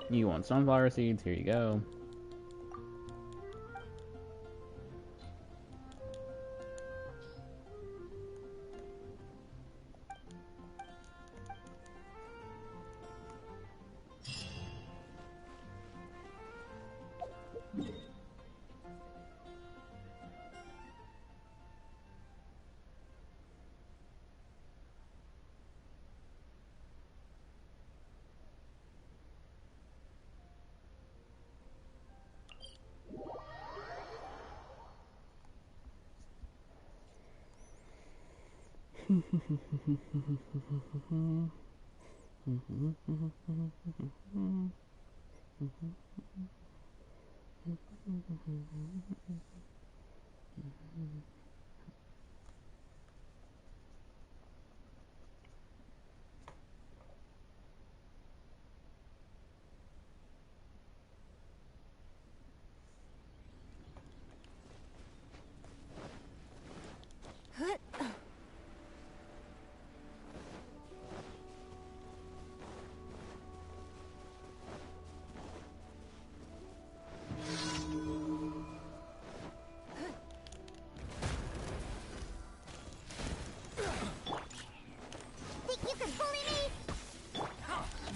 You want sunflower seeds? Here you go.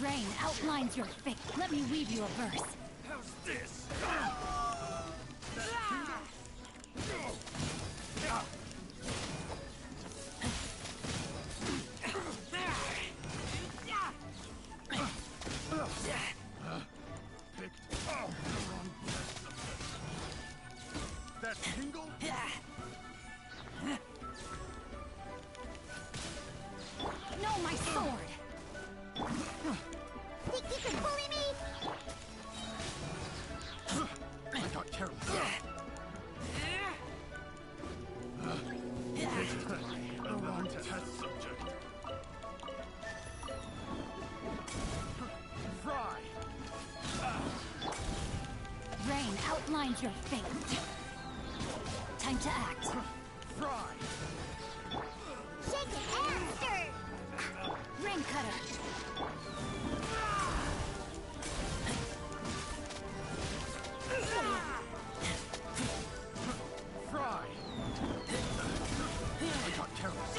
Rain outlines your fate. Let me weave you a verse. How's this? That tingle? No, my sword! Think you can bully me? I got careless. The wrong test subject. Fry! Rain outlines your fate. Time to act. Fry! Shake it and stir! Rain cutter. Fry! I got careless.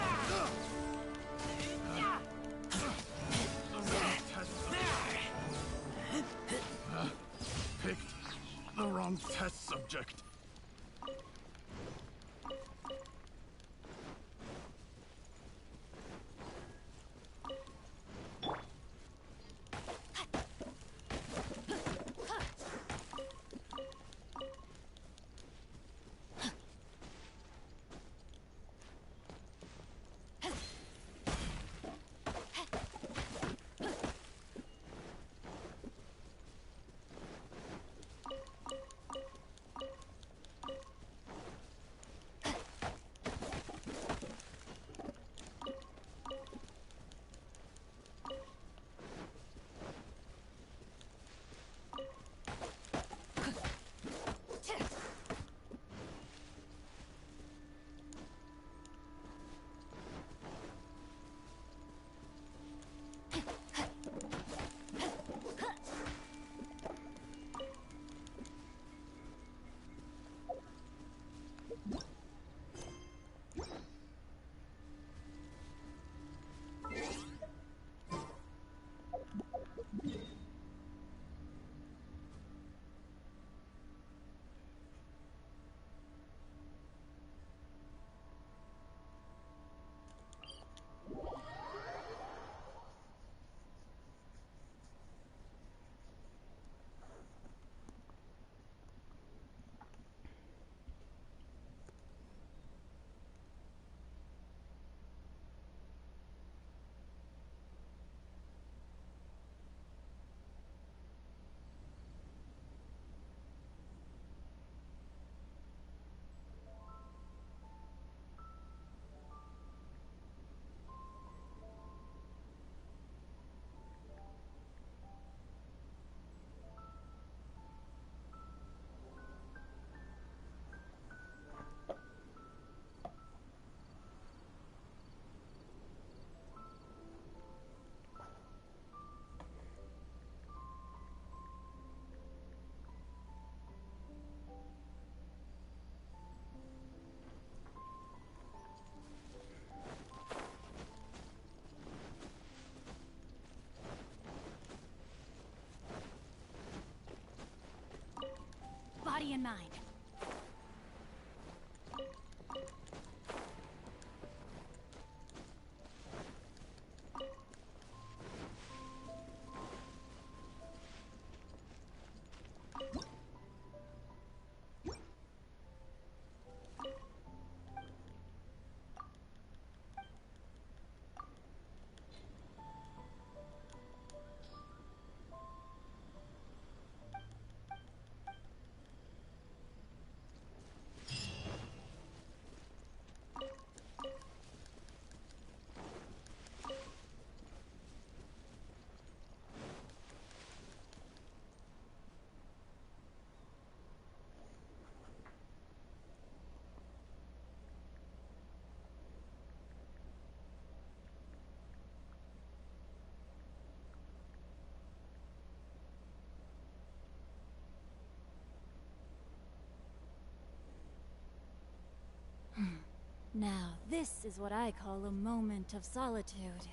The wrong test subject. Picked the wrong test subject. in mind. Now, this is what I call a moment of solitude.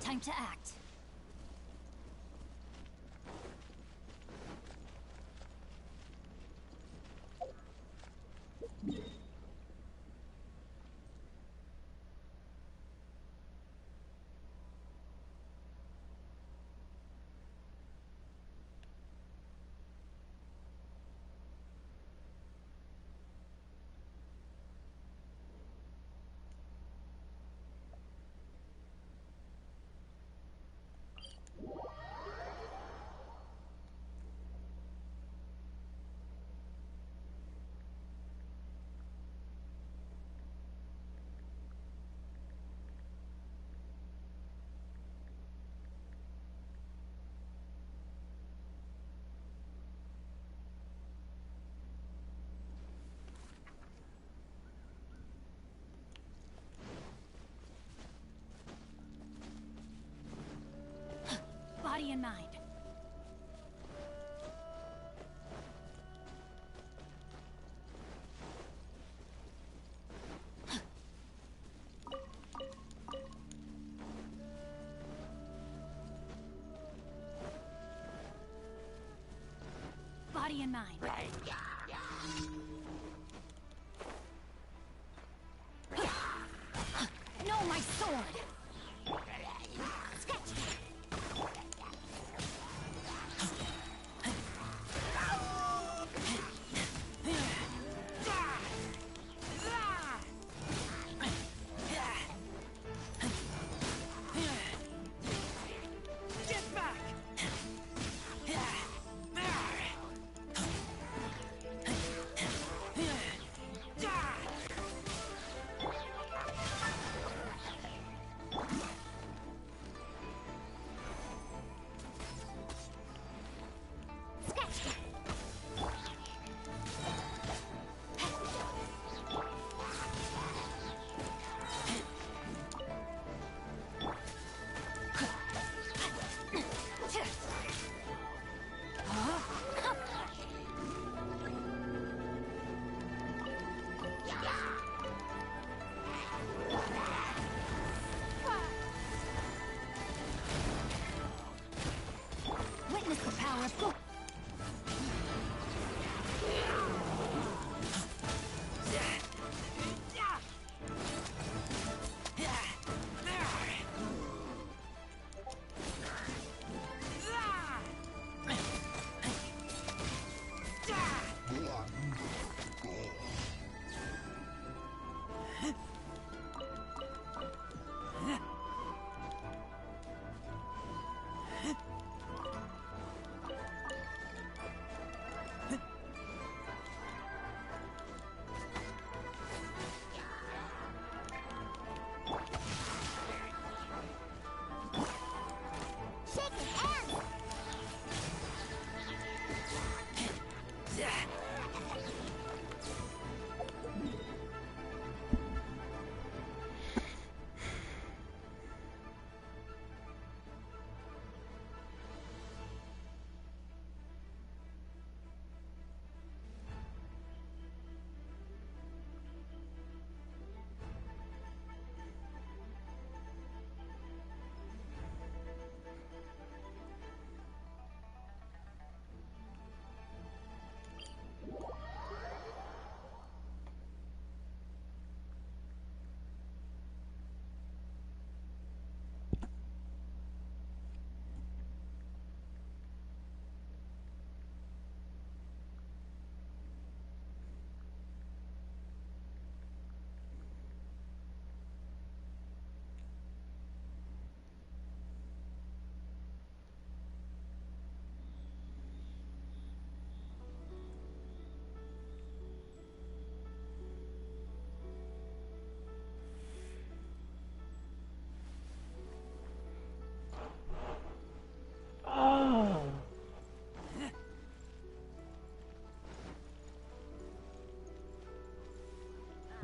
Time to act. Body and mind. Body and mind. No, my sword!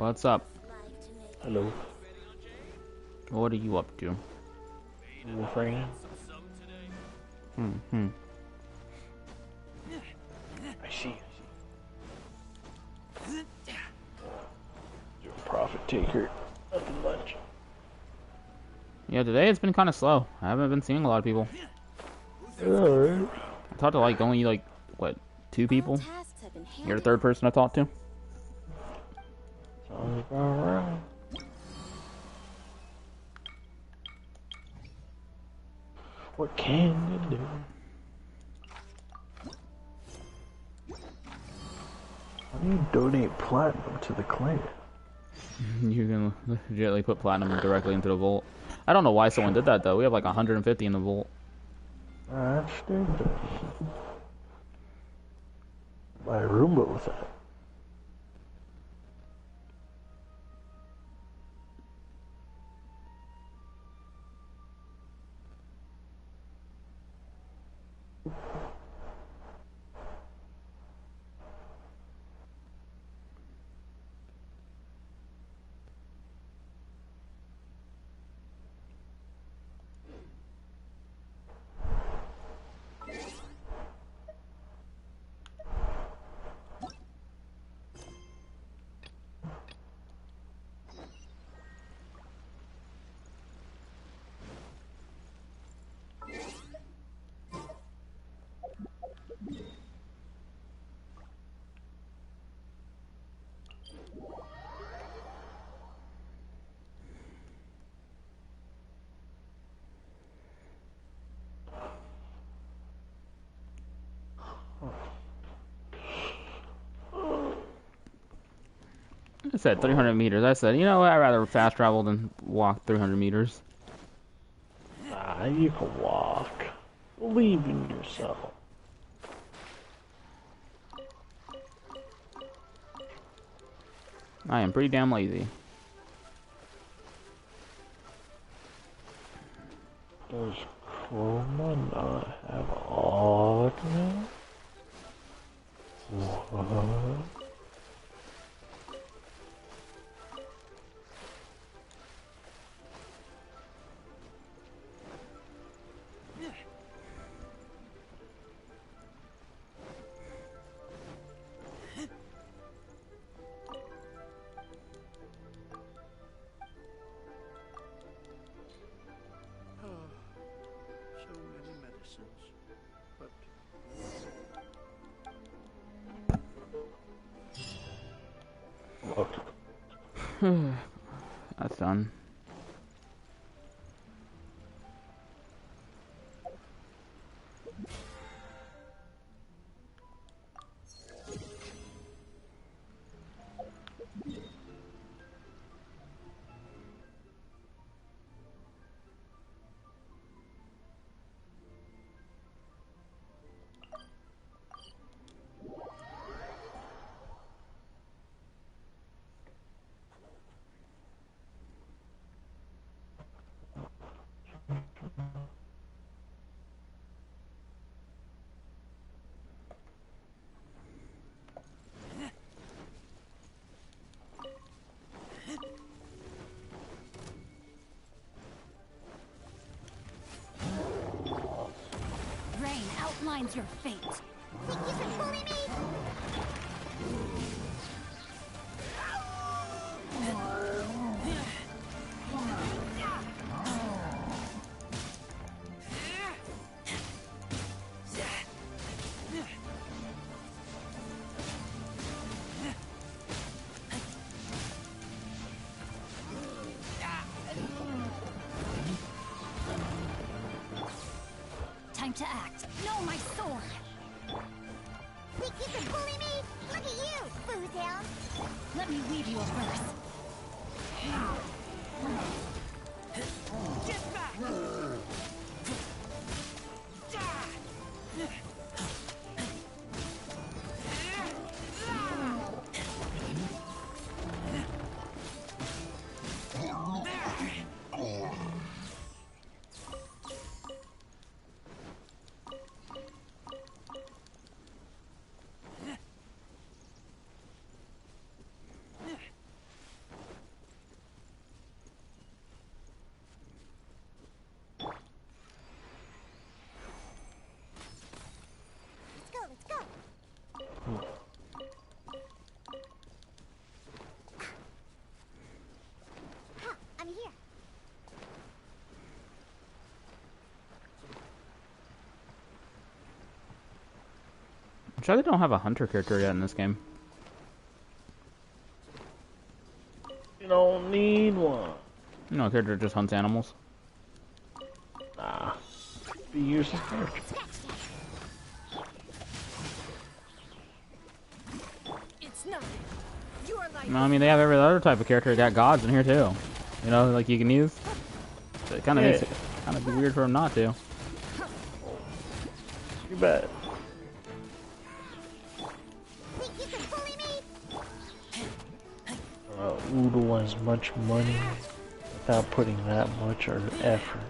What's up? Hello. What are you up to? Refrain. Hmm. I see. You're a profit taker. Nothing much. Yeah, today it's been kind of slow. I haven't been seeing a lot of people. Alright. I talked to like only like what 2 people. Tasks have been You're the 3rd person I talked to. Sounds about right. What can you do? How do you donate platinum to the clan? You can legitimately put platinum directly into the vault. I don't know why someone did that though. We have like 150 in the vault. That's stupid. Buy a Roomba with that. I said 300 meters. I said, you know what? I'd rather fast travel than walk 300 meters. Ah, you can walk. Believe in yourself. I am pretty damn lazy. Does Chroma not have odd now? What? So many medicines, but That's done. Rain outlines your fate. Think you can bully me? Time to act. No, my sword. Think you can bully me? Look at you, boozhound. Let me weave you a verse. get back! I'm sure they don't have a hunter character yet in this game. You don't need one. No, a character just hunts animals. Nah. Be useless character. It's nothing. You are like No, I mean, they have every other type of character. They got gods in here, too. You know, like you can use. So it kind of makes it kind of be weird for them not to. You bet. Think you can bully me? Oodle as much money without putting that much or effort.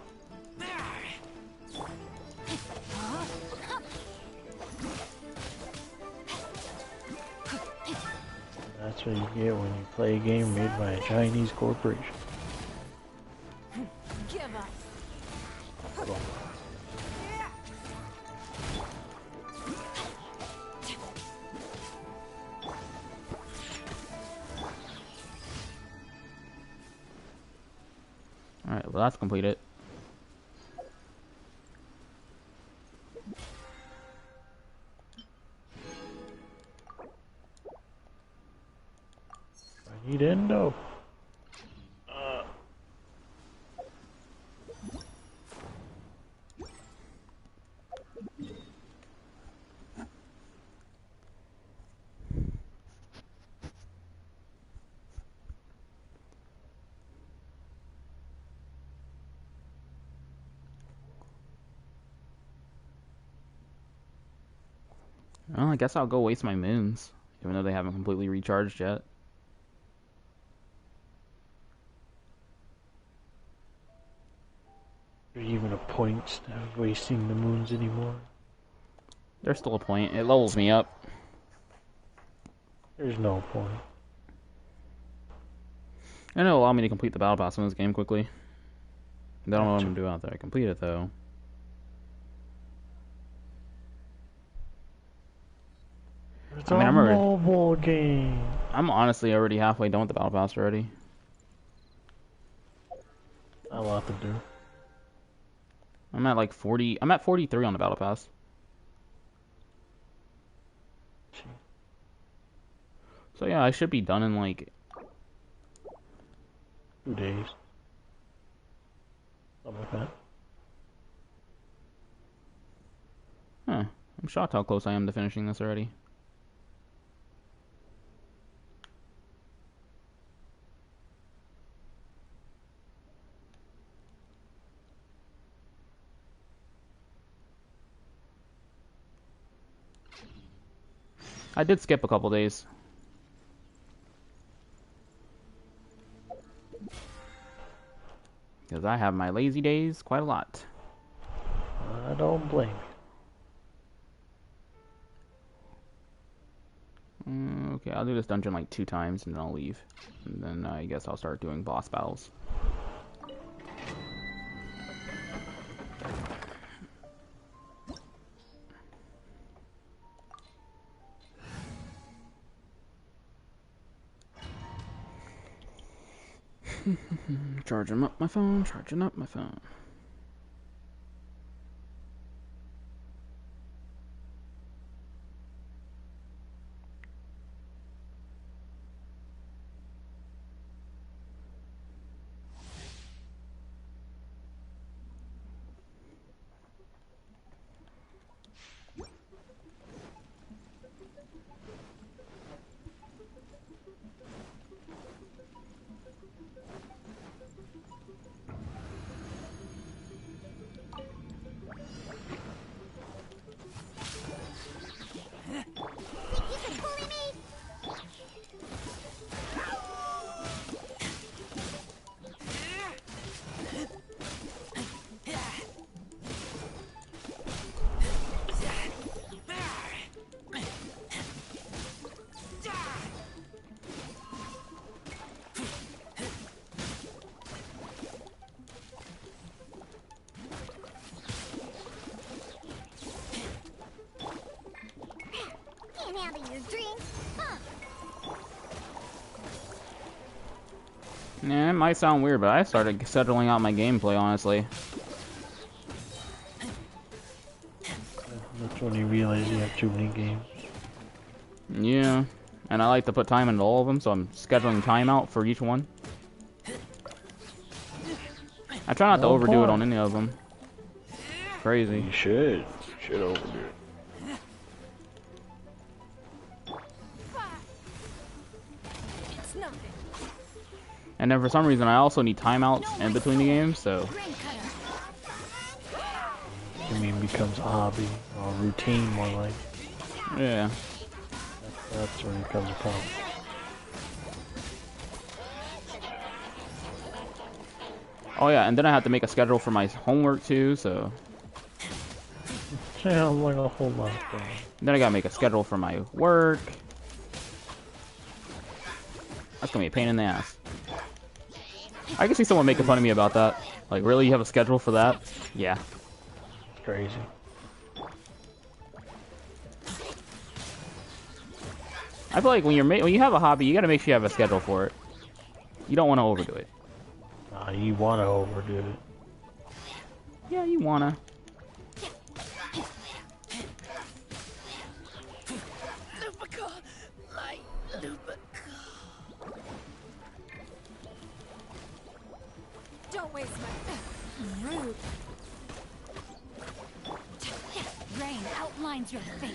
That's what you get when you play a game made by a Chinese corporation. give up. Alright, well, that's completed. I need endo. Well, I guess I'll go waste my moons, even though they haven't completely recharged yet. There's even a point to wasting the moons anymore. There's still a point. It levels me up. There's no point. And it'll allow me to complete the battle pass in this game quickly. I don't know what I'm gonna do after I complete it, though. It's I mean, a mobile game. I'm honestly already halfway done with the battle pass already. Not a lot to do. I'm at like 40. I'm at 43 on the battle pass. So yeah, I should be done in like 2 days. Something like that. Huh. I'm shocked how close I am to finishing this already. I did skip a couple days. Because I have my lazy days quite a lot. I don't blame you. Okay, I'll do this dungeon like 2 times and then I'll leave. And then I guess I'll start doing boss battles. Charging up my phone, charging up my phone. Can't handle your drink, huh? Yeah, it might sound weird, but I started settling out my gameplay, honestly. That's when you realize you have too many games. Yeah, and I like to put time into all of them, so I'm scheduling time out for each one. I try not to overdo it on any of them. Crazy. You should. You should overdo it. It's nothing. And then for some reason, I also need timeouts in between the games, so... I mean, it becomes a hobby, or a routine more like. Yeah. That's when it becomes a problem. Oh yeah, and then I have to make a schedule for my homework too, so... Yeah, like a whole lot of things. Then I gotta make a schedule for my work. That's gonna be a pain in the ass. I can see someone making fun of me about that. Like, really? You have a schedule for that? Yeah. It's crazy. I feel like when you have a hobby, you gotta make sure you have a schedule for it. You don't want to overdo it. You want to overdo it. Yeah, you wanna. Don't waste my rude. Rain outlines your fate.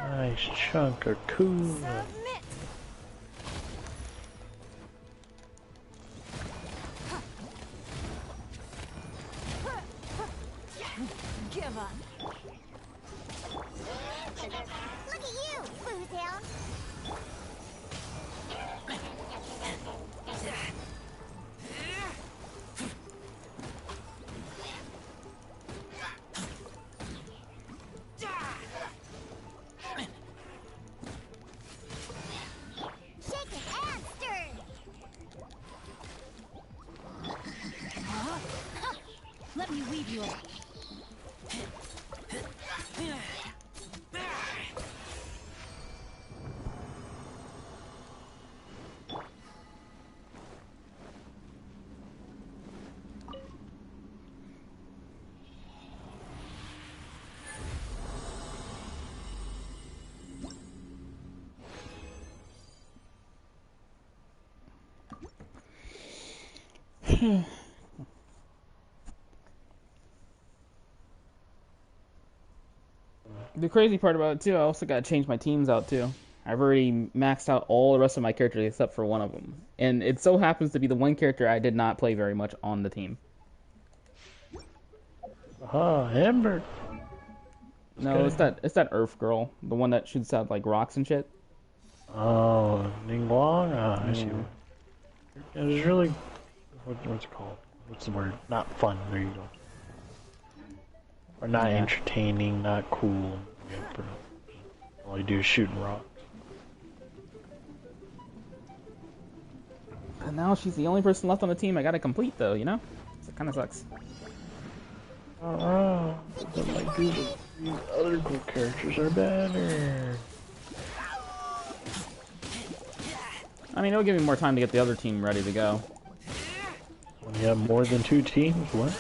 Nice chunk of cool. Give up. Look at you, Booze Hound. Shaken and stirred. Let me weave you up. The crazy part about it too, I also gotta change my teams out too. I've already maxed out all the rest of my characters except for one of them, and it so happens to be the one character I did not play very much on the team. Ah, Amber. No, it's that Earth girl, the one that shoots out like rocks and shit. Oh, Ningguang? Ah, I see. Yeah. It was really... What's it called? What's the word? Not fun, there you go. Or not entertaining, not cool. Yeah, all you do is shoot and rock. And now she's the only person left on the team I gotta complete though, you know? So it kinda sucks. But like these other cool characters are better. I mean, it'll give me more time to get the other team ready to go. When you have more than 2 teams, what?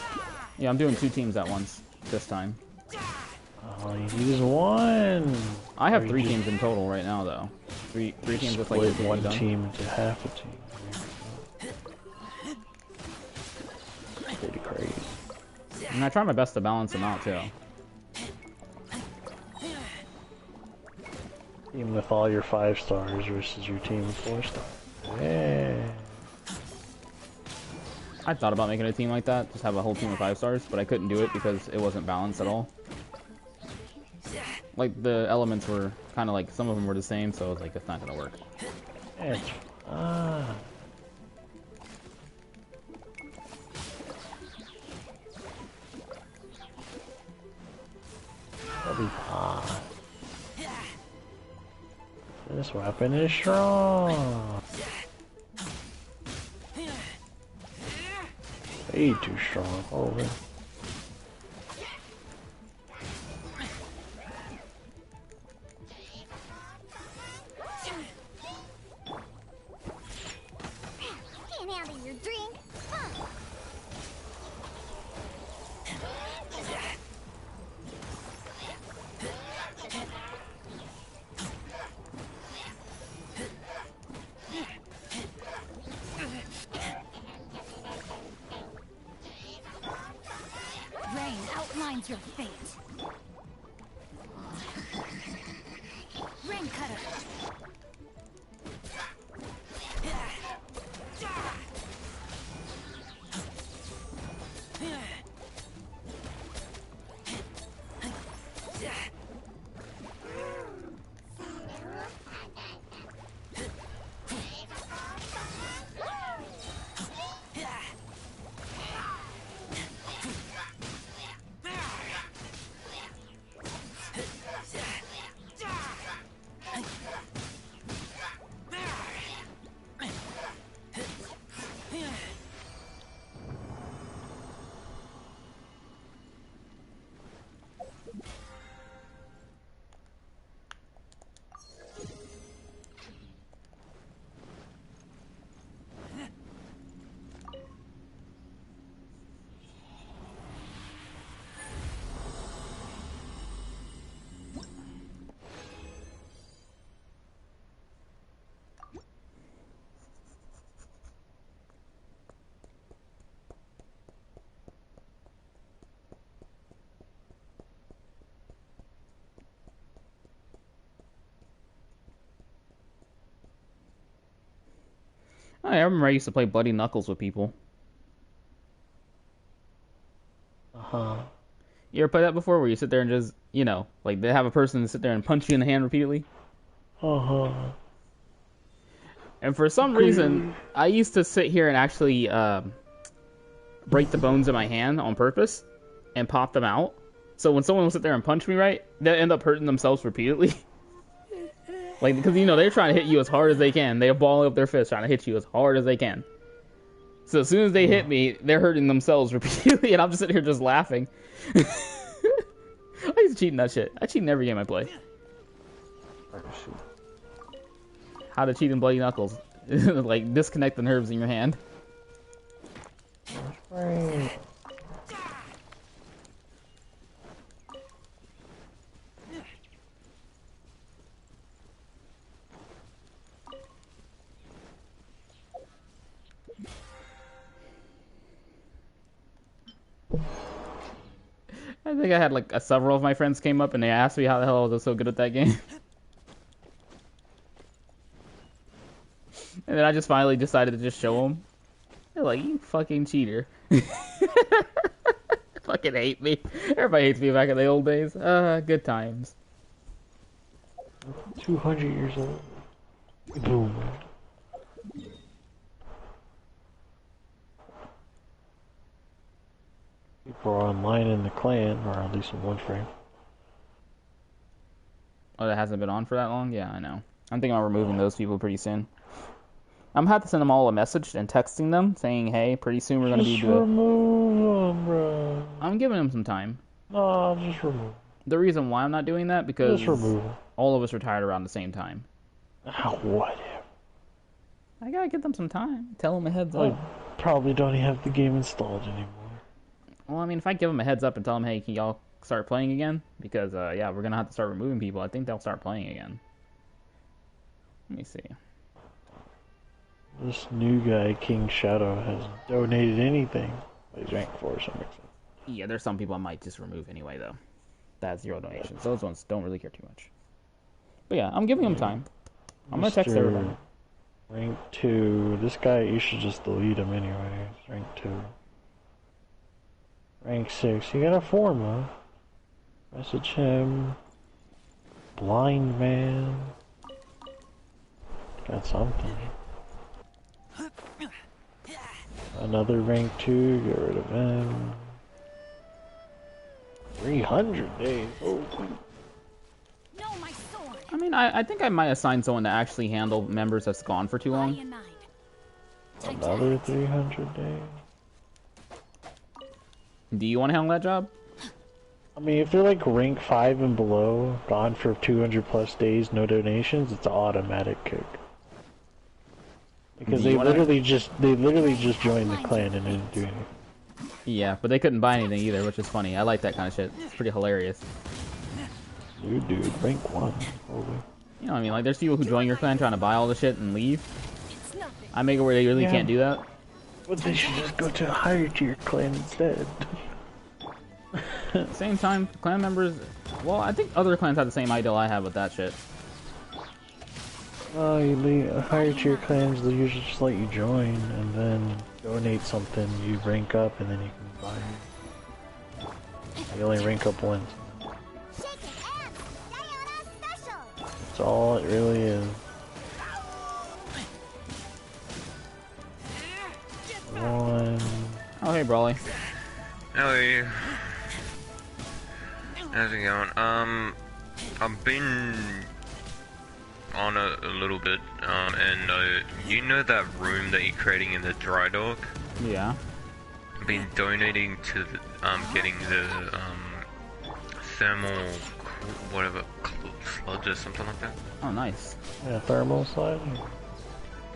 Yeah, I'm doing 2 teams at once this time. Oh, you use 1. I have Or 3 you teams in total right now though. Three teams with like split the one done. team into half a team. Pretty crazy. And I try my best to balance them out too. Even with all your 5 stars versus your team of 4 stars. Yeah. I thought about making a team like that, just have a whole team of 5 stars, but I couldn't do it because it wasn't balanced at all. Like the elements were kind of like, some of them were the same, so I was like, it's not gonna work. It's fun. That'll be fun. This weapon is strong. Way too strong. Oh, man. meet your fate. Ring cutter. Oh, yeah, I remember I used to play Bloody Knuckles with people. Uh-huh. You ever play that before, where you sit there and just, like they have a person sit there and punch you in the hand repeatedly? Uh-huh. And for some reason, I used to sit here and actually break the bones in my hand on purpose and pop them out. So when someone will sit there and punch me right, they end up hurting themselves repeatedly. Like, because, they're trying to hit you as hard as they can. They're balling up their fists trying to hit you as hard as they can. So as soon as they hit me, they're hurting themselves repeatedly, and I'm just sitting here just laughing. I used to cheat in that shit. I cheat in every game I play. Oh, shoot. How to cheat in Bloody Knuckles. Like, disconnect the nerves in your hand. Right. I think I had like several of my friends came up and they asked me how the hell I was so good at that game. And then I just finally decided to just show them. They're like, you fucking cheater. Fucking hate me. Everybody hates me back in the old days. Good times. 200 years old. Boom. People are online in the clan, or at least in one frame. Oh, that hasn't been on for that long? Yeah, I know. I'm thinking about removing those people pretty soon. I'm gonna have to send them all a message and texting them saying, hey, pretty soon we're gonna be doing. Remove them, bro. I'm giving them some time. No, just remove. The reason why I'm not doing that because Just remove them. all of us retired around the same time. Whatever. I gotta give them some time. Tell them a heads I up. probably don't even have the game installed anymore. Well, I mean, if I give them a heads up and tell them, hey, can y'all start playing again? Because, yeah, we're gonna have to start removing people. I think they'll start playing again. Let me see. This new guy, King Shadow, hasn't donated anything. He's ranked 4 or something. Yeah, there's some people I might just remove anyway, though. That's 0 donations. Those ones don't really care too much. But yeah, I'm giving them time. I'm gonna text everybody. Rank 2. This guy, you should just delete him anyway. Rank 2. Rank 6. You got a form, huh? Message him. Blind man. Got something. Another rank 2. Get rid of him. 300 days. Oh. No, my sword. I mean, I think I might assign someone to actually handle members that's gone for too Body long. and mind. Time to Another act. 300 days. Do you want to handle that job? I mean, if they're like rank 5 and below, gone for 200 plus days, no donations, it's an automatic kick. Because Do you they wanna- literally just joined the clan and didn't do anything. Yeah, but they couldn't buy anything either, which is funny. I like that kind of shit. It's pretty hilarious. Dude, rank 1. Holy. You know what I mean? Like, there's people who join your clan trying to buy all the shit and leave. It's nothing. I make it where they really Yeah. can't do that. But they should just go to a higher tier clan instead. Same time, clan members. Well, I think other clans have the same ideal I have with that shit. Higher tier clans, they usually just let you join and then donate something. You rank up and then you can buy it. You only rank up once. That's all it really is. One. Oh, hey, Brawly. Hey. How's it going? I've been on a little bit, and you know that room that you're creating in the dry dock? Yeah. I've been donating to the, getting the, thermal, whatever, sludge or something like that. Oh, nice. Yeah, thermal slide?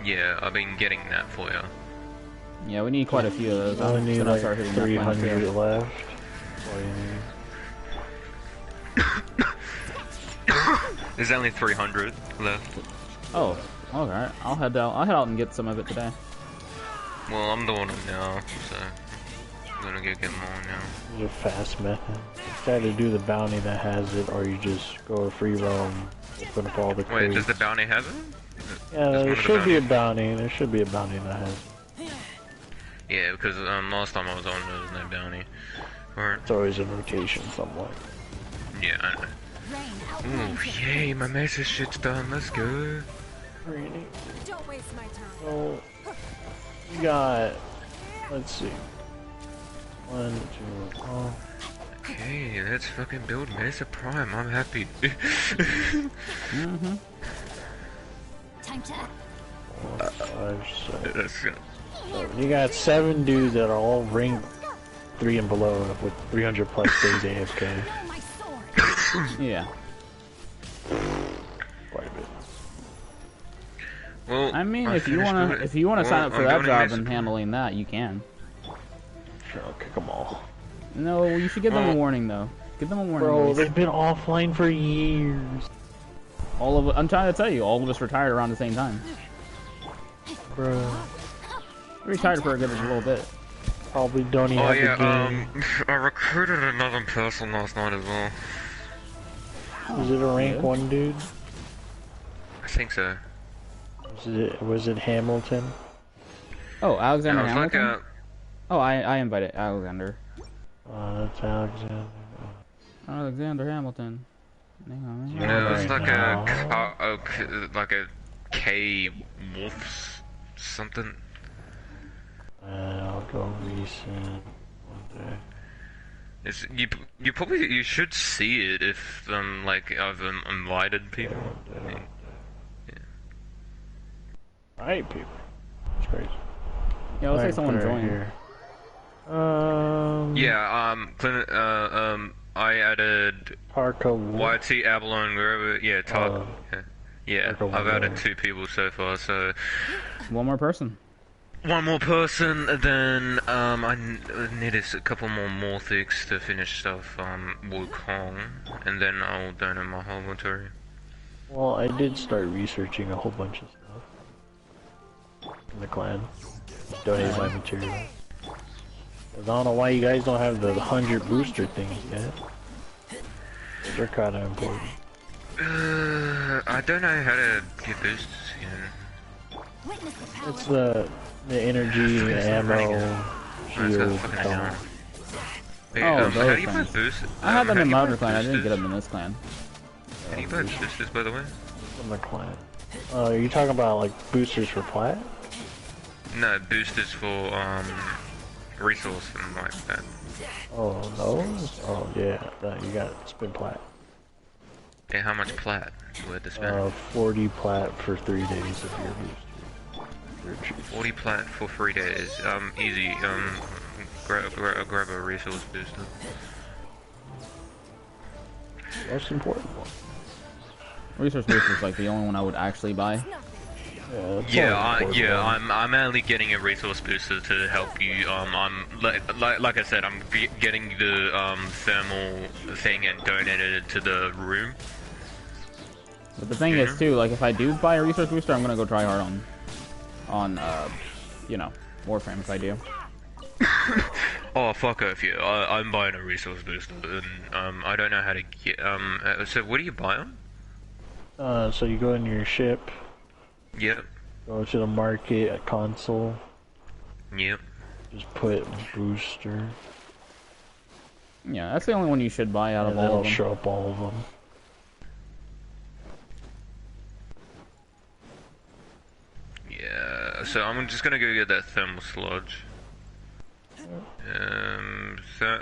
Yeah, I've been getting that for you. Yeah, we need quite a few of those. I need gonna like start hitting that 300 plan, left. That's all you need. There's only 300 left. Oh, alright. I'll head out and get some of it today. Well, I'm doing it now, so I'm gonna get more now. There's a fast method. You either do the bounty that has it, or you just go a free roam, open up all the crates. Wait, does the bounty have it? Yeah, there should be a bounty. There should be a bounty that has it. Yeah, because last time I was on, there was no bounty. Or, It's always a rotation somewhat. yeah, I know. Ooh, yay, my message shit's done, let's go. Really? Don't waste my time. So, you got, let's see. 1, 2, oh. Okay, let's fucking build Mesa Prime, I'm happy. Mm-hmm. Time to act. 4, 5, 6. Let's go. You got 7 dudes that are all ranked 3 and below with 300 plus days AFK. Throw my sword. Yeah. Quite a bit. Well, I mean, I if you finished wanna it. sign up for I'm that going to job Mesa and Prime. handling that, you can. Sure, I'll kick them all. No, you should give them a Well- warning though. Give them a warning. Bro, at least. they've been offline for years. All of I'm trying to tell you, all of us retired around the same time. Bro, We retired for a good little bit. probably don't even Oh have yeah, the game. I recruited another person last night as well. Was it a rank Yeah. 1 dude? I think so. Was it Hamilton? Oh, Alexander I was like Hamilton. Oh, I invited Alexander. That's Alexander. Alexander Hamilton. Hang on, you hang on. know, it's Right like now. like a K Wolf something. I'll go recent. One day. It's you probably you should see it if like I've invited people. Alright, people. It's crazy. Yeah, let's say Alright, someone put it right joined. here. Yeah, I added Parka YT Abalone wherever. Yeah, Tark. Yeah, Tarka I've added Wolf. 2 people so far. So One more person. one more person, then I need a couple more Morthics to finish stuff Wukong, and then I'll donate my whole inventory. Well, I did start researching a whole bunch of stuff in the clan. Donate my material. 'Cause I don't know why you guys don't have the 100 booster things yet. Those are kind of important. I don't know how to get boosts yet. Witness the power. It's the energy, Fuck, it's not ammo, running it. Let's go shield, fucking health. down. Wait, Oh, how those do you buy things. boosts? I had them how in do you my buy other clan. I didn't get boosters? them in this clan. How do you buy boosters, by the way? From the clan. Are you talking about like boosters for plat? No, boosters for resource and like that. Oh, those? Oh yeah, you got spin plat. Okay, how much plat would to spend? 40 plat for 3 days of your booster. Your choose. 40 plat for 3 days. Easy. Grab a resource booster. Most important one. Resource boost is like the only one I would actually buy. Yeah, that's Yeah, all important one. I'm only getting a resource booster to help you. I'm like I said, I'm getting the thermal thing and donated it to the room. But the thing is too, like if I do buy a resource booster, I'm gonna go try hard on you know, Warframe if I do. Oh, fuck off, yeah. I'm buying a resource booster, and, I don't know how to get, so what do you buy them? So you go into your ship, Yep. go to the market, a console, Yep. just put booster, Yeah, that's the only one you should buy out and of all that'll of them. show up all of them. Yeah, so I'm just gonna go get that thermal sludge. So...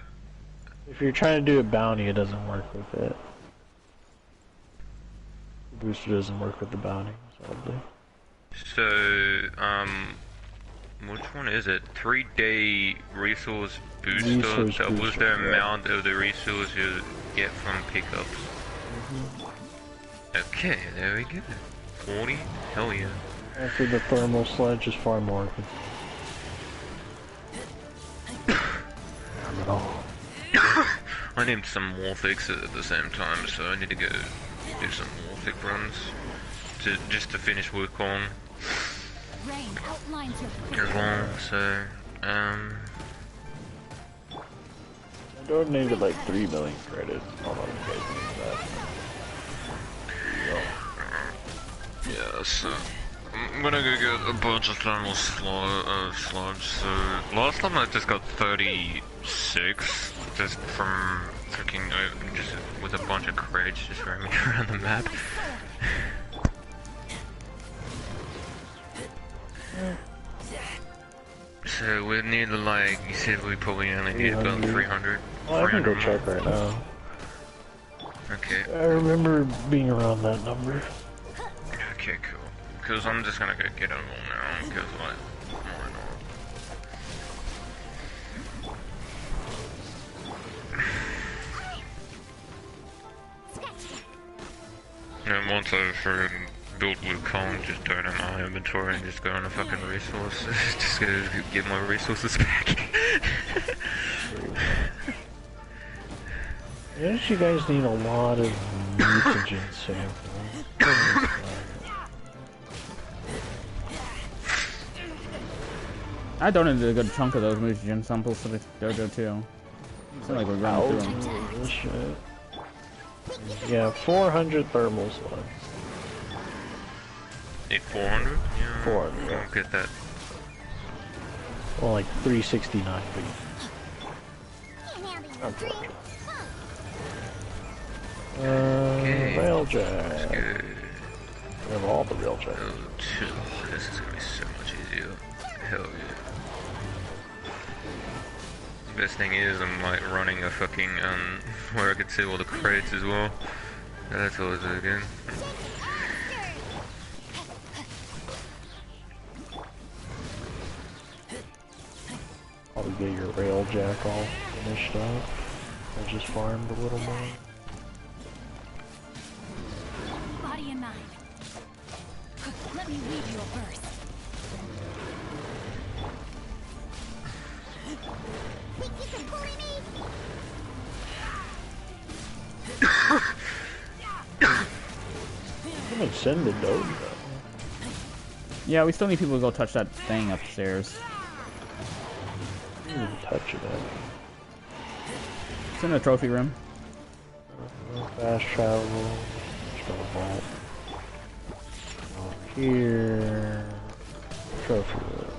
If you're trying to do a bounty, it doesn't work with it. The booster doesn't work with the bounty, sadly. So, which one is it? 3-day resource booster Resource doubles booster, the yeah. amount of the resource you get from pickups. Okay, there we go. 40? Hell yeah. After the thermal sledge is far more. Not at all. I named some Morphics at the same time, so I need to go do some Morphic runs just to finish Wukong. Rain outlines your As long, so, I donated like 3 million credits. I don't know if you guys knew that. yeah, so I'm gonna go get a bunch of thermal sludge. So last time I just got 36, just from freaking just with a bunch of crates just roaming around the map. So we need to, like you said, we probably only need about 300. Oh, I can go 300 check right now. Okay. I remember being around that number. Okay, cool. Because I'm just gonna go get them all now, because why not? And once I've built Wukong, just turn on my inventory and just go on a fucking resource. Just go get my resources back. Yes, you guys need a lot of mutagen samples. I donated a good chunk of those mutagen samples to the dojo too. It's not like we're running through them. This shit. Yeah, 400 thermal slugs. Need 400? Yeah. 400, yeah. I'll get that. Well, like 369, but Can't handle your Okay. dream. Okay. Railjack. Let's go. We have all the railjack. Oh, chill. This is gonna be so much easier. Hell yeah. Best thing is I'm like running a fucking where I can see all the crates as well. That's always really good. Probably get your railjack all finished up. I just farmed a little more. body and mind. Let me read your verse. Think you can bully me? I'm gonna send the dojo. Yeah, we still need people to go touch that thing upstairs. I didn't even touch it. It's in the trophy room. Fast travel. Just got a vault. Over here. Trophy room.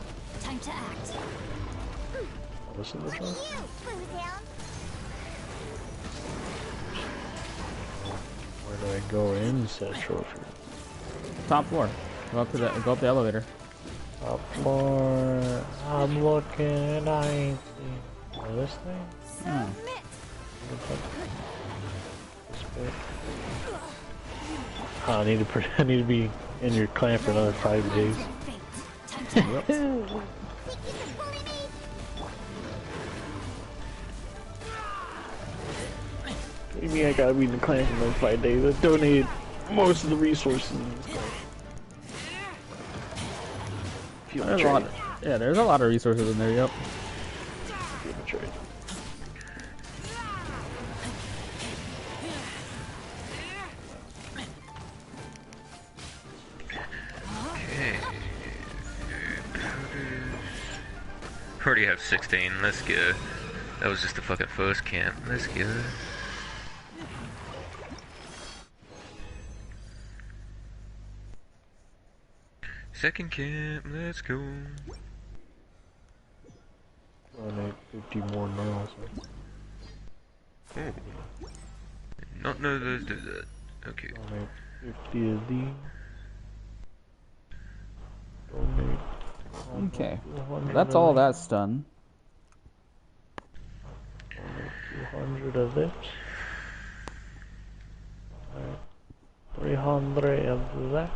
Time to act. Oh, this is the Look at trophy? you, Foozhound. Where do I go in said trophy? Top floor. Go up the elevator. Top floor. I'm looking. I ain't seen. Oh, this thing? Oh. This bit. Oh, I need to be in your clan for another 5 days. Time to act. Think you can bully me? What do you mean I gotta be in the clan for another 5 days? I donated most of the resources in this clan. Feel There's a lot. betrayed. Yeah, there's a lot of resources in there. Yep. Feel betrayed. Okay. Already have 16. Let's go. That was just the fucking first camp. Let's go. Second camp, let's go. I need 50 more now, so. Oh. Not know those do that. Okay. I need 50 of these. Donate Okay, 200 that's of all that. that's done. Donate 200 of this. Alright. 300 of that.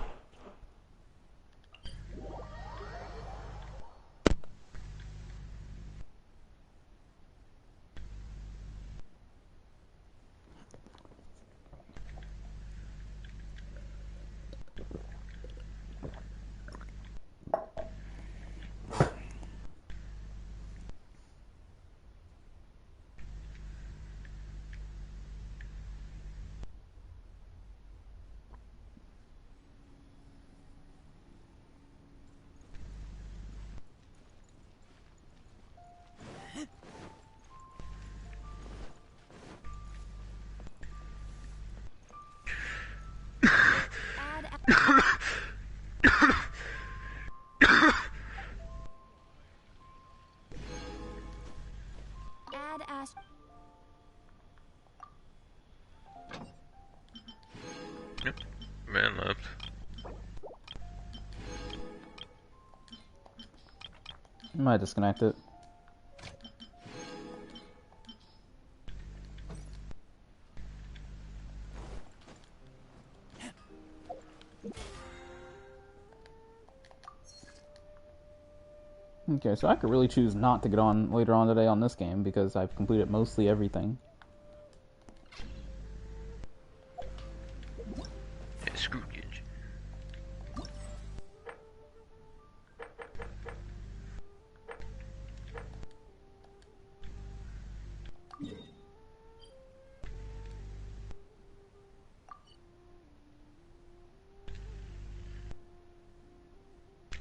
Add Ash. Yep. Man left. I might disconnect it. Okay, so I could really choose not to get on later on today on this game because I've completed mostly everything. Yeah, screw Genshin.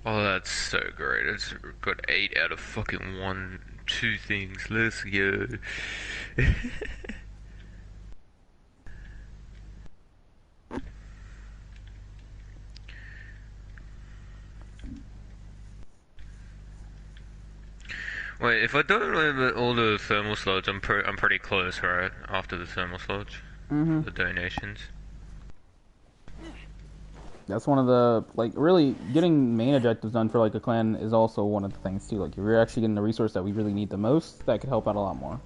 Oh, that's so great. It's got 8 out of fucking 1, 2 things. Let's go. Wait, if I don't remember all the thermal slots, I'm pretty close, right? After the thermal slots, Mm-hmm. the donations. That's one of the, like, really getting main objectives done for, like, a clan is also one of the things, too. Like, if we're actually getting the resource that we really need the most, that could help out a lot more.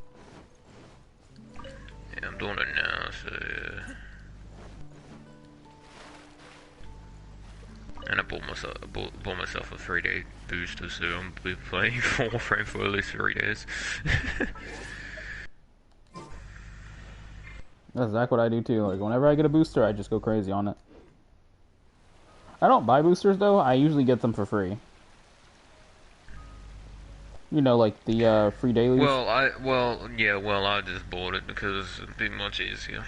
Yeah, I'm doing it now, so yeah. And I bought myself a 3-day booster, so I'm be playing Warframe for at least 3 days. That's exactly what I do, too. Like, whenever I get a booster, I just go crazy on it. I don't buy boosters, though. I usually get them for free. You know, like the free dailies. I just bought it because it'd be much easier.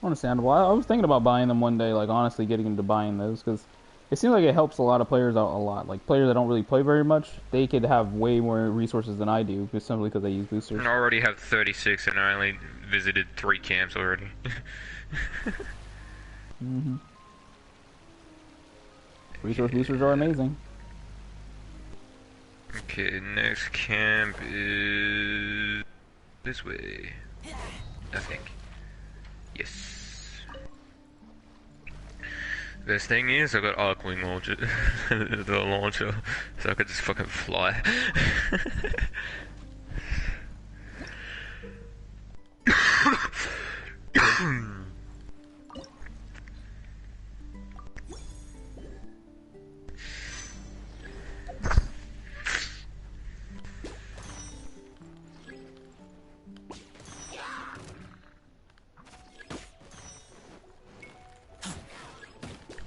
Understandable. I was thinking about buying them one day, like, honestly getting into buying those, because it seems like it helps a lot of players out a lot. Like, players that don't really play very much, they could have way more resources than I do, just simply because they use boosters. I already have 36 and I only visited 3 camps already. Mm-hmm. Resource boosters are amazing. Okay, next camp is this way, I think. Yes. Best thing is I got Arcwing launcher, the launcher, so I could just fucking fly.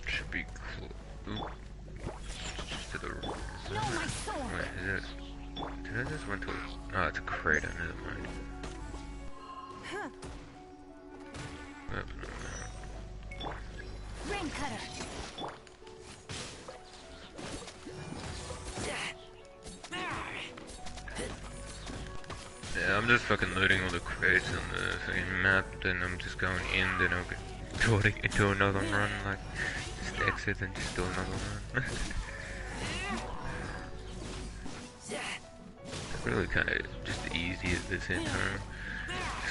Should be cool. To the wait, is it? Did I just went to? Oh, it's a crater. Never mind. Oh, no. Rain cutter. I'm just fucking looting all the crates on the fucking map, then I'm just going in, then I'll do another run, like, just exit and just do another run. It's really kind of just easy at the same time.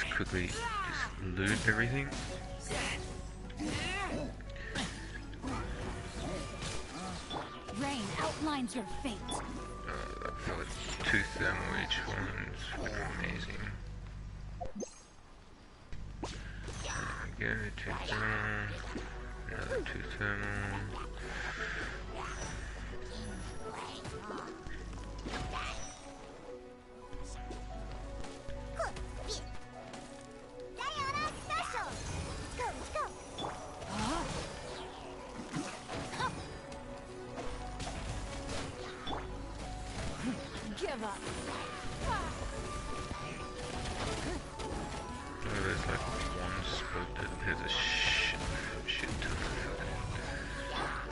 Just quickly, just loot everything. Rain outlines your fate. That felt 2 thermal each one, it's fucking amazing. There we go, 2 thermal, another 2 thermal. Diana special! Let's go! Give up. Oh, there's like one spot that has a shit ton of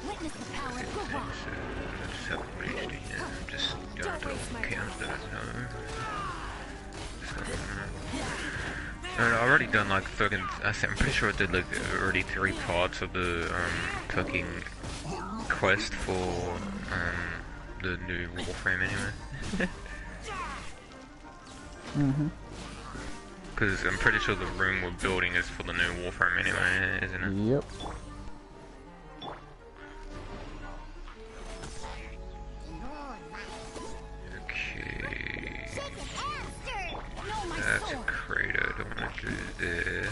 Witness the power of things, Gova. so I just haven't reached it yet. I'm just going to count that I know. I've already done like fucking, I'm pretty sure I did like already 3 parts of the fucking quest for the new Warframe anyway. Because I'm pretty sure the room we're building is for the new Warframe anyway, isn't it? Yep. Okay. Shake it, Amster! Know my That's a sword. crate I don't want to do there.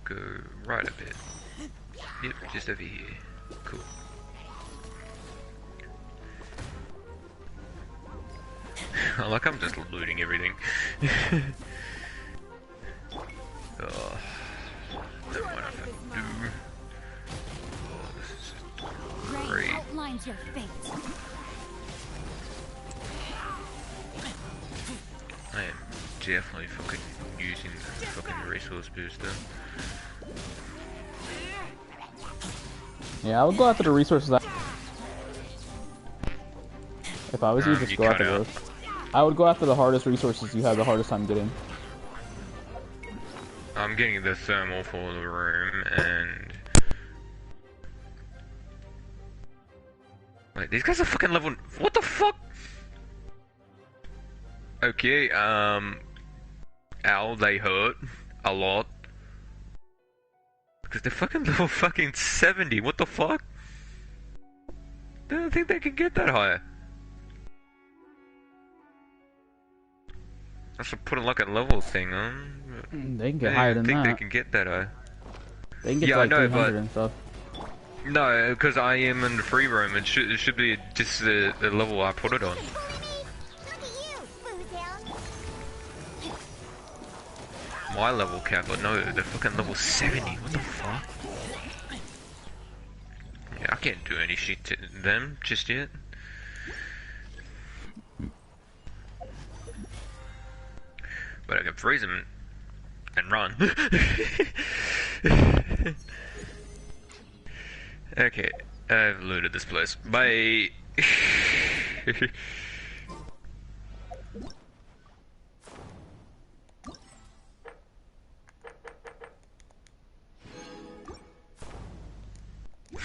Go right a bit. Yep, just over here. Cool. Like I'm just looting everything. Oh, then what I have to do? Oh, this is just Rain great. outlines your fate. I am definitely fucking using the fucking resource booster. Yeah, I would go after the resources. If I was you, just You go cut after out. those. I would go after the hardest resources you have the hardest time getting. I'm getting the thermal for the room and... Wait, these guys are fucking level... What the fuck? Okay, ow, they hurt. A lot. Because they're fucking level fucking 70, what the fuck? I don't think they can get that high. I should put like a level thing on. They can get higher than I think that. they can get that high. They can get Yeah, to I like know, 300 but- and stuff. No, because I am in the free roam. It should be just the level I put it on. Bully me! Look at you, Foozhound! My level cap, but no, they're fucking level 70. What the fuck? Yeah, I can't do any shit to them just yet. But I can freeze them and run. Okay, I've looted this place. Bye.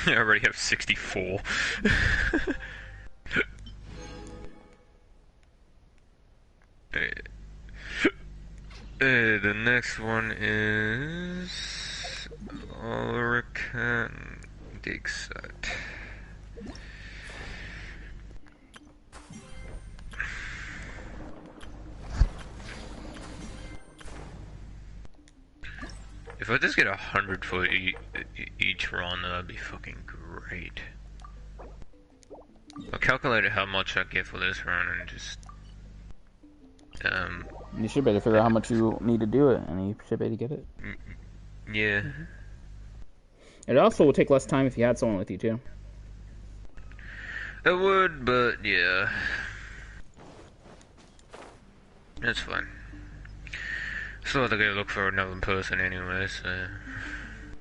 I already have 64. The next one is Ulrican dig site. If I just get 100 for each run, that'd be fucking great. I calculated how much I get for this run and just You should be able to figure out how much you need to do it, and you should be able to get it. yeah. It also would take less time if you had someone with you too. It would, but yeah. That's fine. Still have to go look for another person anyway, so...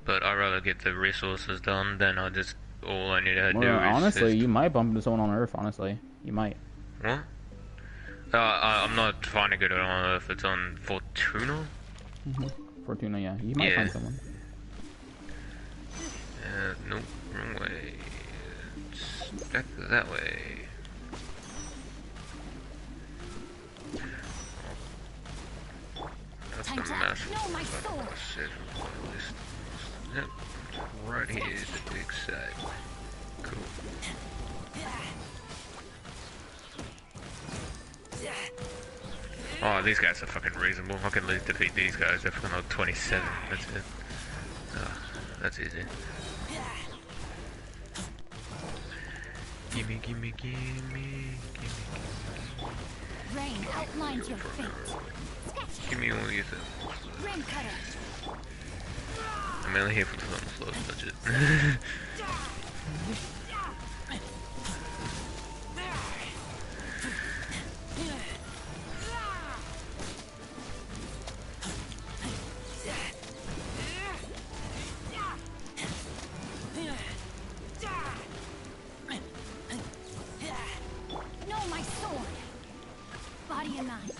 But I'd rather get the resources done than all I need to do Well, is... honestly, you might bump into someone on Earth, honestly. You might. What? I'm not finding it on if it's on Fortuna. Fortuna, yeah. You might find someone. Nope, wrong way. It's back that way. That's the massive. No, my sword. Yep, right here is the big side. Cool. Oh, these guys are fucking reasonable. I can at least defeat these guys. They're fucking on 27. That's it. Oh, that's easy. Gimme, gimme, gimme, gimme, gimme. Rain outlines your fate. Give me all your things. Rain cutter. I'm only here for the fun slow, touch it. No, my sword. Body and mind.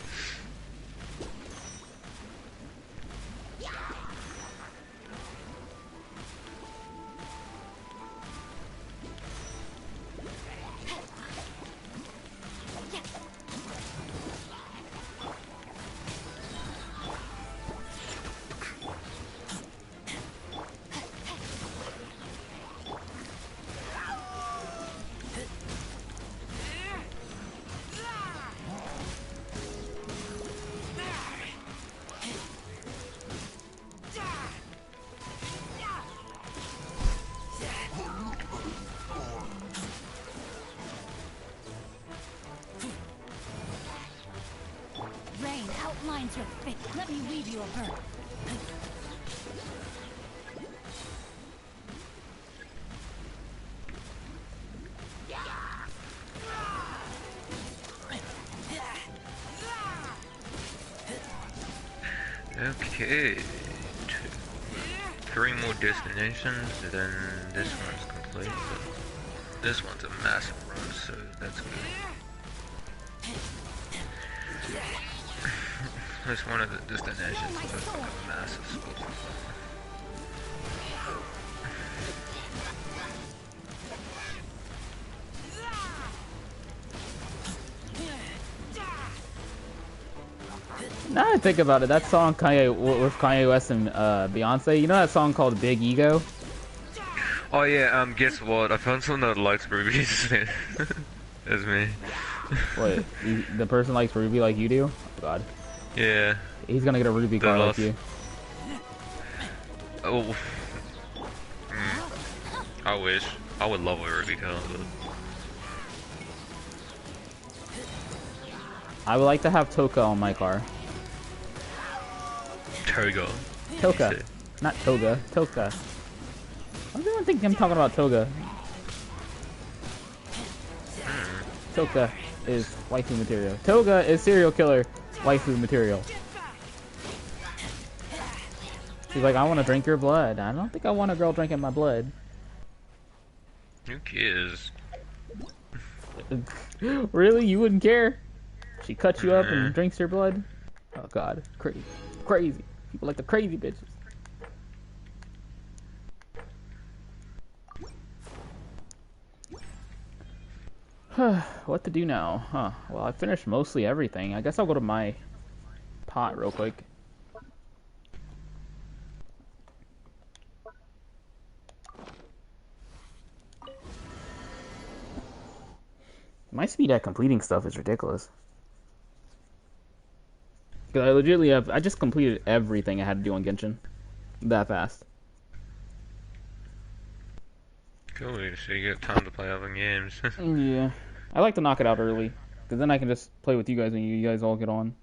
Rain outlines your fate. Let me weave you a bird. Okay. 3 more destinations, then this one's complete. But this one's a massive run, so that's good. This one of the destinations is like a massive spot. Now I think about it, that song Kanye with Kanye West and Beyonce, you know that song called Big Ego? Oh yeah, guess what? I found someone that likes rubies. That's me. What? The person likes Ruby like you do? Oh god. Yeah. He's gonna get a Ruby car like you. Oh. I wish. I would love a Ruby car, but... I would like to have Toka on my car. Toga. Toka. Not Toga. Toka. Why does everyone think I'm talking about Toga? Toka is waifu material. Toga is serial killer waifu material. She's like, I want to drink your blood. I don't think I want a girl drinking my blood. Who cares? Really? You wouldn't care? She cuts you up and drinks your blood? Oh god. Crazy. Crazy. People like the crazy bitches. What to do now? Huh. Well, I finished mostly everything. I guess I'll go to my pot real quick. My speed at completing stuff is ridiculous. Cause I legitimately I just completed everything I had to do on Genshin. That fast. Cool, so you get time to play other games. Yeah. I like to knock it out early. Cause then I can just play with you guys when you guys all get on.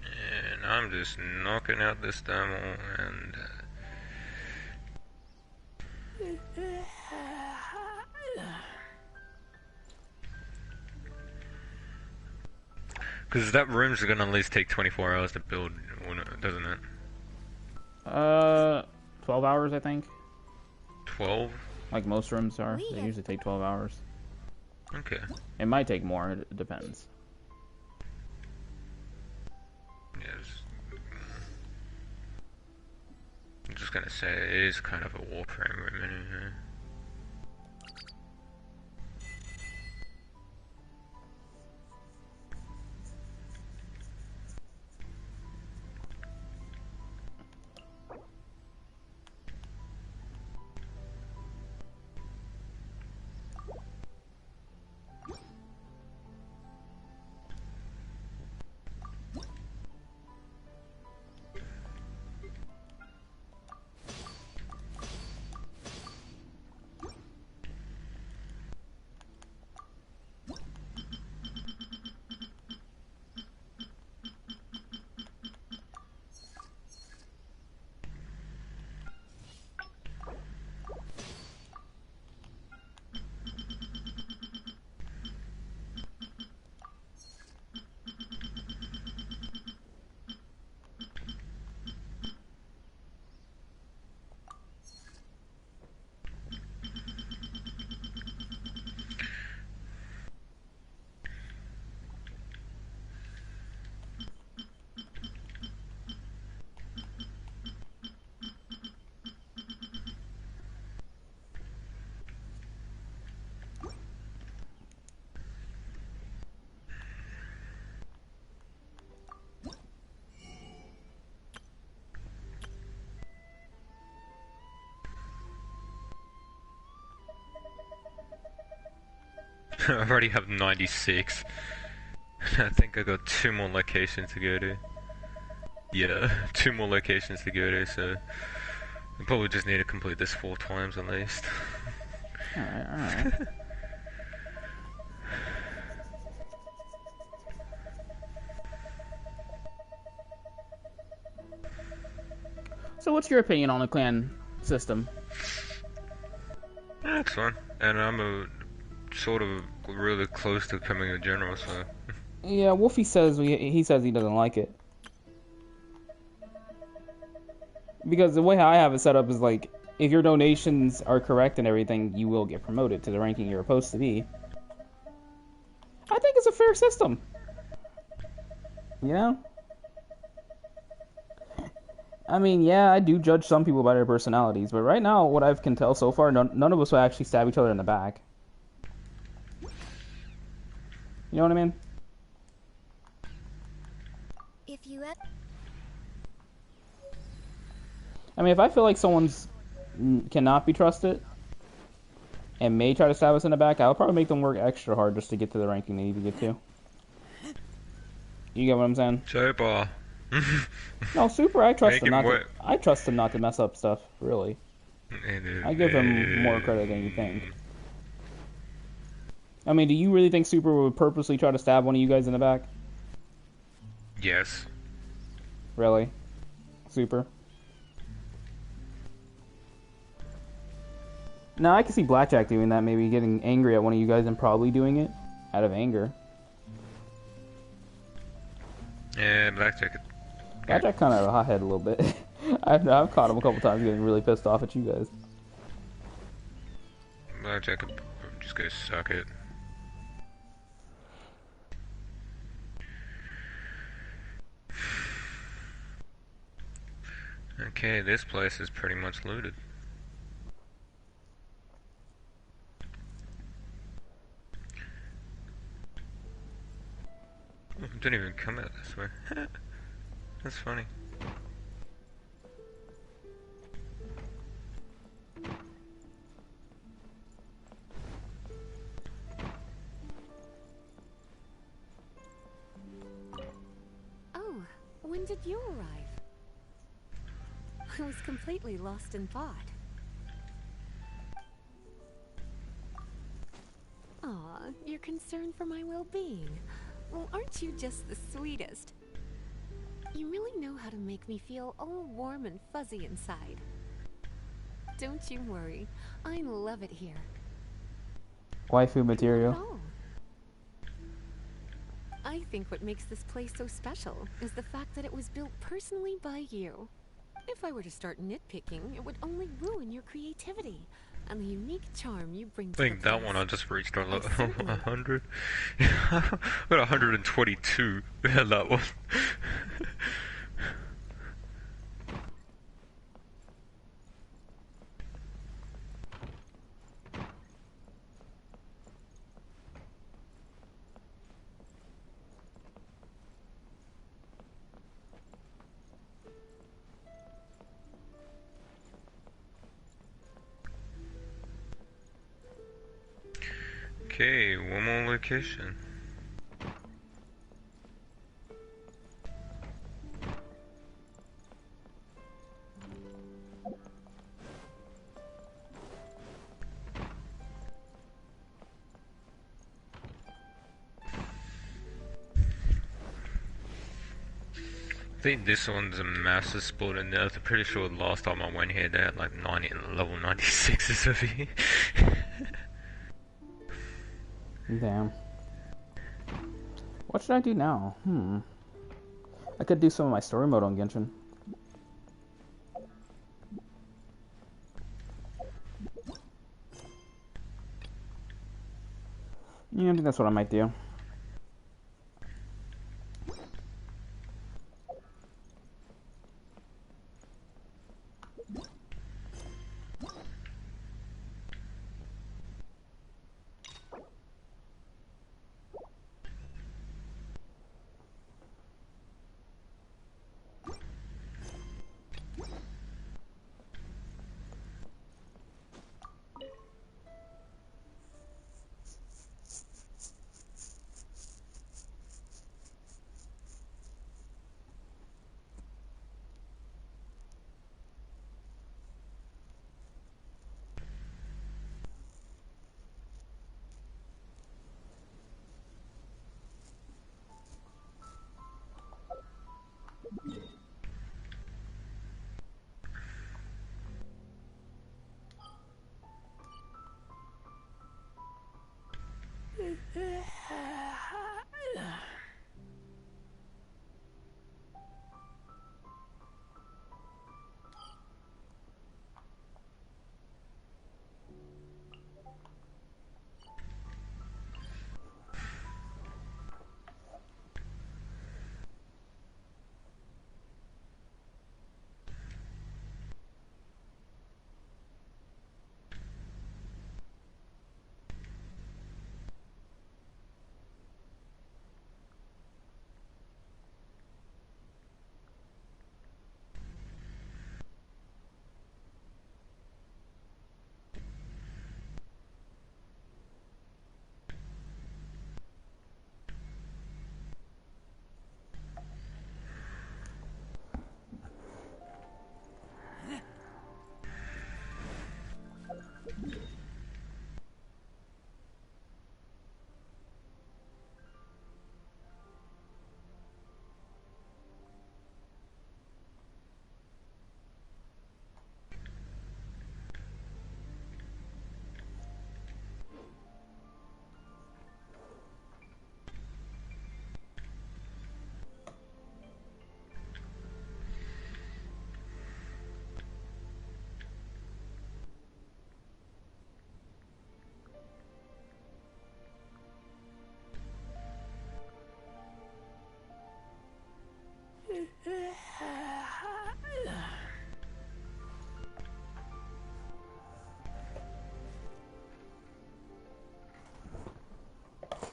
And I'm just knocking out this demo and... Because that room's gonna at least take 24 hours to build, doesn't it? 12 hours, I think. 12? Like most rooms are. They usually take 12 hours. Okay. It might take more, it depends. Yes. I'm just gonna say it is kind of a Warframe room anyway. I already have 96. I think I got 2 more locations to go to. Yeah, 2 more locations to go to, so I probably just need to complete this 4 times at least. Alright. So what's your opinion on the clan system? Yeah, it's fun, and I'm a sort of really close to becoming a general, so... Yeah, Wolfie says he says he doesn't like it. Because the way I have it set up is like, if your donations are correct and everything, you will get promoted to the ranking you're supposed to be. I think it's a fair system. You know? I mean, yeah, I do judge some people by their personalities, but right now, what I can tell so far, none of us will actually stab each other in the back. You know what I mean? If you I mean, if I feel like someone's cannot be trusted and may try to stab us in the back, I'll probably make them work extra hard just to get to the ranking they need to get to. You get what I'm saying? Super. No, Super, I trust Make him him not to. work. I trust him not to mess up stuff. Really, I give him more credit than you think. I mean, do you really think Super would purposely try to stab one of you guys in the back? Yes. Really, Super? Now I can see Blackjack doing that, maybe getting angry at one of you guys and probably doing it out of anger. Yeah, Blackjack. Blackjack kind of a hothead a little bit. I've caught him a couple times getting really pissed off at you guys. Blackjack could just go suck it. Okay, this place is pretty much looted. Oh, it didn't even come out this way. That's funny. Oh, when did you arrive? I was completely lost in thought. Aw, you're concerned for my well-being. Well, aren't you just the sweetest? You really know how to make me feel all warm and fuzzy inside. Don't you worry, I love it here. Waifu material. Oh. I think what makes this place so special is the fact that it was built personally by you. If I were to start nitpicking, it would only ruin your creativity. and the unique charm you bring I to think the that place. one I just reached I certainly- 100. I got 122 in that one. Okay, one more location. I think this one's a massive spot in there. I'm pretty sure the last time I went here they had like 90 level 96s over here. Damn. What should I do now? I could do some of my story mode on Genshin. Yeah, I think that's what I might do.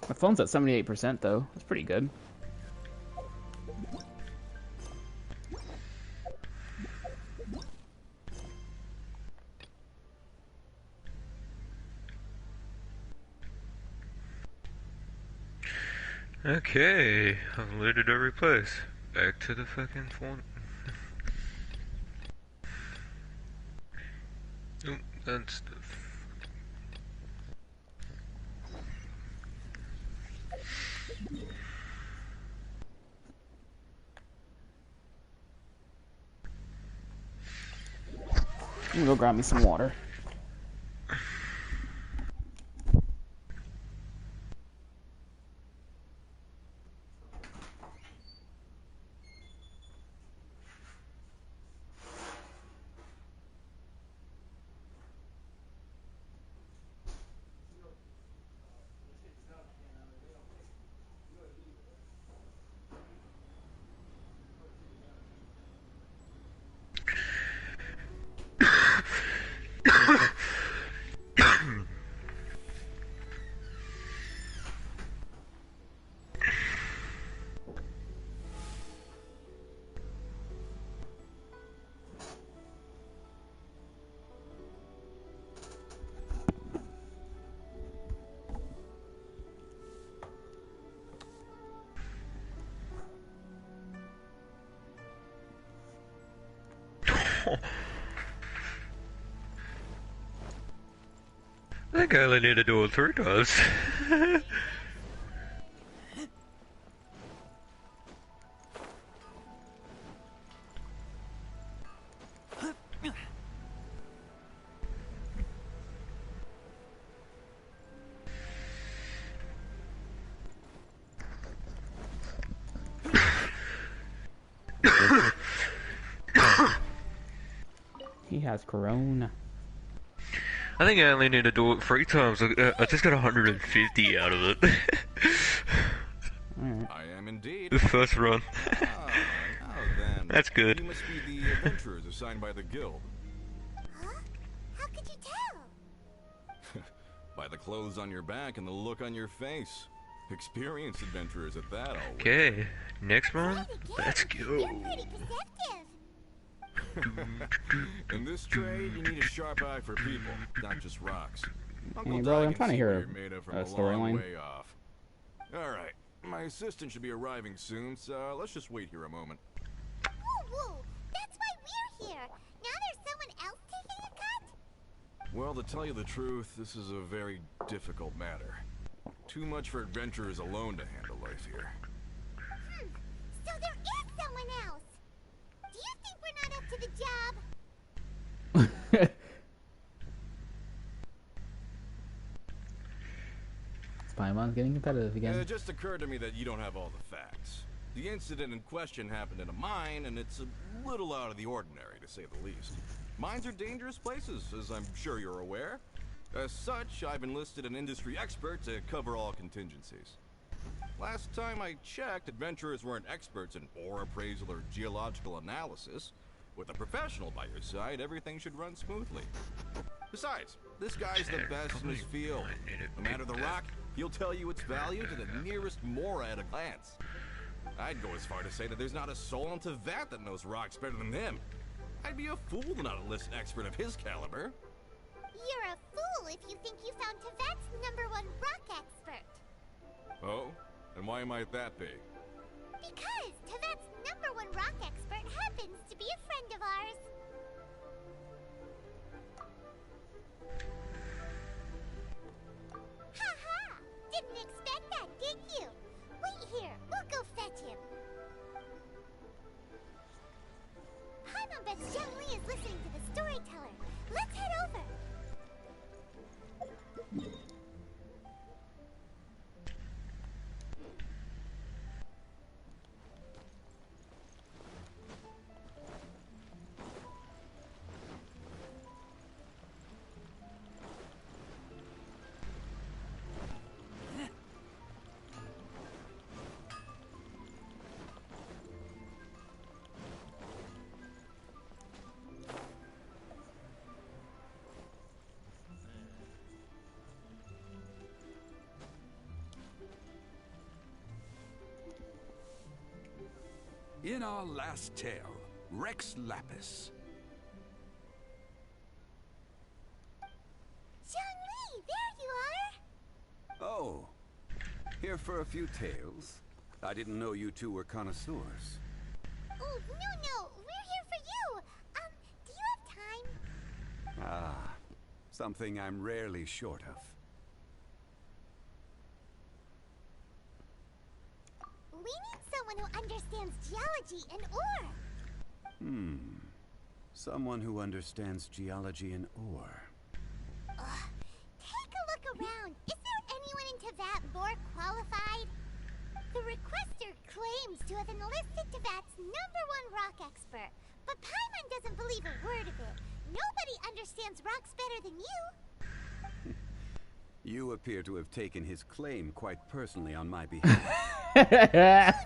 My phone's at 78% though. That's pretty good. Okay, I've looted every place. Back to the fucking phone. Oop, that's the. I'm gonna go grab me some water. I think I only need to do it 3 times. He has corona. I think I only need to do it 3 times. I just got 150 out of it. Alright. I am indeed. The first run. Ah, now then. That's good. You must be the adventurers assigned by the guild. Huh? How could you tell? By the clothes on your back and the look on your face. Experienced adventurers at that, always. Okay, next one. Right again. Let's go. You're pretty perceptive. In this trade, you need a sharp eye for people, not just rocks. Uncle Hey, bro, Doug I'm can trying to see hear what you're made of from a a long storyline. way off. All right, my assistant should be arriving soon, so let's just wait here a moment. Woo woo! That's why we're here. Now there's someone else taking a cut? Well, to tell you the truth, this is a very difficult matter. Too much for adventurers alone to handle life here. So there is someone else. Do you think we're not up to the job? Paimon's getting competitive again. It just occurred to me that you don't have all the facts. The incident in question happened in a mine, and it's a little out of the ordinary, to say the least. Mines are dangerous places, as I'm sure you're aware. As such, I've enlisted an industry expert to cover all contingencies. Last time I checked, adventurers weren't experts in ore appraisal or geological analysis. With a professional by your side, everything should run smoothly. Besides, this guy's the best in his field. No matter the rock, he'll tell you its value to the nearest mora at a glance. I'd go as far to say that there's not a soul on Teyvat that knows rocks better than him. I'd be a fool to not enlist an expert of his caliber. You're a fool if you think you found Teyvat's #1 rock expert. Oh? And why might that be? Because Teyvat's #1 rock expert happens to be a friend of ours. Ha! Didn't expect that, did you? Wait here, we'll go fetch him. Paimon bets Zhongli is listening to the storyteller. Let's head over. In our last tale, Rex Lapis. Zhongli, there you are. Oh, here for a few tales. I didn't know you two were connoisseurs. Oh, no, we're here for you. Do you have time? Ah, something I'm rarely short of. We need someone who understands geology and ore. Someone who understands geology and ore. Take a look around. Is there anyone in Teyvat more qualified? The requester claims to have enlisted Teyvat's #1 rock expert, but Paimon doesn't believe a word of it. Nobody understands rocks better than you. You appear to have taken his claim quite personally on my behalf. No. It's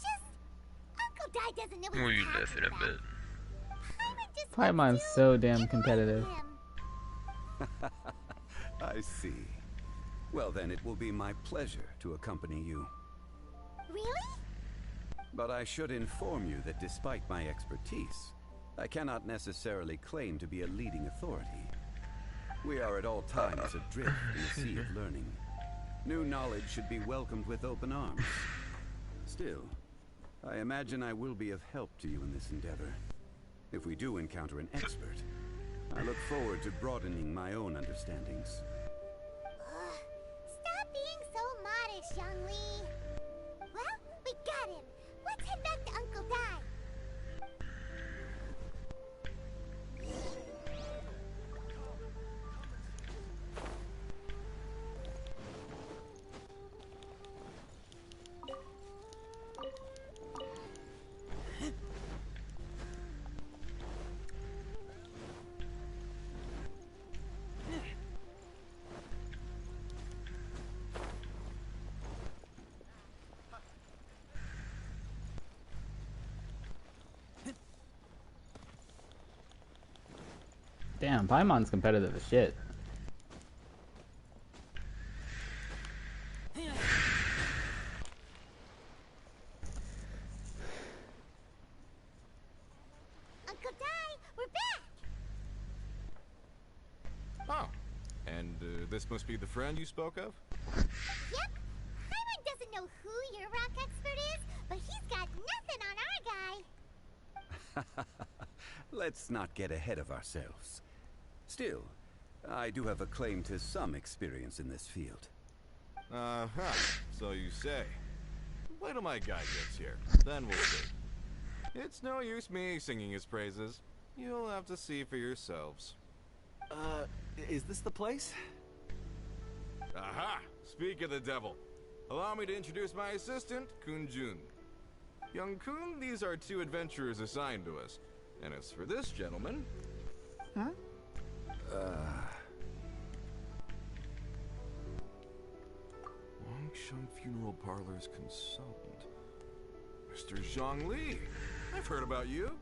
just Uncle Dai doesn't know what Well, he's you talking laughing a about. bit. Paimon just Paimon's wants so you damn in line competitive. with him. I see. Well, then it will be my pleasure to accompany you. Really? But I should inform you that despite my expertise, I cannot necessarily claim to be a leading authority. We are at all times adrift in a sea of learning. New knowledge should be welcomed with open arms. Still, I imagine I will be of help to you in this endeavor. if we do encounter an expert. I look forward to broadening my own understandings. Stop being so modest, Zhongli. Well, we got him. Let's head back to Uncle Dai. Damn, Paimon's competitive as shit. Uncle Dai, we're back! Oh, and this must be the friend you spoke of? Yep. Paimon doesn't know who your rock expert is, but he's got nothing on our guy. Let's not get ahead of ourselves. Still, I do have a claim to some experience in this field. Uh-huh, so you say. Wait till my guy gets here, then we'll see. It's no use me singing his praises. You'll have to see for yourselves. Is this the place? Aha! Speak of the devil. Allow me to introduce my assistant, Kun-jun. Young Kun, these are 2 adventurers assigned to us. And as for this gentleman... Huh? Wangsheng Funeral Parlor's consultant. Mr. Zhongli. I've heard about you.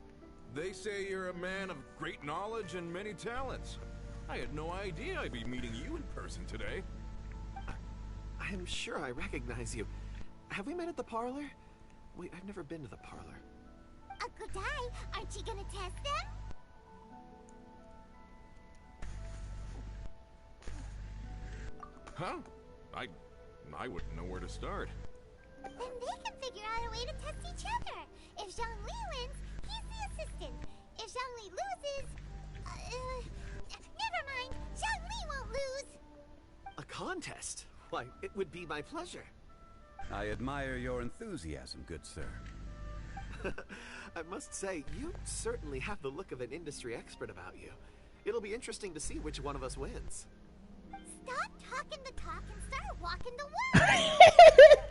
They say you're a man of great knowledge and many talents. I had no idea I'd be meeting you in person today. I'm sure I recognize you. Have we met at the parlor? Wait, I've never been to the parlor. Uncle Dai, aren't you gonna test them? Huh? I wouldn't know where to start. Then they can figure out a way to test each other. If Zhongli wins, he's the assistant. If Zhongli loses... never mind. Zhongli won't lose. A contest? Why, it would be my pleasure. I admire your enthusiasm, good sir. I must say, you certainly have the look of an industry expert about you. It'll be interesting to see which one of us wins. Stop talking the talk and start walking the walk.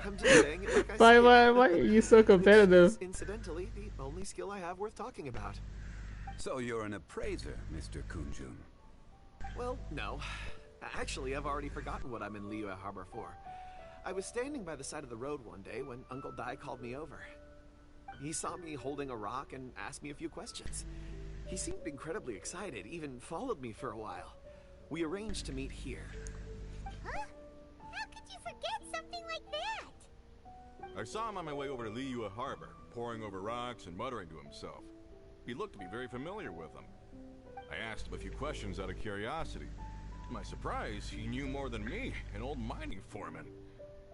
I'm just saying it like I Why are you so competitive? Which is, incidentally, the only skill I have worth talking about. So you're an appraiser, Mr. Kun-jun. Well, no. Actually, I've already forgotten what I'm in Liyue Harbor for. I was standing by the side of the road one day when Uncle Dai called me over. He saw me holding a rock and asked me a few questions. He seemed incredibly excited, even followed me for a while. We arranged to meet here. Huh? How could you forget something like that? I saw him on my way over to Liyue Harbor, poring over rocks and muttering to himself. He looked to be very familiar with them. I asked him a few questions out of curiosity. To my surprise, he knew more than me, an old mining foreman.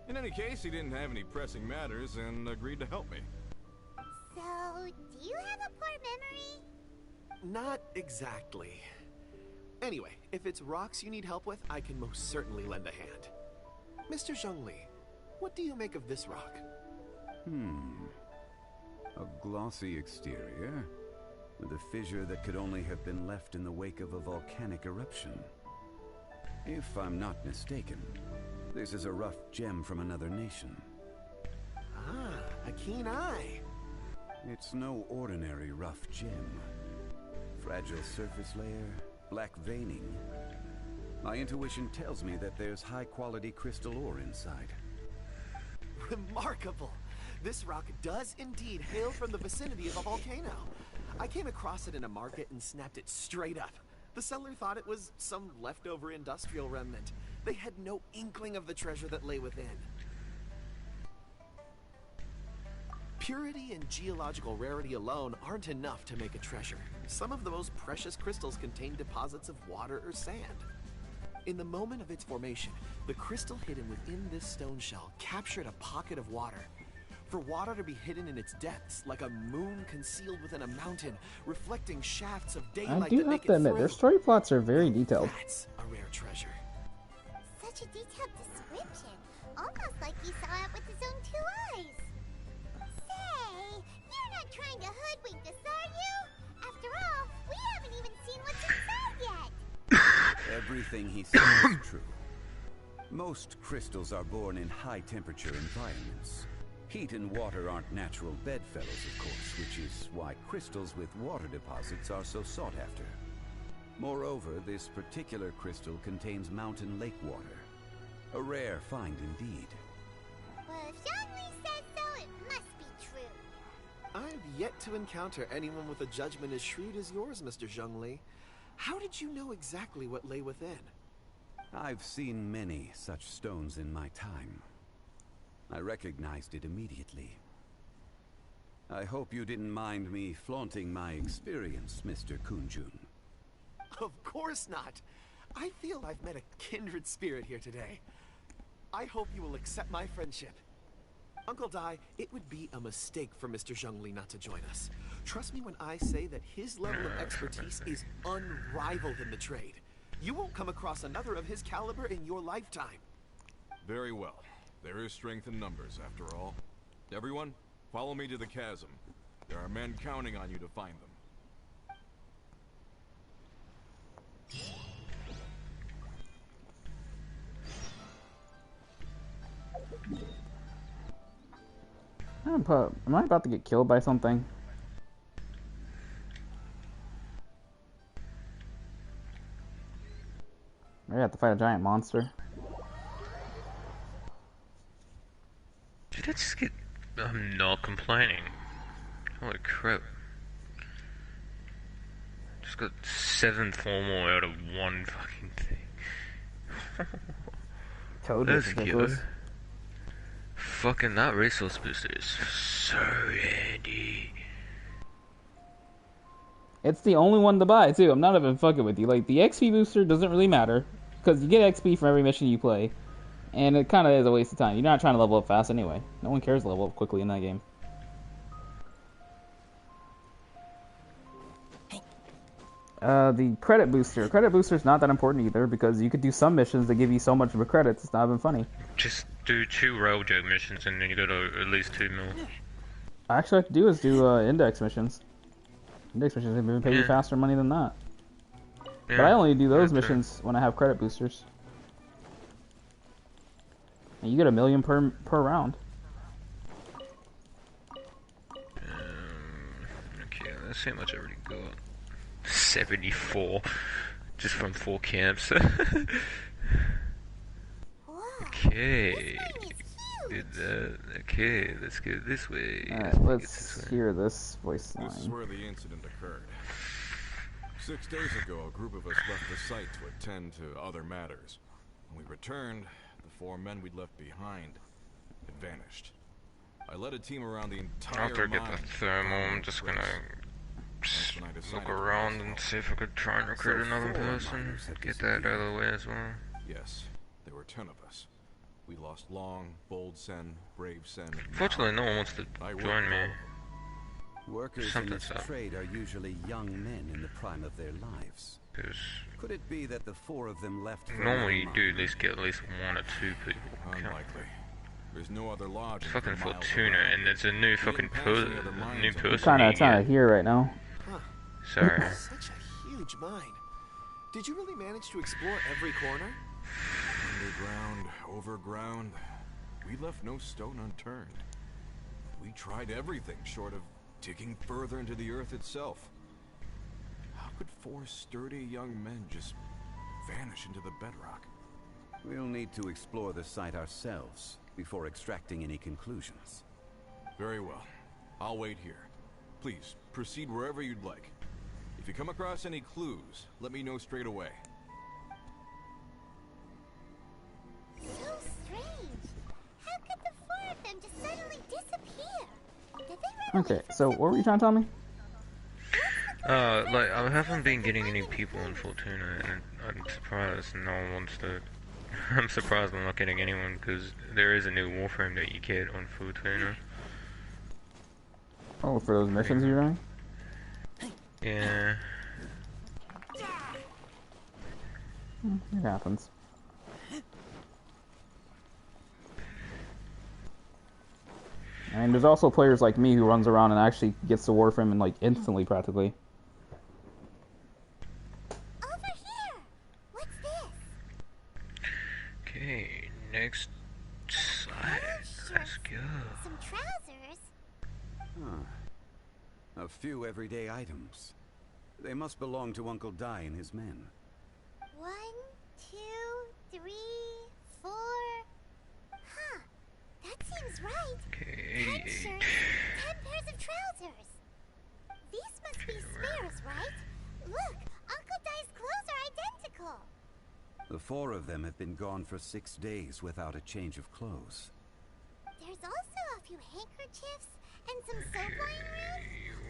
In any case, he didn't have any pressing matters and agreed to help me. So, do you have a poor memory? Not exactly. Anyway, if it's rocks you need help with, I can most certainly lend a hand. Mr. Zhongli, what do you make of this rock? A glossy exterior, with a fissure that could only have been left in the wake of a volcanic eruption. If I'm not mistaken, this is a rough gem from another nation. Ah, a keen eye. It's no ordinary rough gem. Fragile surface layer, black veining. My intuition tells me that there's high-quality crystal ore inside. Remarkable! This rock does indeed hail from the vicinity of a volcano. I came across it in a market and snapped it straight up. The seller thought it was some leftover industrial remnant. They had no inkling of the treasure that lay within. Purity and geological rarity alone aren't enough to make a treasure. Some of the most precious crystals contain deposits of water or sand. In the moment of its formation, the crystal hidden within this stone shell captured a pocket of water. For water to be hidden in its depths, like a moon concealed within a mountain, reflecting shafts of daylight I do that have make to it admit, through. their story plots are very detailed. That's a rare treasure. Such a detailed description. Almost like he saw it with his own 2 eyes. Say, you're not trying to hoodwink us, are you? After all, we haven't even seen what's inside yet. Everything he says is true. Most crystals are born in high-temperature environments. Heat and water aren't natural bedfellows, of course, which is why crystals with water deposits are so sought after. Moreover, this particular crystal contains mountain lake water. A rare find indeed. Well, if Zhongli says so, it must be true. I've yet to encounter anyone with a judgment as shrewd as yours, Mr. Zhongli. How did you know exactly what lay within? I've seen many such stones in my time. I recognized it immediately. I hope you didn't mind me flaunting my experience, Mr. Kunjun. Of course not. I feel I've met a kindred spirit here today. I hope you will accept my friendship. Uncle Dai, it would be a mistake for Mr. Zhongli not to join us. Trust me when I say that his level of expertise is unrivaled in the trade. You won't come across another of his caliber in your lifetime. Very well. There is strength in numbers, after all. Everyone, follow me to the chasm. There are men counting on you to find them. Am I about to get killed by something? Maybe I have to fight a giant monster. Did I just get... I'm not complaining. Holy crap. Just got 7 formal out of 1 fucking thing. Toad That's is good. ridiculous. Fucking that resource booster is so handy. It's the only one to buy, too. I'm not even fucking with you. Like, the XP booster doesn't really matter, because you get XP from every mission you play, and it kind of is a waste of time. You're not trying to level up fast anyway. No one cares to level up quickly in that game. The credit booster. Credit booster is not that important either, because you could do some missions that give you so much of a credits, it's not even funny. Just do 2 railjoke missions and then you go to at least 2 mil. Actually, what I have to do is do index missions. Index missions even pay you faster money than that. Yeah, but I only do those missions when I have credit boosters. And you get 1 million per round. Okay, let's see how much I already got. 74. Just from 4 camps. Okay. Did that. Okay, let's go this way. Alright, let's hear this voice line. This is where the incident occurred. 6 days ago, a group of us left the site to attend to other matters. When we returned, the 4 men we'd left behind had vanished. I led a team around the entire After I get mine. the thermal, I'm just gonna look around and see if I could try and recruit another person. Get that out of the way as well. Yes, there were 10 of us. We lost Long, Bold Sen, Brave Sen. Fortunately, no one wants to join me. Workers in this trade are usually young men in the prime of their lives. Could it be that the 4 of them left? Normally, you do at least get at least 1 or 2 people. Unlikely. There's no other lodge. It's fucking Fortuna, and it's a new fucking new person. Kinda here right now. Huh. Sorry. Such a huge mine. Did you really manage to explore every corner? Underground, overground. We left no stone unturned. We tried everything short of digging further into the earth itself. How could 4 sturdy young men just vanish into the bedrock? We'll need to explore the site ourselves before extracting any conclusions. Very well. I'll wait here. Please, proceed wherever you'd like. If you come across any clues, let me know straight away. So strange. How could the 4 of them just suddenly disappear? Did they run away Okay, so what were you trying to tell me? Like, I haven't been getting any people in Fortuna, and I'm surprised no one wants to... I'm surprised I'm not getting anyone, because there is a new Warframe that you get on Fortuna. Oh, for those missions you're doing? Yeah. It happens. And there's also players like me who runs around and actually gets to Warframe and like instantly practically. Over here! What's this? Okay, next side. Let's go. Some trousers? Huh. A few everyday items. They must belong to Uncle Dai and his men. 1, 2, 3, 4. Huh. That seems right. Okay, 10 88. shirts, 10 pairs of trousers. These must be spares, right? Look, Uncle Dai's clothes are identical. The 4 of them have been gone for 6 days without a change of clothes. There's also a few handkerchiefs and some soap line room.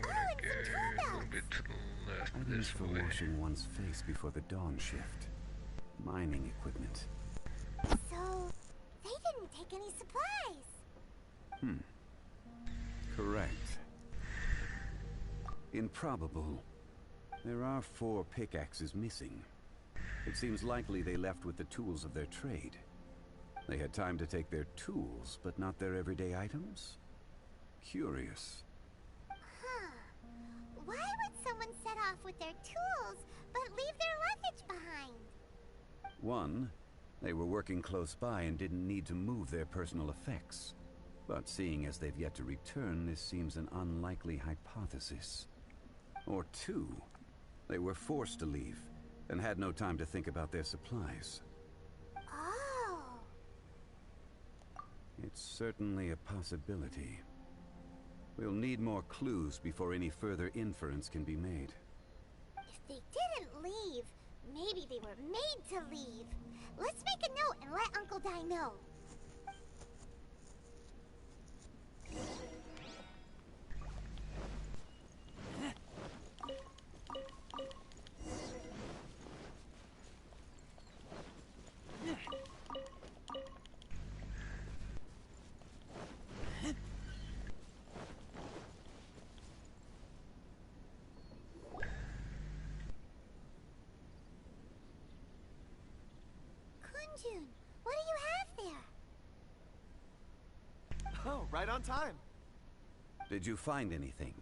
Oh, and some tool A little belts. bit to the left Items this for way. washing one's face before the dawn shift. Mining equipment. So, they didn't take any supplies. Correct. Improbable. There are 4 pickaxes missing. It seems likely they left with the tools of their trade. They had time to take their tools, but not their everyday items? Curious. Huh. Why would someone set off with their tools, but leave their luggage behind? 1, they were working close by and didn't need to move their personal effects. But seeing as they've yet to return, this seems an unlikely hypothesis. Or 2, they were forced to leave and had no time to think about their supplies. Oh. It's certainly a possibility. We'll need more clues before any further inference can be made. If they didn't leave, maybe they were made to leave. Let's make a note and let Uncle Dai know. Kunjun, what do you have there? Oh, right on time. Did you find anything?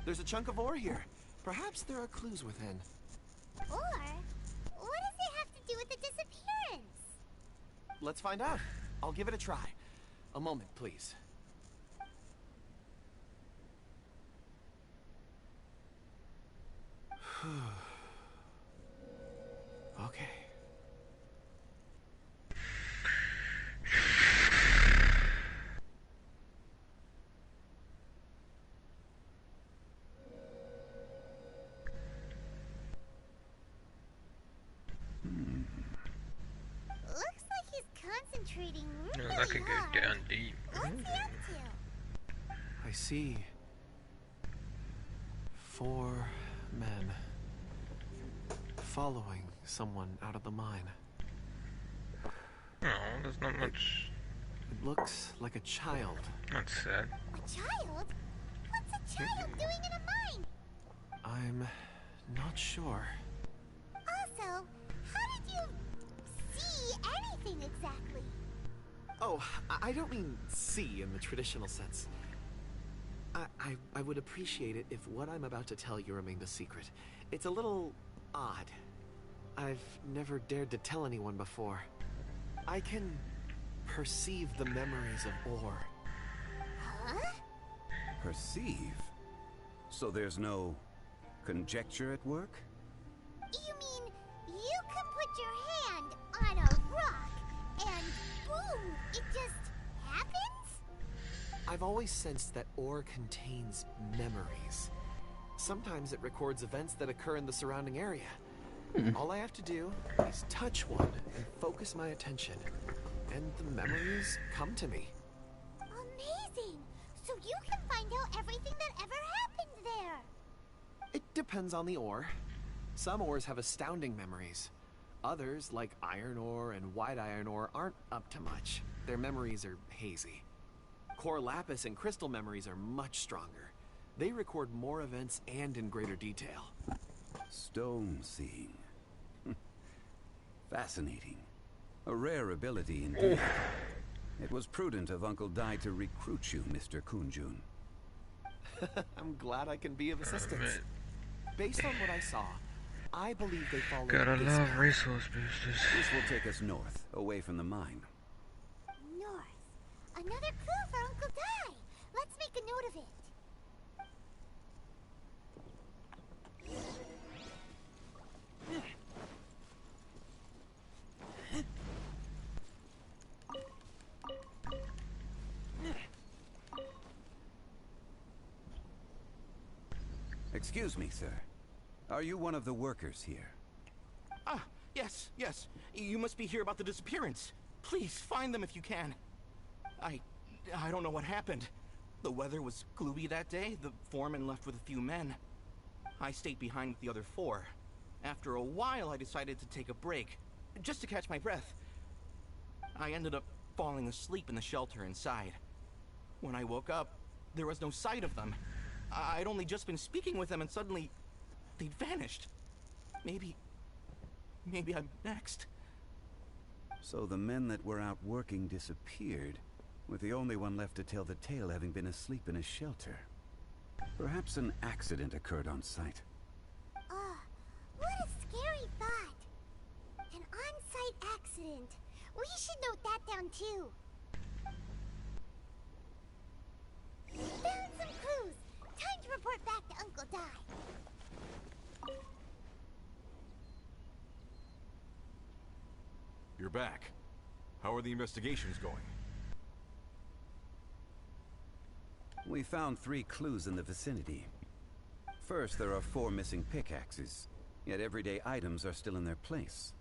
There's a chunk of ore here. Perhaps there are clues within. Or, what does it have to do with the disappearance? Let's find out. I'll give it a try. A moment, please. Okay. Looks like he's concentrating really I could hard. go down deep. What's he up to? I see. 4 men following someone out of the mine. Oh, there's not much. It looks like a child. That's sad. A child? What's a child doing in a mine? I'm not sure. Also, how did you see anything exactly? Oh, I don't mean see in the traditional sense. I would appreciate it if what I'm about to tell you remained a secret. It's a little odd. I've never dared to tell anyone before. I can perceive the memories of ore. Huh? Perceive? So there's no conjecture at work? You mean you can put your hand on a rock and boom, it just happens? I've always sensed that ore contains memories. Sometimes it records events that occur in the surrounding area. All I have to do is touch one and focus my attention, and the memories come to me. Amazing! So you can find out everything that ever happened there. It depends on the ore. Some ores have astounding memories. Others, like iron ore and white iron ore, aren't up to much. Their memories are hazy. Core lapis and crystal memories are much stronger. They record more events and in greater detail. Stone seeing. Fascinating. A rare ability indeed. It was prudent of Uncle Dai to recruit you, Mr. Kunjun. I'm glad I can be of assistance. Based on what I saw, I believe they follow Gotta this love path. resource boosters. This will take us north, away from the mine. North. Another clue for Uncle Dai. Let's make a note of it. Excuse me, sir. Are you one of the workers here? Ah, yes. You must be here about the disappearance. Please, find them if you can. I don't know what happened. The weather was gloomy that day. The foreman left with a few men. I stayed behind with the other 4. After a while, I decided to take a break, just to catch my breath. I ended up falling asleep in the shelter inside. When I woke up, there was no sight of them. I'd only just been speaking with them and suddenly they'd vanished. Maybe I'm next. So the men that were out working disappeared, with the only one left to tell the tale having been asleep in a shelter. Perhaps an accident occurred on site. What a scary thought. An on-site accident. We should note that down too. Found some clues. Time to report back to Uncle Dai. You're back. How are the investigations going? We found 3 clues in the vicinity. First, there are 4 missing pickaxes, yet everyday items are still in their place.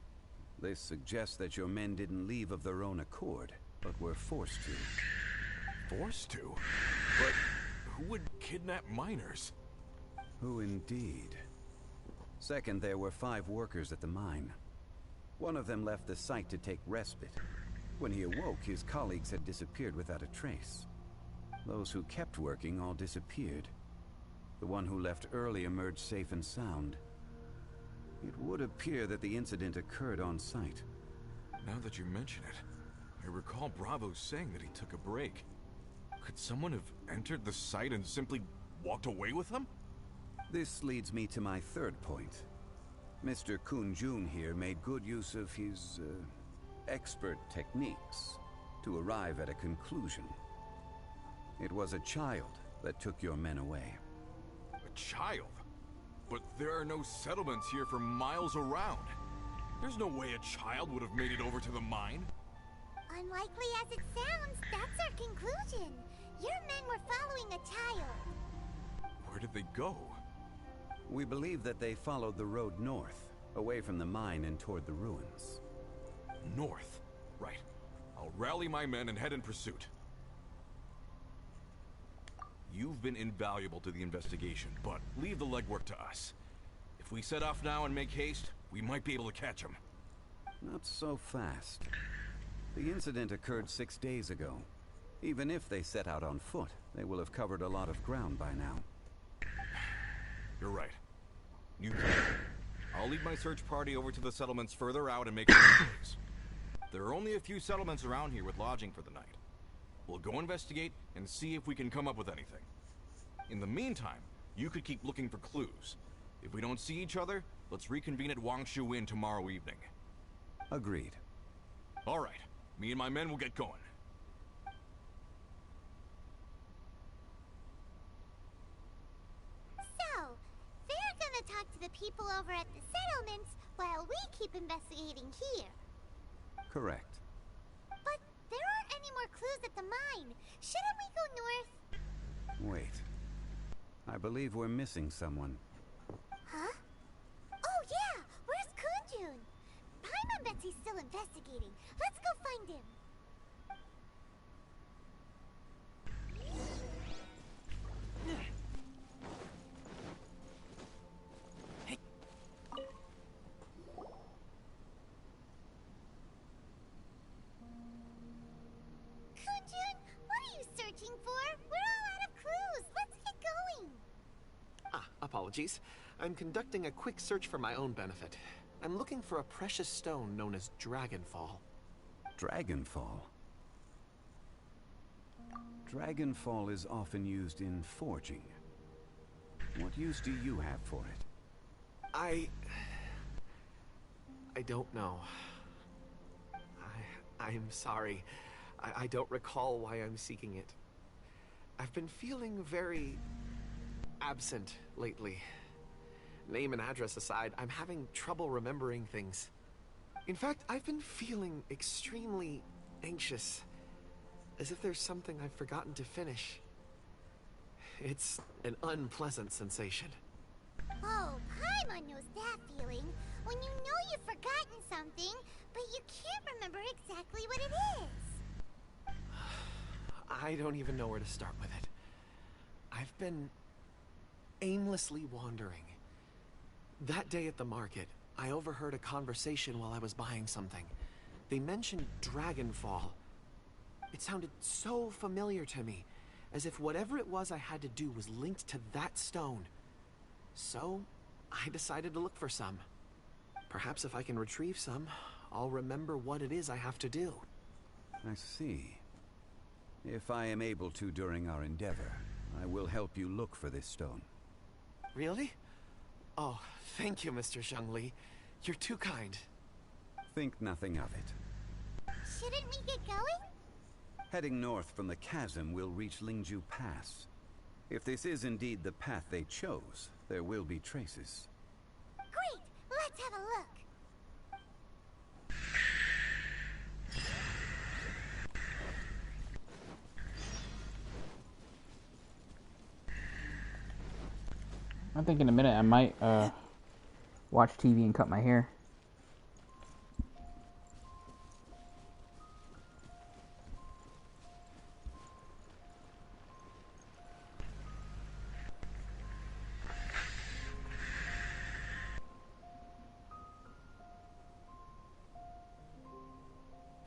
This suggests that your men didn't leave of their own accord, but were forced to. Forced to? But who would kidnap miners? Who indeed? Second, there were 5 workers at the mine. One of them left the site to take respite. When he awoke, his colleagues had disappeared without a trace. Those who kept working all disappeared. The one who left early emerged safe and sound. It would appear that the incident occurred on site. Now that you mention it, I recall Bravo saying that he took a break. Could someone have entered the site and simply walked away with him? This leads me to my 3rd point. Mr. Kunjun here made good use of his, expert techniques to arrive at a conclusion. It was a child that took your men away. A child? But there are no settlements here for miles around. There's no way a child would have made it over to the mine. Unlikely as it sounds, that's our conclusion. Your men were following a child. Where did they go? We believe that they followed the road north, away from the mine and toward the ruins. North? Right. I'll rally my men and head in pursuit. You've been invaluable to the investigation, but leave the legwork to us. If we set off now and make haste, we might be able to catch them. Not so fast. The incident occurred 6 days ago. Even if they set out on foot, they will have covered a lot of ground by now. You're right. New plan. I'll lead my search party over to the settlements further out and make inquiries. There are only a few settlements around here with lodging for the night. We'll go investigate and see if we can come up with anything. In the meantime, you could keep looking for clues. If we don't see each other, let's reconvene at Wangshu Inn tomorrow evening. Agreed. All right. Me and my men will get going. So, they're gonna talk to the people over at the settlements while we keep investigating here. Correct. But there aren't any more clues at the mine. Shouldn't we go north? Wait. I believe we're missing someone. Huh? Oh yeah! Where's Kunjun? Paimon bets he's still investigating. Let's go find him. Kunjun, what are you searching for? We're all out of clues. Let's get going. apologies. I'm conducting a quick search for my own benefit. I'm looking for a precious stone known as Dragonfall. Dragonfall? Dragonfall is often used in forging. What use do you have for it? I don't know. I'm sorry. I don't recall why I'm seeking it. I've been feeling very absent lately. Name and address aside, I'm having trouble remembering things. In fact, I've been feeling extremely anxious, as if there's something I've forgotten to finish. It's an unpleasant sensation. Oh, Paimon knows that feeling. When you know you've forgotten something, but you can't remember exactly what it is. I don't even know where to start with it. I've been aimlessly wandering. That day at the market, I overheard a conversation while I was buying something. They mentioned Dragonfall. It sounded so familiar to me, as if whatever it was I had to do was linked to that stone. So, I decided to look for some. Perhaps if I can retrieve some, I'll remember what it is I have to do. I see. If I am able to during our endeavor, I will help you look for this stone. Really? Oh, thank you, Mr. Zhongli. You're too kind. Think nothing of it. Shouldn't we get going? Heading north from the chasm, we'll reach Lingju Pass. If this is indeed the path they chose, there will be traces. Great! Let's have a look. I think in a minute I might watch TV and cut my hair.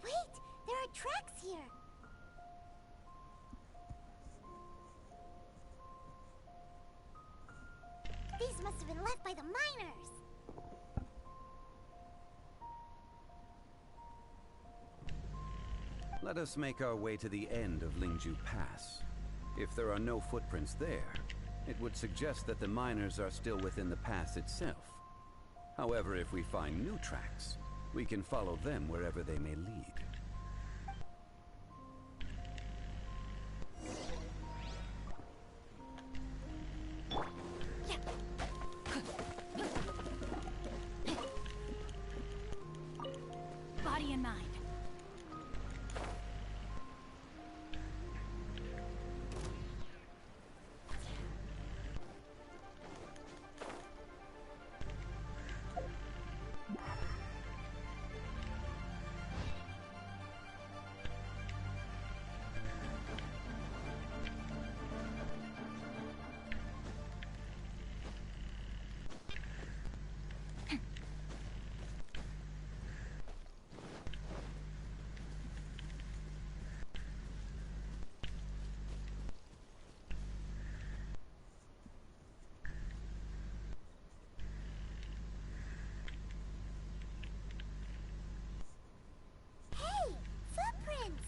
Wait, there are tracks here. These must have been left by the miners. Let us make our way to the end of Lingju Pass. If there are no footprints there, it would suggest that the miners are still within the pass itself. However, if we find new tracks, we can follow them wherever they may lead. Body and mind. Hey, footprints!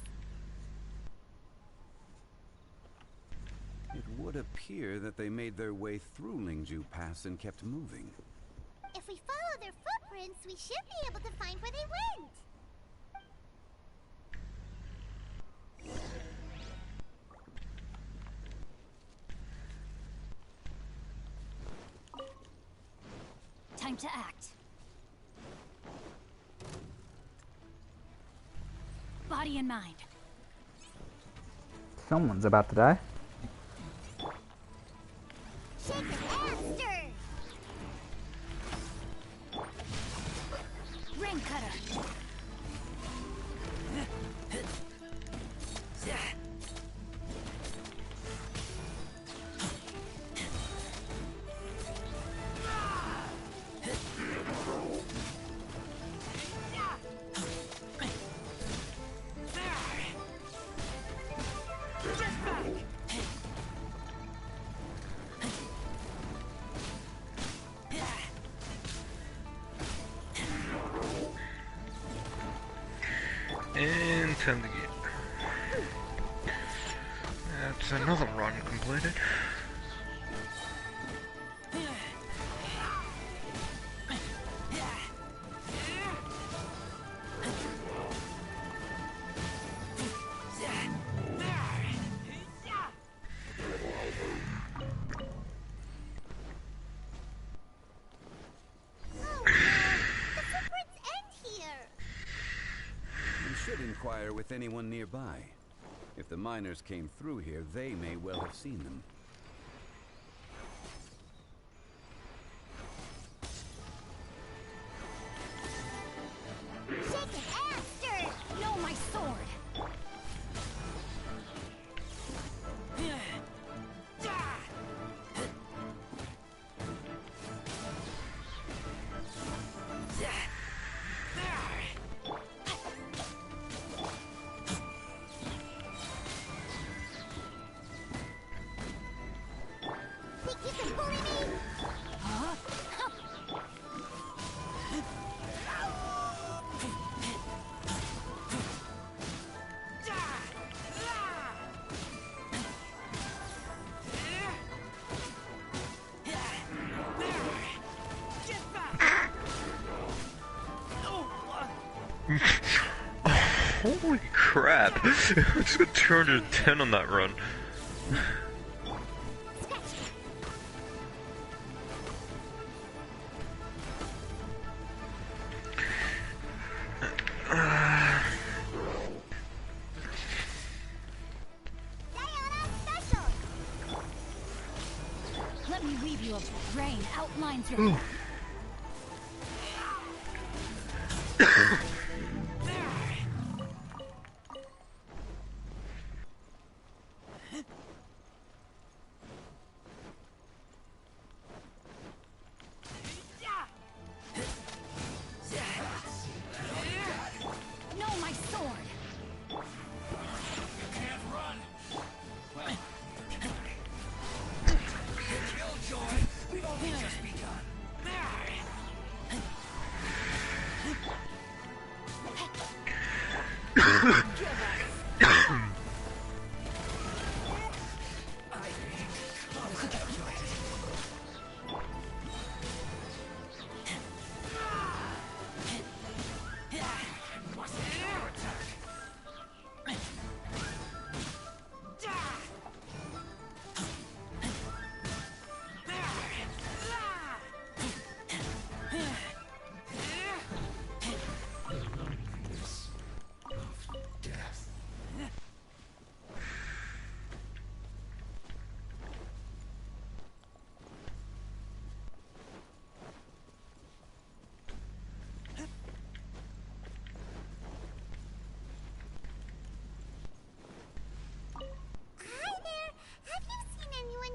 It would appear that they made their way through Lingju Pass and kept moving. If we follow their footprints, we should be able to find where they went. Time to act. Body and mind. Someone's about to die. Shake it and stir! Ring cutter. time to get... That's another run completed. Inquire with anyone nearby. If the miners came through here, they may well have seen them. Shake it, Aster! No, my sword! Holy crap! I just got 210 on that run. Let me weave you a brain outlines your...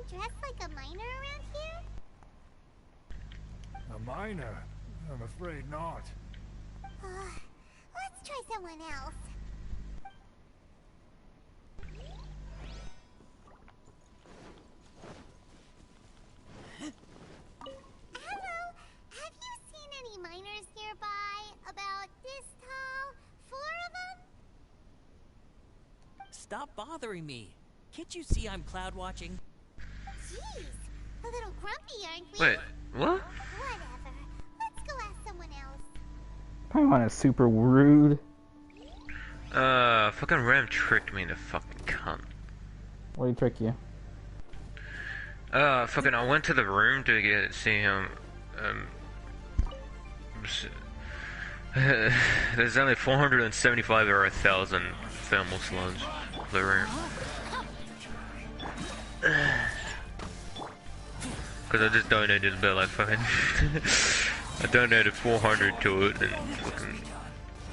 Dressed like a miner around here? A miner? I'm afraid not. Let's try someone else. Hello, have you seen any miners nearby? About this tall? 4 of them? Stop bothering me. Can't you see I'm cloud watching? Jeez, a little grumpy, aren't we? Wait, what? Whatever. Let's go ask someone else. Paimon is super rude. Fucking Ram tricked me into fucking cunt. What did he trick you? Fucking I went to the room to see him, there's only 475 or 1,000 thermal sludge for the room. Cause I just donated about like fucking I donated 400 to it and fucking...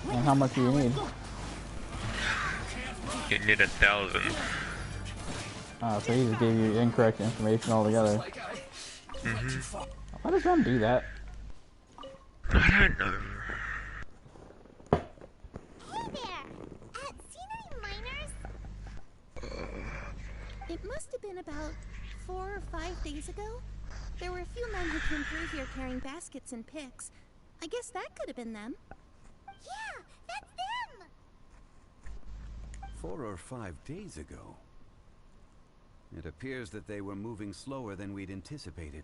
And how much do you need? You need 1,000. Oh, so he just gave you incorrect information altogether. Mm-hmm. Why does Ram do that? I don't know. Hey there! Seen any miners? It must have been about 4 or 5 days ago. There were a few men who came through here carrying baskets and picks. I guess that could have been them. Yeah, that's them! 4 or 5 days ago. It appears that they were moving slower than we'd anticipated.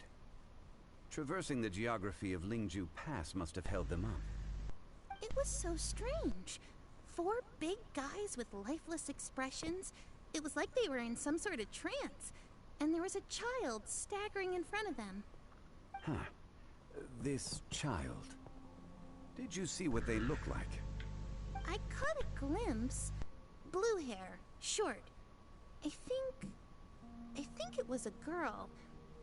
Traversing the geography of Lingju Pass must have held them up. It was so strange. 4 big guys with lifeless expressions. It was like they were in some sort of trance. And there was a child staggering in front of them. Huh. This child. Did you see what they look like? I caught a glimpse. Blue hair, short. I think it was a girl.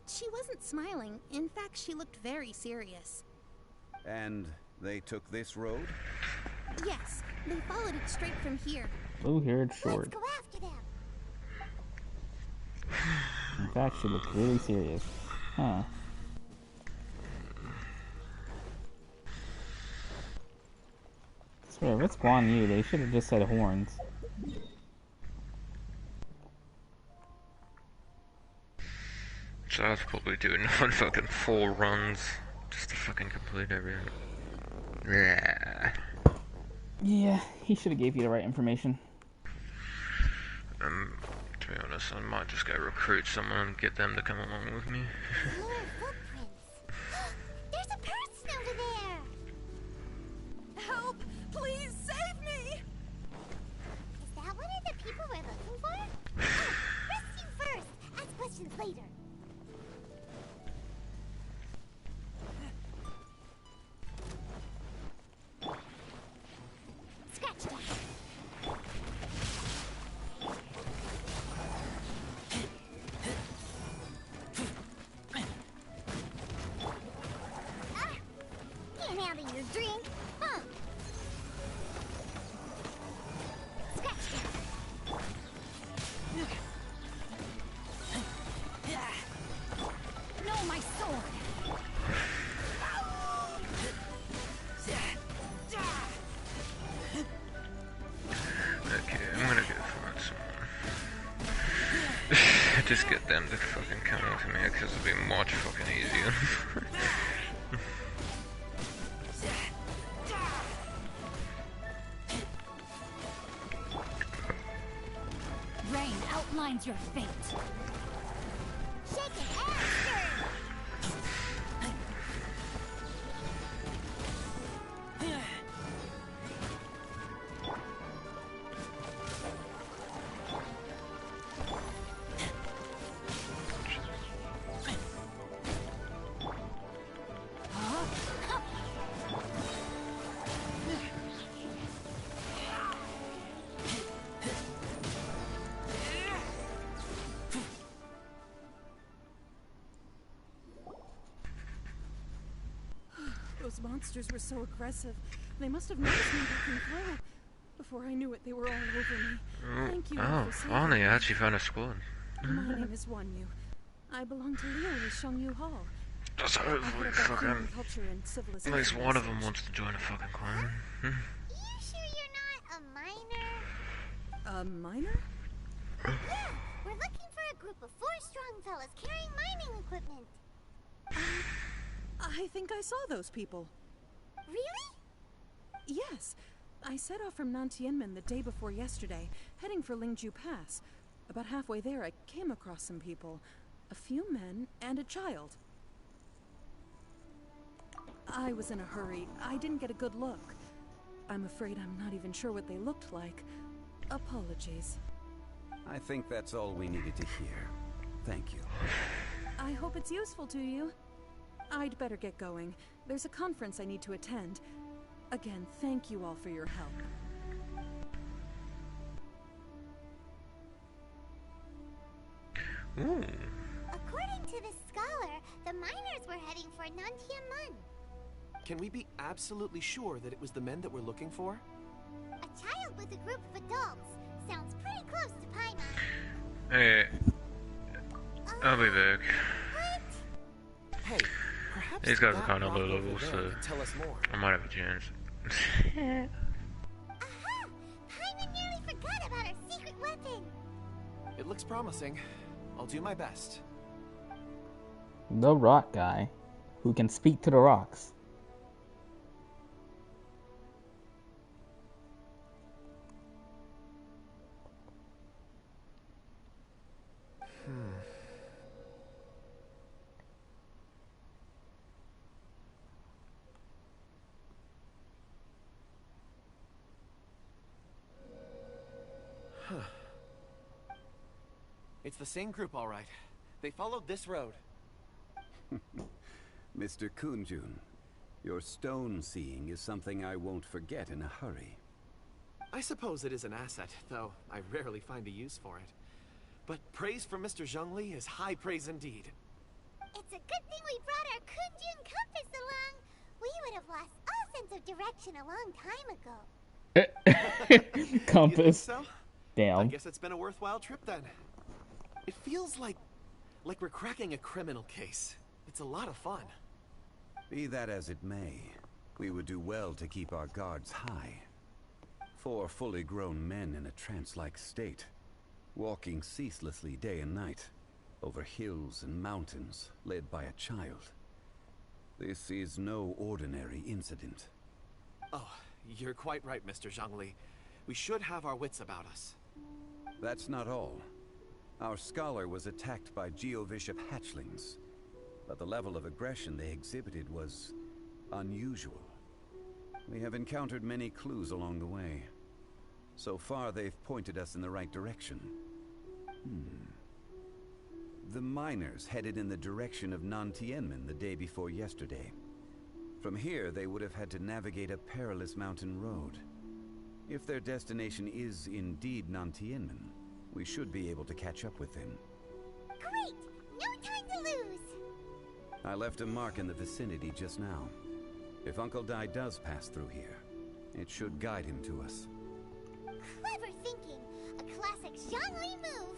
She wasn't smiling. In fact, she looked very serious. And they took this road? Yes, they followed it straight from here. Blue-haired short. Let's go after them. In fact, she looked really serious. Huh. I swear, if it's Guan Yu, they should have just said horns. So I was probably doing on fucking 4 runs just to fucking complete everything. Yeah. Yeah, he should have gave you the right information. To be honest, I might just go recruit someone and get them to come along with me. More footprints. There's a person over there. Help! Please save me! Is that one of the people we're looking for? Oh, rescue first. Ask questions later. Scratch that. Can't handle your drink, huh? Scratch that. No, my sword! Okay, I'm gonna go find someone. Just get them to fucking come with me because it'll be much fucking easier. Rain outlines your fate. Shake it, Aster! Those monsters were so aggressive. They must have noticed me walking through. Before I knew it, they were all over me. Thank you all Oh, for saving finally, me. I actually found a squad. My name is Wanyu. I belong to Liu's Shangyu Hall. That's I hopefully head up fucking... human culture and At civilization least one of them research. wants to join a fucking clan. You sure you're not a miner? A miner? Yeah, we're looking for a group of 4 strong fellas carrying mining equipment. I think I saw those people. Really? Yes. I set off from Nantianmen the day before yesterday, heading for Lingju Pass. About halfway there, I came across some people. A few men and a child. I was in a hurry. I didn't get a good look. I'm afraid I'm not even sure what they looked like. Apologies. I think that's all we needed to hear. Thank you. I hope it's useful to you. I'd better get going. There's a conference I need to attend. Again, thank you all for your help. Ooh. According to this scholar, the miners were heading for Nantianmen. Can we be absolutely sure that it was the men that we're looking for? A child with a group of adults. Sounds pretty close to Paimon. Hey, I'll be back. Hey, perhaps These guys are that kind of rock low over level, there so could tell us more. I might have a chance. Aha! Paimon nearly forgot about our secret weapon. It looks promising. I'll do my best. The rock guy, who can speak to the rocks. It's the same group, all right. They followed this road. Mr. Kunjun, your stone seeing is something I won't forget in a hurry. I suppose it is an asset, though I rarely find a use for it. But praise from Mr. Zhongli is high praise indeed. It's a good thing we brought our Kunjun compass along. We would have lost all sense of direction a long time ago. Compass. You think so? Damn. I guess it's been a worthwhile trip then. It feels like we're cracking a criminal case. It's a lot of fun. Be that as it may, we would do well to keep our guards high. 4 fully grown men in a trance-like state, walking ceaselessly day and night, over hills and mountains, led by a child. This is no ordinary incident. Oh, you're quite right, Mr. Zhongli. We should have our wits about us. That's not all. Our scholar was attacked by Geovishap hatchlings, but the level of aggression they exhibited was unusual. We have encountered many clues along the way. So far, they've pointed us in the right direction. The miners headed in the direction of Nantianmen the day before yesterday. From here, they would have had to navigate a perilous mountain road. If their destination is indeed Nantianmen, we should be able to catch up with them. Great! No time to lose! I left a mark in the vicinity just now. If Uncle Dai does pass through here, it should guide him to us. Clever thinking! A classic Zhongli move!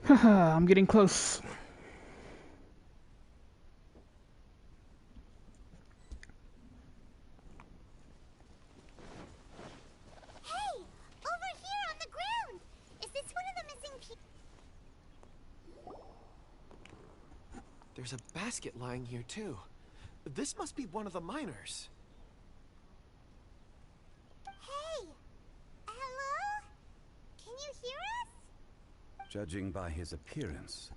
I'm getting close. Hey! Over here on the ground! Is this one of the missing people? There's a basket lying here, too. This must be one of the miners. Hey! Hello? Can you hear us? Judging by his appearance,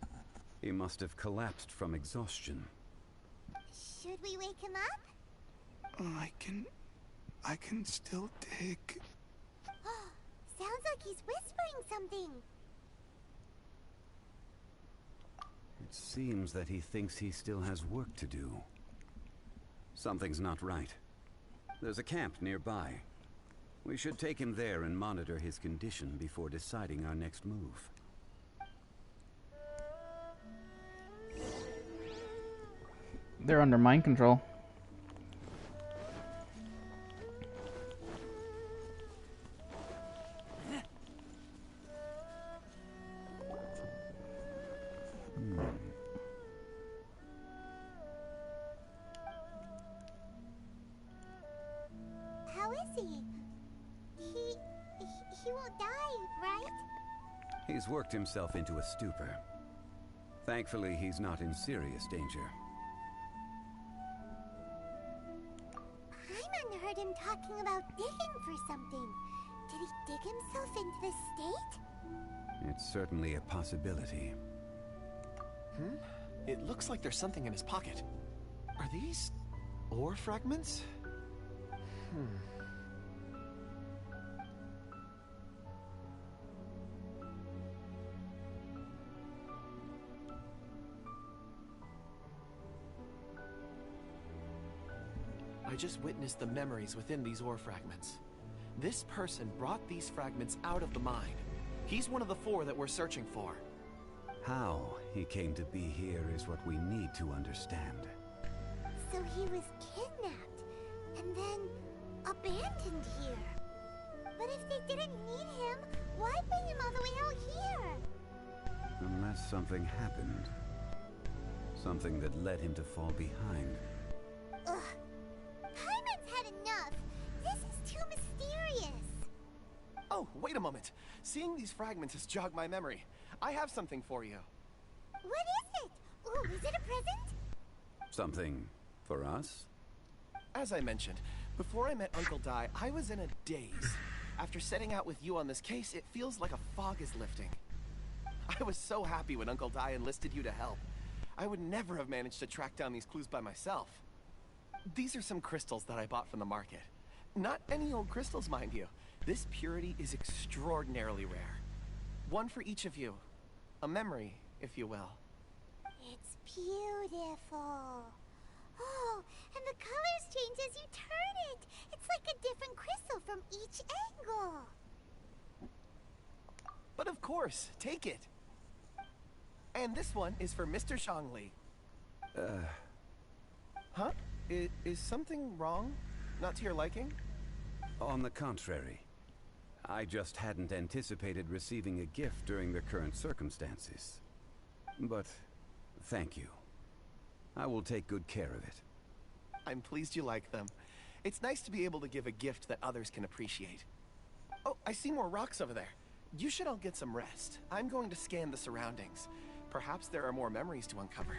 he must have collapsed from exhaustion. Should we wake him up? I can still dig. Sounds like he's whispering something. It seems that he thinks he still has work to do. Something's not right. There's a camp nearby. We should take him there and monitor his condition before deciding our next move. They're under mind control. How is he? He won't die, right? He's worked himself into a stupor. Thankfully, he's not in serious danger. Paimon heard him talking about digging for something. Did he dig himself into this state? It's certainly a possibility. It looks like there's something in his pocket. Are these ore fragments? I just witnessed the memories within these ore fragments. This person brought these fragments out of the mine. He's one of the 4 that we're searching for. How he came to be here is what we need to understand. So he was kidnapped and then abandoned here. But if they didn't need him, why bring him all the way out here? Unless something happened. Something that led him to fall behind. Ugh. Paimon's had enough. This is too mysterious. Oh, wait a moment. Seeing these fragments has jogged my memory. I have something for you. What is it? Ooh, is it a present? Something For us? As I mentioned, before I met Uncle Dai, I was in a daze. After setting out with you on this case, it feels like a fog is lifting. I was so happy when Uncle Dai enlisted you to help. I would never have managed to track down these clues by myself. These are some crystals that I bought from the market. Not any old crystals, mind you. This purity is extraordinarily rare. One for each of you. A memory, if you will. It's beautiful. Oh, and the colors change as you turn it. It's like a different crystal from each angle. But of course, take it. And this one is for Mr. Shangli. Huh? Is something wrong? Not to your liking? On the contrary. I just hadn't anticipated receiving a gift during the current circumstances. But thank you. I will take good care of it. I'm pleased you like them. It's nice to be able to give a gift that others can appreciate. Oh, I see more rocks over there. You should all get some rest. I'm going to scan the surroundings. Perhaps there are more memories to uncover.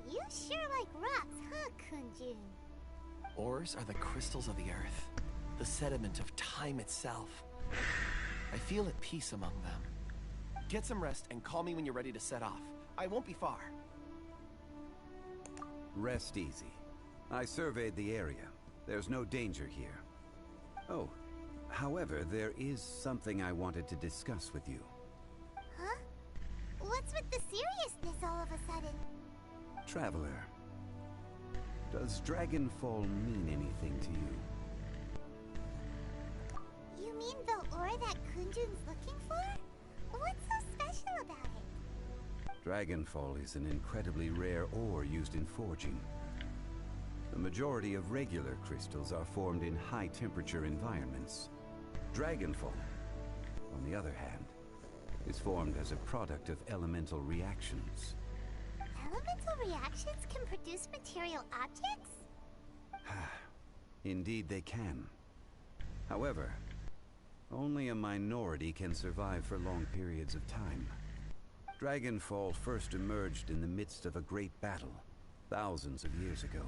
You sure like rocks, huh, Kunjun? Ores are the crystals of the earth, the sediment of time itself. I feel at peace among them. Get some rest and call me when you're ready to set off. I won't be far. Rest easy. I surveyed the area. There's no danger here. Oh, however, there is something I wanted to discuss with you. Huh? What's with the seriousness all of a sudden? Traveler, does Dragonfall mean anything to you? You mean the ore that Kunjun's looking for? What's so special about it? Dragonfall is an incredibly rare ore used in forging. The majority of regular crystals are formed in high-temperature environments. Dragonfall, on the other hand, is formed as a product of elemental reactions. Elemental reactions can produce material objects? Indeed they can. However, only a minority can survive for long periods of time. Dragonfall first emerged in the midst of a great battle, thousands of years ago.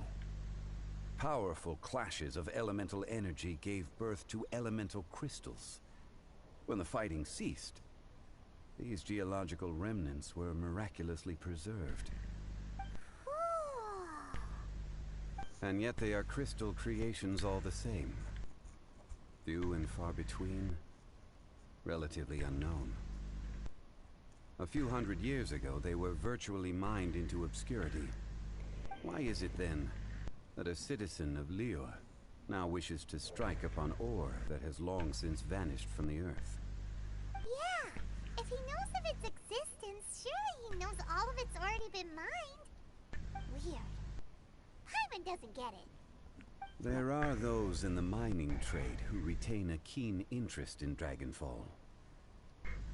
Powerful clashes of elemental energy gave birth to elemental crystals. When the fighting ceased, these geological remnants were miraculously preserved. And yet they are crystal creations all the same. Few and far between, relatively unknown. A few hundred years ago, they were virtually mined into obscurity. Why is it then that a citizen of Liyue now wishes to strike upon ore that has long since vanished from the earth? Yeah, if he knows of its existence, surely he knows all of it's already been mined. Weird. Paimon doesn't get it. There are those in the mining trade who retain a keen interest in Dragonfall.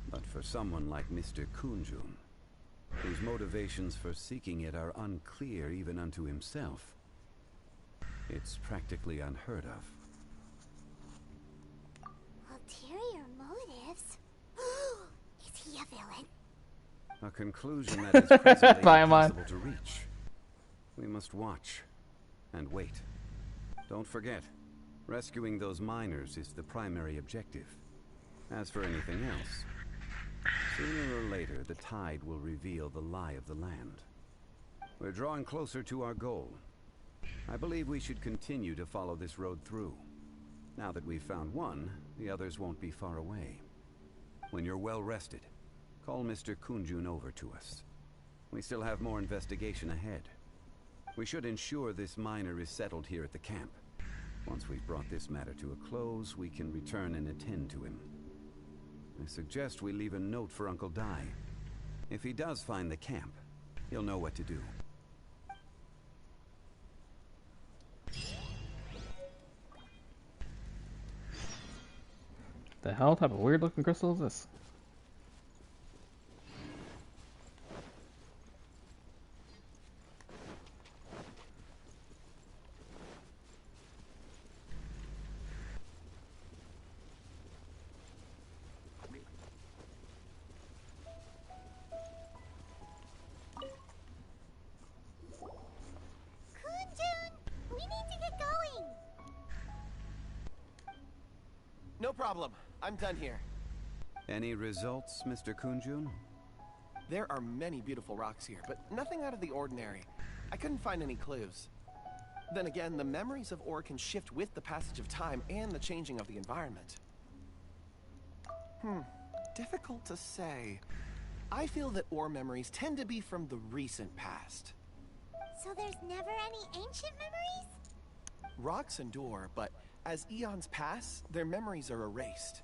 But for someone like Mr. Kunjun, whose motivations for seeking it are unclear even unto himself, it's practically unheard of. Ulterior motives? Is he a villain? A conclusion that is presently impossible to reach. We must watch and wait. Don't forget, rescuing those miners is the primary objective. As for anything else, sooner or later the tide will reveal the lie of the land. We're drawing closer to our goal. I believe we should continue to follow this road through. Now that we've found one, the others won't be far away. When you're well rested, call Mr. Kunjun over to us. We still have more investigation ahead. We should ensure this miner is settled here at the camp. Once we've brought this matter to a close, we can return and attend to him. I suggest we leave a note for Uncle Dai. If he does find the camp, he'll know what to do. The hell type of weird looking crystal is this? Kunjun! No problem. I'm done here. Any results, Mr. Kunjun? There are many beautiful rocks here, but nothing out of the ordinary. I couldn't find any clues. Then again, the memories of ore can shift with the passage of time and the changing of the environment. Difficult to say. I feel that ore memories tend to be from the recent past. So there's never any ancient memories? Rocks endure, but as eons pass, their memories are erased.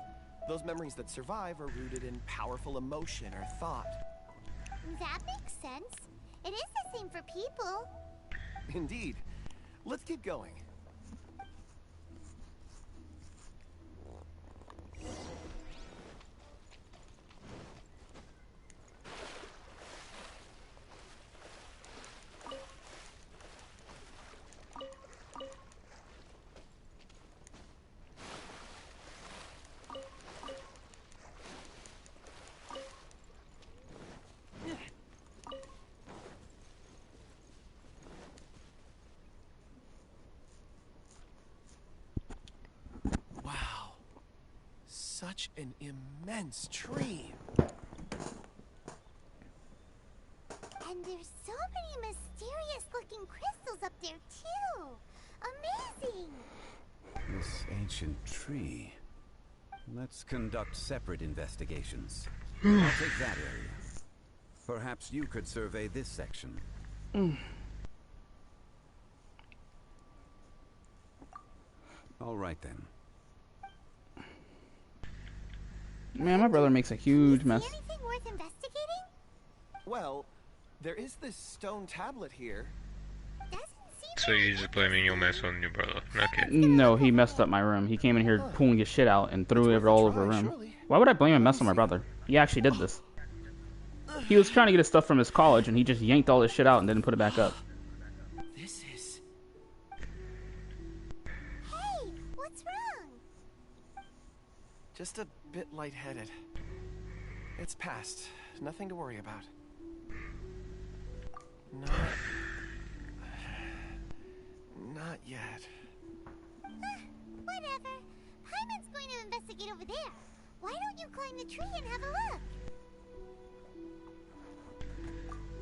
Those memories that survive are rooted in powerful emotion or thought. That makes sense. It is the same for people. Indeed. Let's keep going. Such an immense tree. And there's so many mysterious looking crystals up there too. Amazing. This ancient tree. Let's conduct separate investigations. I'll take that area. Perhaps you could survey this section. All right then. Man, my brother makes a huge mess. Anything worth investigating? Well, there is this stone tablet here. So you're just blaming your mess on your brother? Okay. No, he messed up my room. He came in here pulling his shit out and threw it all over the room. Why would I blame a mess on my brother? He actually did this. He was trying to get his stuff from his college and he just yanked all his shit out and didn't put it back up. This is... Hey, what's wrong? Just a bit lightheaded. It's past. Nothing to worry about. Not yet. Whatever. Paimon's going to investigate over there. Why don't you climb the tree and have a look?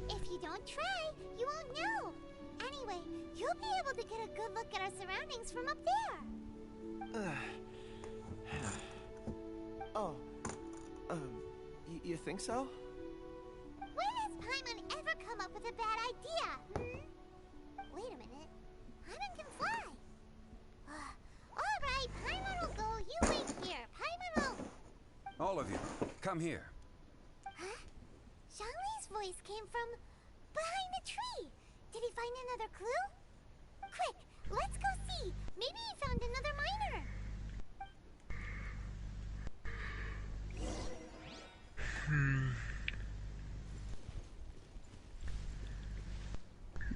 If you don't try, you won't know. Anyway, you'll be able to get a good look at our surroundings from up there. You think so? When has Paimon ever come up with a bad idea? Wait a minute. Paimon can fly. Alright, Paimon will go. You wait here. Paimon will... All of you, come here. Huh? Zhongli's voice came from behind the tree. Did he find another clue? Quick, let's go see. Maybe he found another miner.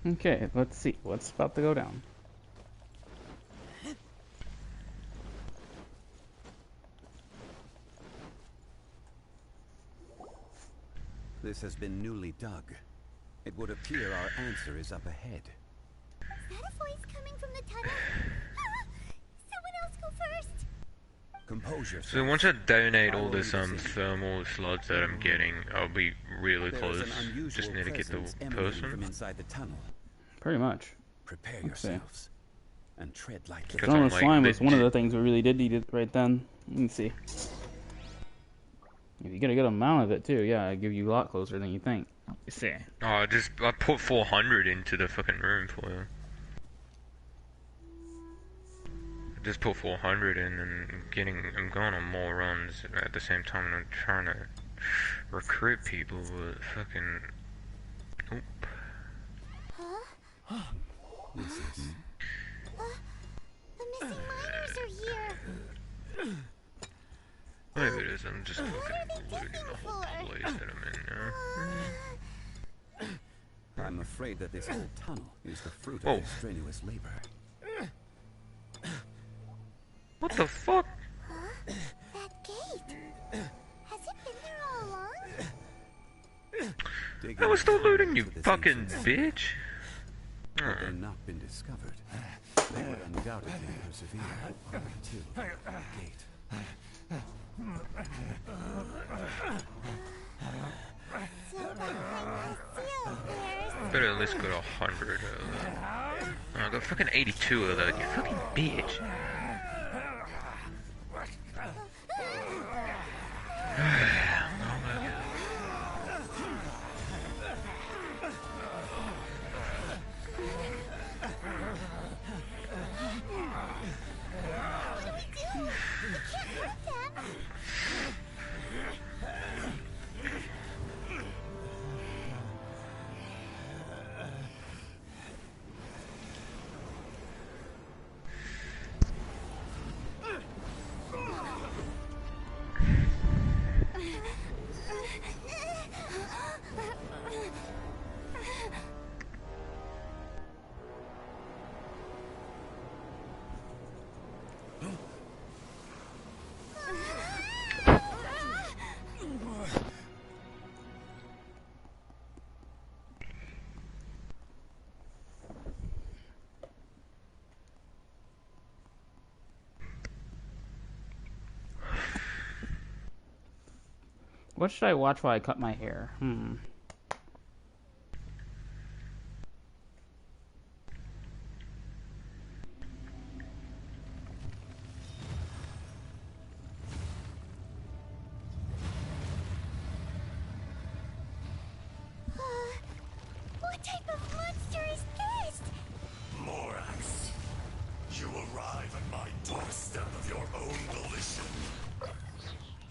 Okay, let's see what's about to go down. This has been newly dug. It would appear our answer is up ahead. Is that a voice coming from the tunnel? Someone else go first. Compose yourself. So once I donate all this thermal sludge that I'm getting, I'll be really close. Just need to get the person. From inside the tunnel. Pretty much. Prepare yourselves and tread lightly. Thermal slime was one of the things we really did need it right then. Let me see. If you get a good amount of it too, yeah, it'll give you a lot closer than you think. You see. Oh, I put 400 into the fucking room for you. I just put 400 in and I'm going on more runs at the same time, and I'm trying to recruit people, but fucking... Nope. Huh? This is... The missing miners are here. Maybe it is, I'm just fucking looting the whole place that I'm in now. I'm afraid that this whole tunnel is the fruit of their strenuous labor. What the fuck? Huh? That gate. Has it been there all along? I was still looting, you fucking bitch. Had they not been discovered, they would undoubtedly persevere until the gate. Better at least go to 100 I got fucking 82 of that, you fucking bitch. What should I watch while I cut my hair? What type of monster is this? Morax, you arrive at my doorstep of your own volition.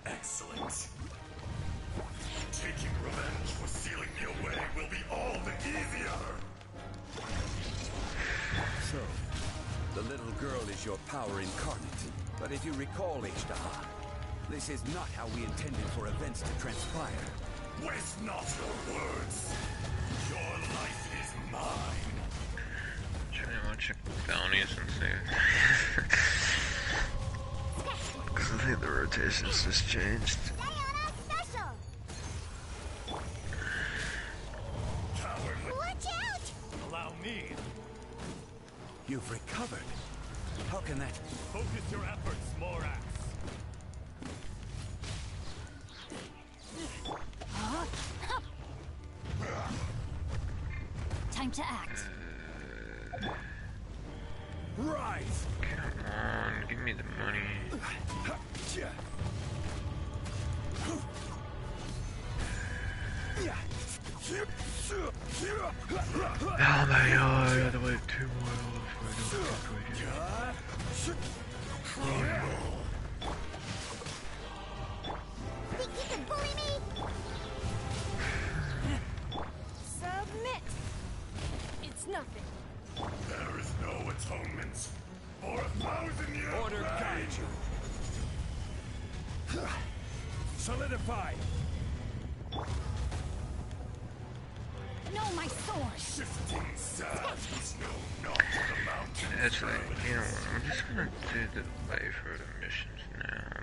Excellent. Taking revenge for sealing me away will be all the easier. So, the little girl is your power incarnate. But if you recall, Ishtar, this is not how we intended for events to transpire. Waste not your words. Your life is mine. Trying to check bounties and see. Because I think the rotations just changed. Watch out! Allow me. You've recovered. How can that... Focus your efforts, Morax. Time to act. Rise! Come on, give me the money. Oh my god, I gotta wait 2 more before I Think you can bully me? Submit. It's nothing. There is no atonement for 1,000 years. Order guide you. Solidify. No, my sword. Shifting sands, no, not the mountain. Actually, you know what, I'm just gonna do the way for the missions now.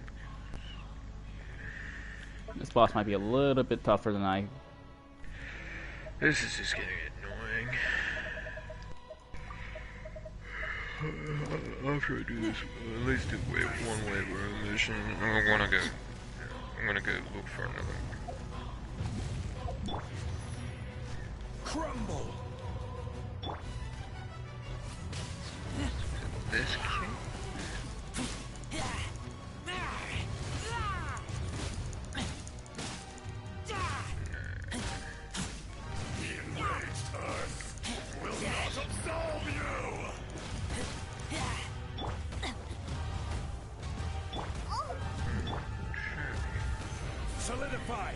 This boss might be a little bit tougher than I... This is just getting annoying. After I do this, at least do one wave of a mission. I'm gonna go look for another. Crumble. This kid? The enraged earth will not absolve you. Solidify.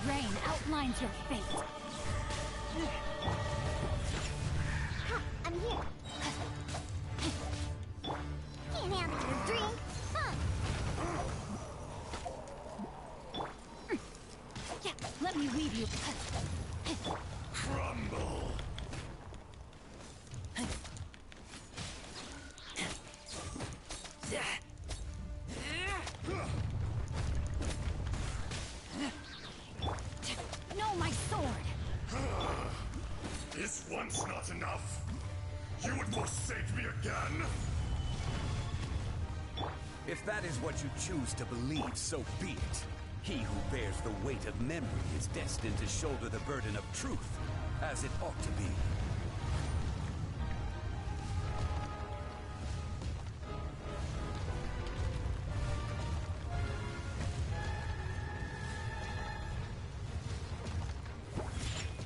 Rain outlines your fate. I'm here. Can't handle your drink, huh? Yeah, let me weave you. Crumble. No, my sword. Is once not enough? You would forsake me again? If that is what you choose to believe, so be it. He who bears the weight of memory is destined to shoulder the burden of truth, as it ought to be.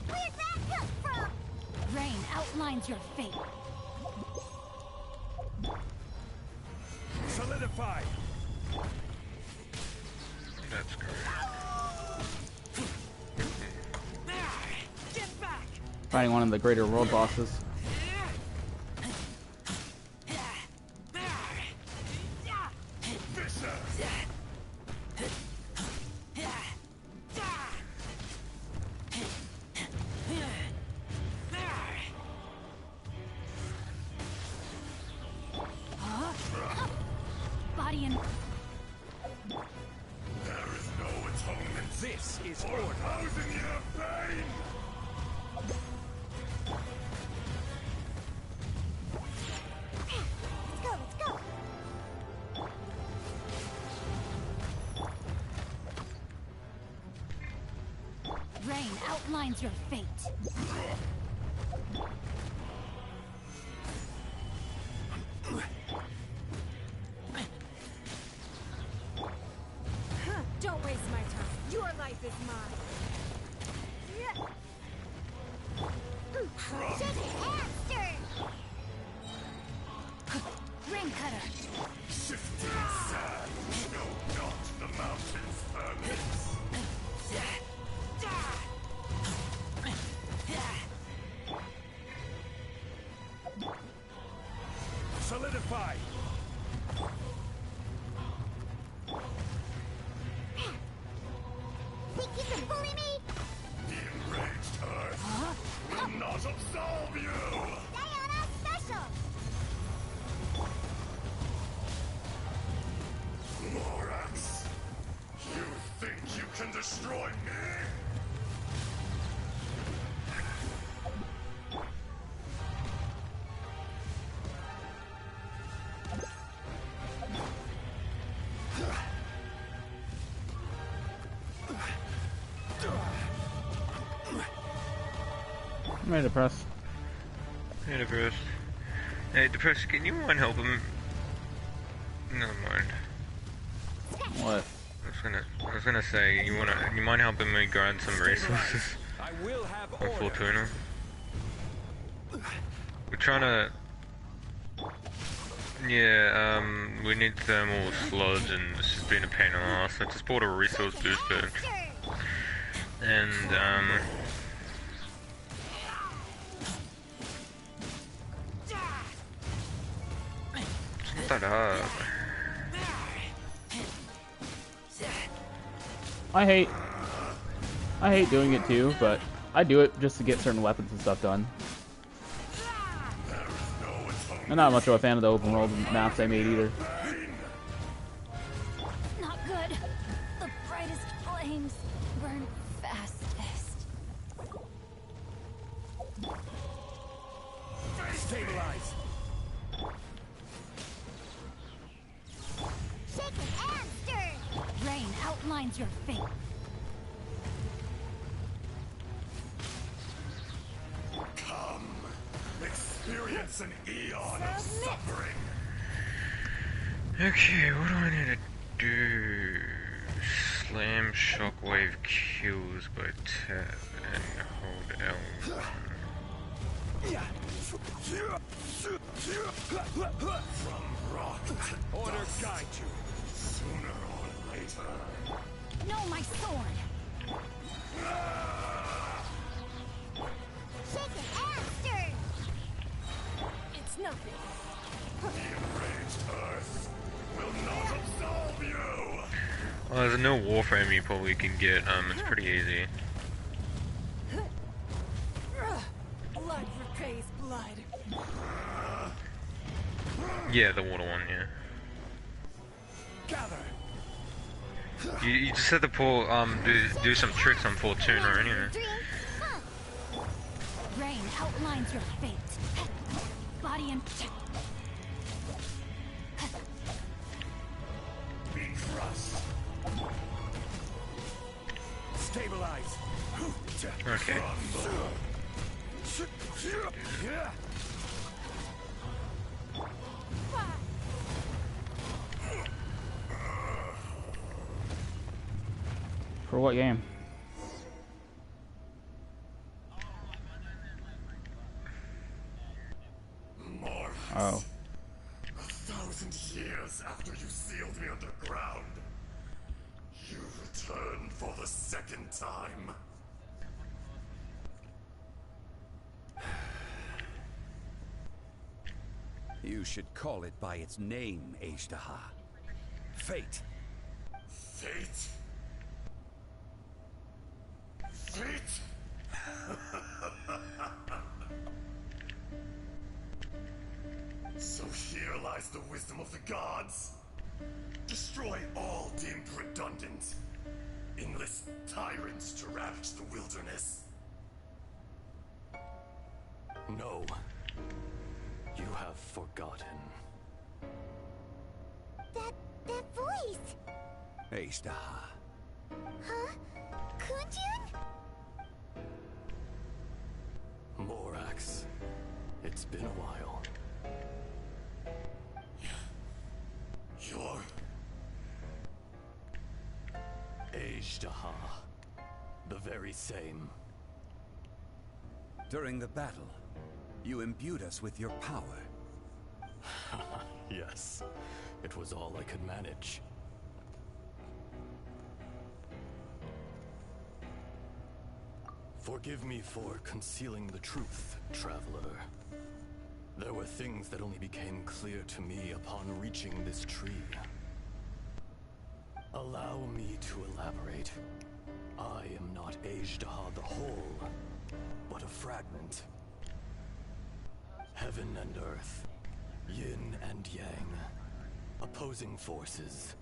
Where'd that come from? Rain outlines your fate. Solidify! That's great. Get back! Fighting one of the greater world bosses. Body and There is no atonement. This is For order. 1,000 year pain! Let's go, let's go. rain outlines your fate. Don't waste my time. Your life is mine. Shake it and stir. Ring cutter. Shifting sand, no not the mountain's firmness. Solidify! Think you can bully me? The enraged earth will not absolve you! Diana special! Morax, you think you can destroy me? I'm ready to press. Hey, Depressed. Hey, Depressed, can you mind help him? Never mind. What? I was gonna say, you mind helping me grind some resources I will have on order. Fortuna? We're trying to... Yeah, we need thermal sludge and it's just been a pain in the ass. I just bought a resource boost pack. And, it's not that hard. I hate doing it too, but I do it just to get certain weapons and stuff done. I'm not much of a fan of the open world maps they made either. Not good. The brightest flames burn fastest. Stabilize. Shake it and stir. Rain outlines your fate. Come, experience an eon of suffering. Okay, what do I need to do? Slam shockwave kills by tab and hold L1. From rock to Order dust, guide you. sooner or later. No, my sword. Shake it and stir. It's nothing. The enraged earth will not absolve you! Well, there's a new warframe you probably can get, it's pretty easy. Blood repays blood. Yeah, the water one, yeah. Gather. You just have to pull, do some tricks on Fortuna anyway. Drink. Rain outlines your fate. Body and neutralized. Okay. For what game? More. Oh. 1,000 years after you sealed me underground, you returned for the second time. You should call it by its name, Ashtaha. Fate. Fate? Fate? So here lies the wisdom of the gods. Destroy all deemed redundant. Enlist tyrants to ravage the wilderness. No. You have forgotten. That voice! Ashtaha. Huh? Kunjun? Morax. It's been a while. You're... Ashtaha. The very same. During the battle, you imbued us with your power. Yes. It was all I could manage. Forgive me for concealing the truth, traveler. There were things that only became clear to me upon reaching this tree. Allow me to elaborate. I am not Ashtaha the whole, but a fragment. Heaven and earth, yin and yang, opposing forces.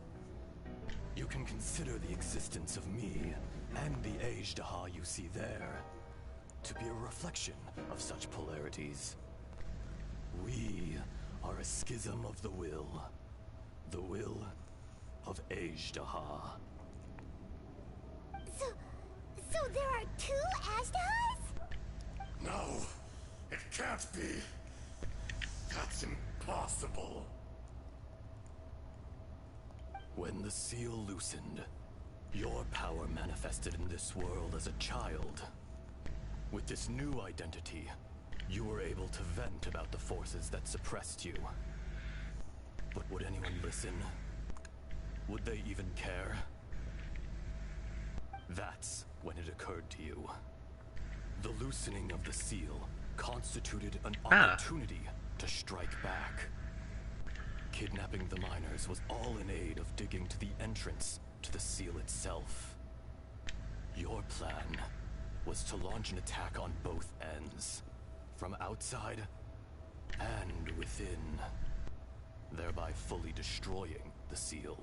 You can consider the existence of me and the Ashtaha you see there to be a reflection of such polarities. We are a schism of the will of Ashtaha. So there are two Ashtahas? No, it can't be. That's impossible. When the seal loosened, your power manifested in this world as a child. With this new identity, you were able to vent about the forces that suppressed you. But would anyone listen? Would they even care? That's when it occurred to you. The loosening of the seal constituted an opportunity to strike back. Kidnapping the miners was all in aid of digging to the entrance to the seal itself. Your plan was to launch an attack on both ends, from outside and within, thereby fully destroying the seal.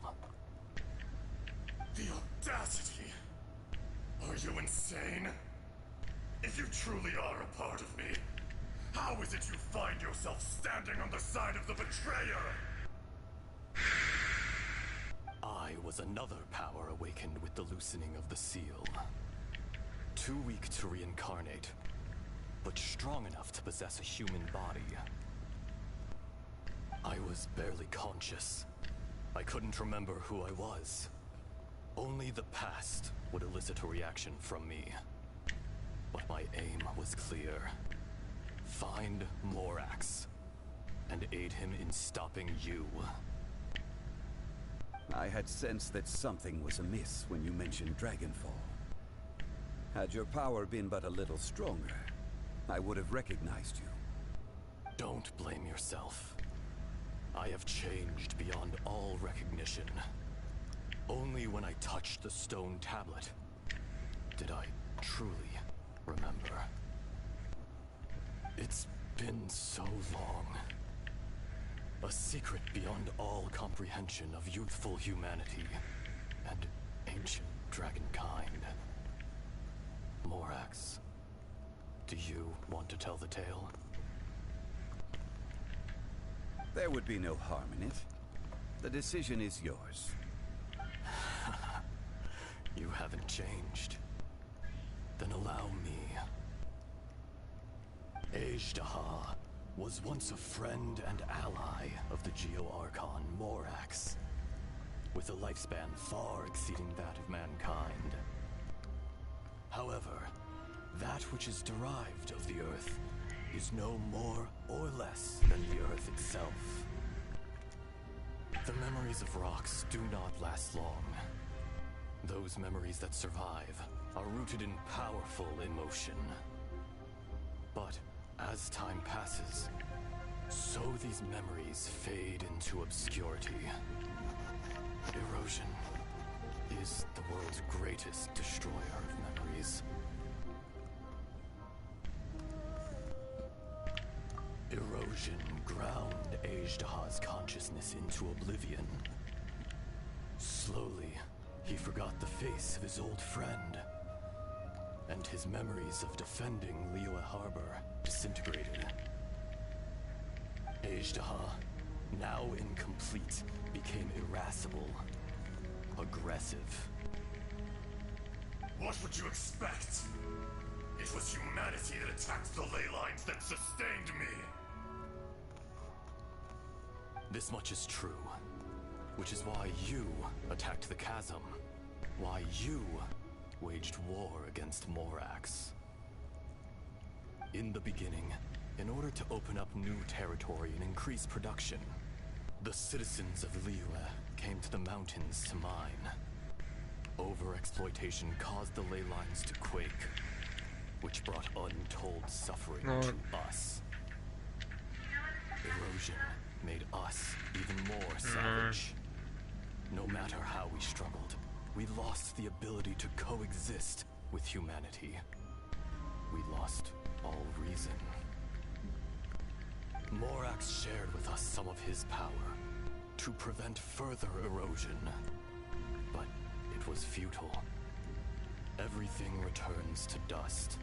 The audacity! Are you insane? If you truly are a part of me, how is it you find yourself standing on the side of the betrayer? I was another power awakened with the loosening of the seal. Too weak to reincarnate, but strong enough to possess a human body. I was barely conscious. I couldn't remember who I was. Only the past would elicit a reaction from me. But my aim was clear. Find Morax, and aid him in stopping you. I had sensed that something was amiss when you mentioned Dragonfall. Had your power been but a little stronger, I would have recognized you. Don't blame yourself. I have changed beyond all recognition. Only when I touched the stone tablet did I truly remember. It's been so long. A secret beyond all comprehension of youthful humanity and ancient dragonkind. Morax, do you want to tell the tale? There would be no harm in it. The decision is yours. You haven't changed. then allow me. Ajdaha was once a friend and ally of the Geo-Archon Morax, with a lifespan far exceeding that of mankind. However, that which is derived of the Earth is no more or less than the Earth itself. The memories of rocks do not last long. Those memories that survive are rooted in powerful emotion. But as time passes, so these memories fade into obscurity. Erosion is the world's greatest destroyer of memories. Erosion ground Ajdaha's consciousness into oblivion. Slowly, he forgot the face of his old friend, and his memories of defending Liyue Harbor disintegrated. Ajdaha, now incomplete, became irascible, aggressive. What would you expect? It was humanity that attacked the ley lines that sustained me. This much is true, which is why you attacked the chasm, why you waged war against Morax. In the beginning, in order to open up new territory and increase production, the citizens of Liyue came to the mountains to mine. Overexploitation caused the ley lines to quake, which brought untold suffering to us. Erosion made us even more savage. No matter how we struggled, we lost the ability to coexist with humanity. We lost all reason. Morax shared with us some of his power to prevent further erosion, but it was futile. Everything returns to dust.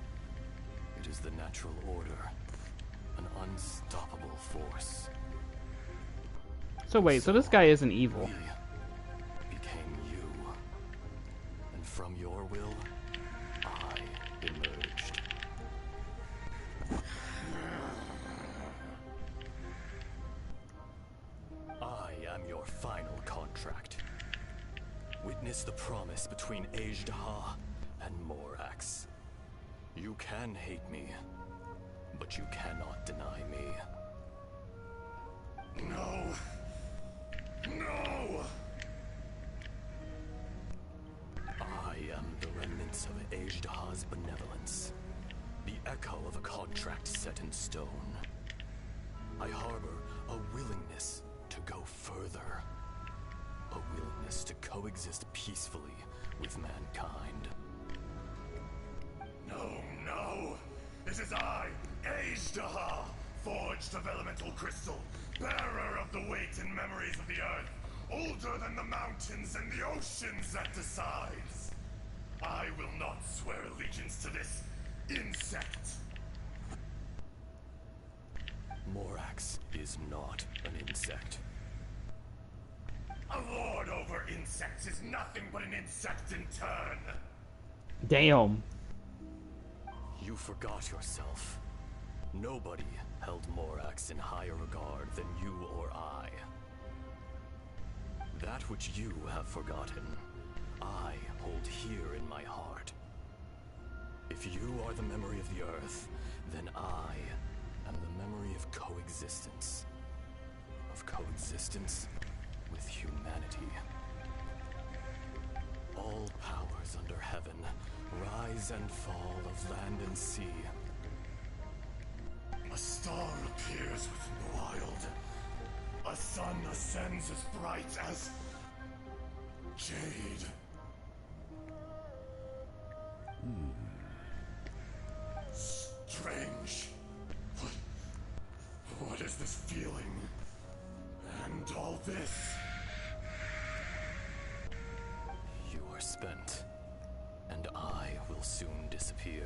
It is the natural order, an unstoppable force. So wait, so this guy isn't evil. We became you, and from your will, I emerged. I am your final contract. Witness the promise between Ajdaha and Morax. You can hate me, but you cannot deny me. No. No! I am the remnants of Ajdaha's benevolence, the echo of a contract set in stone. I harbor a willingness to go further, a willingness to coexist peacefully with mankind. No! It is I, Ajdaha, forged of elemental crystal, bearer of the weight and memories of the earth, older than the mountains and the oceans that decides. I will not swear allegiance to this insect. Morax is not an insect. A lord over insects is nothing but an insect in turn. Damn. You forgot yourself. Nobody held Morax in higher regard than you or I. That which you have forgotten, I hold here in my heart. If you are the memory of the earth, then I am the memory of coexistence. Of coexistence with humanity. All powers under heaven, rise and fall of land and sea. A star appears within the wild. A sun ascends as bright as jade. Strange. What is this feeling? And all this? You are spent, and I will soon disappear.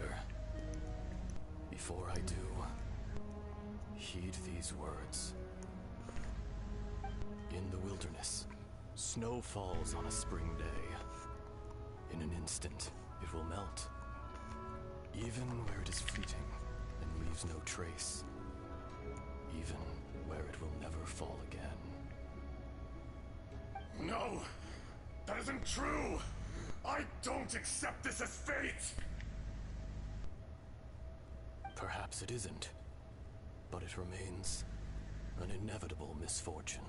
Before I do, heed these words. In the wilderness, snow falls on a spring day. In an instant, it will melt. Even where it is fleeting and leaves no trace. Even where it will never fall again. No! That isn't true! I don't accept this as fate! Perhaps it isn't, but it remains an inevitable misfortune.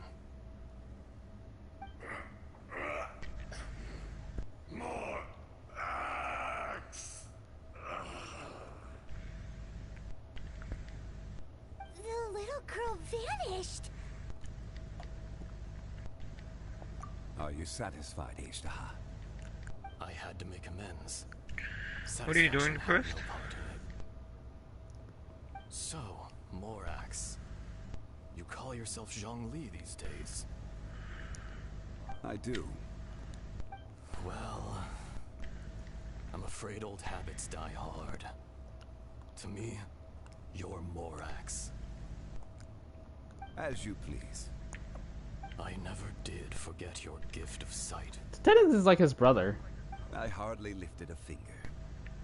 More axe! The little girl vanished. Are you satisfied, Ishtaha? I had to make amends. What are you doing Satisfaction had first? no part in it. So, Morax, you call yourself Zhongli these days? I do. Well, I'm afraid old habits die hard. To me, you're Morax. As you please. I never did forget your gift of sight. Technically, this is like his brother. I hardly lifted a finger.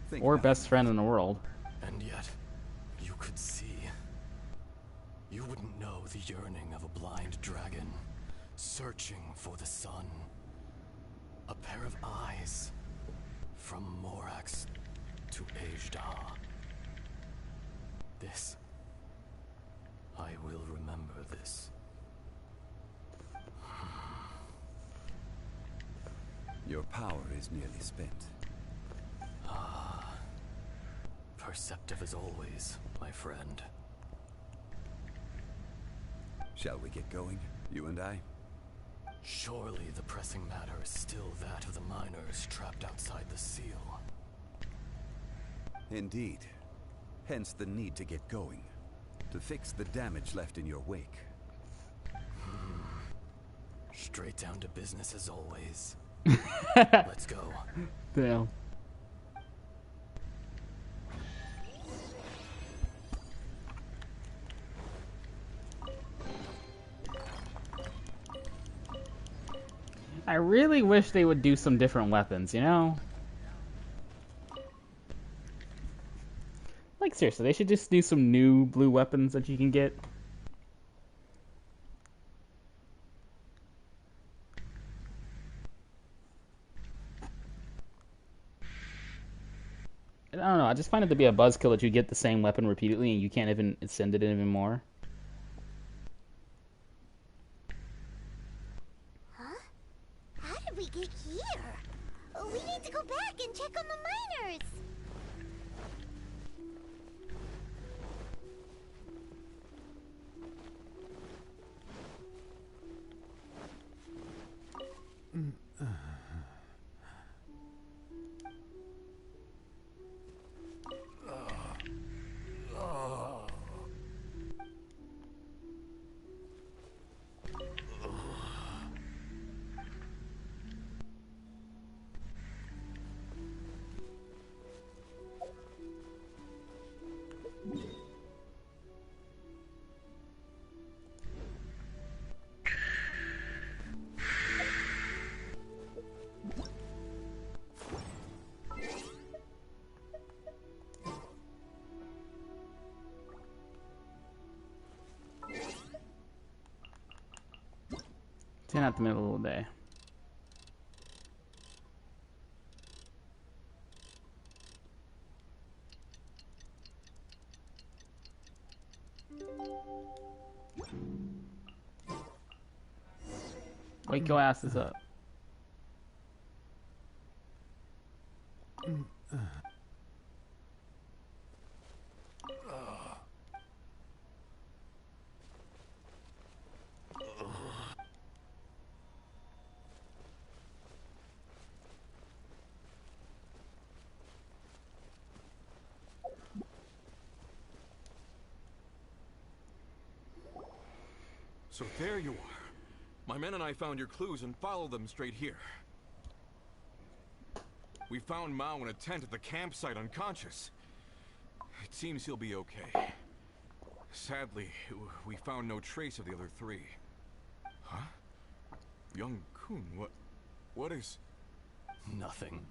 Think Or not. best friend in the world. And yet, you could see. You wouldn't know the yearning of a blind dragon, searching for the sun. A pair of eyes, from Morax to Ejdah. This, I will remember this. Your power is nearly spent. Ah, perceptive as always, my friend. Shall we get going, you and I? Surely the pressing matter is still that of the miners trapped outside the seal. Indeed. Hence the need to get going. To fix the damage left in your wake. Straight down to business as always. Let's go. Damn. I really wish they would do some different weapons, you know? Like, seriously, they should just do some new blue weapons that you can get. I don't know, I just find it to be a buzzkill that you get the same weapon repeatedly and you can't even extend it even more. Huh? How did we get here? We need to go back and check on the miners. Ten at the middle of the day. Wake your asses up. So there you are. My men and I found your clues and followed them straight here. We found Mao in a tent at the campsite unconscious. It seems he'll be okay. Sadly, we found no trace of the other three. Huh? Young Kun, what is... Nothing.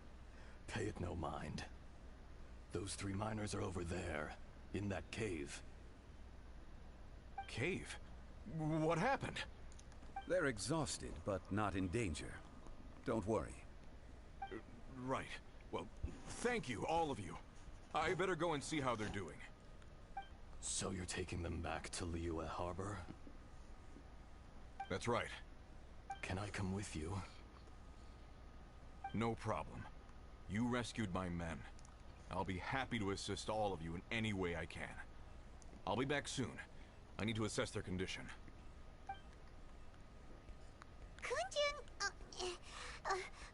Pay it no mind. Those 3 miners are over there, in that cave. Cave? What happened? They're exhausted, but not in danger. Don't worry. Right. Well, thank you, all of you. I better go and see how they're doing. So you're taking them back to Liyue Harbor? That's right. Can I come with you? No problem. You rescued my men. I'll be happy to assist all of you in any way I can. I'll be back soon. I need to assess their condition. Kunjun,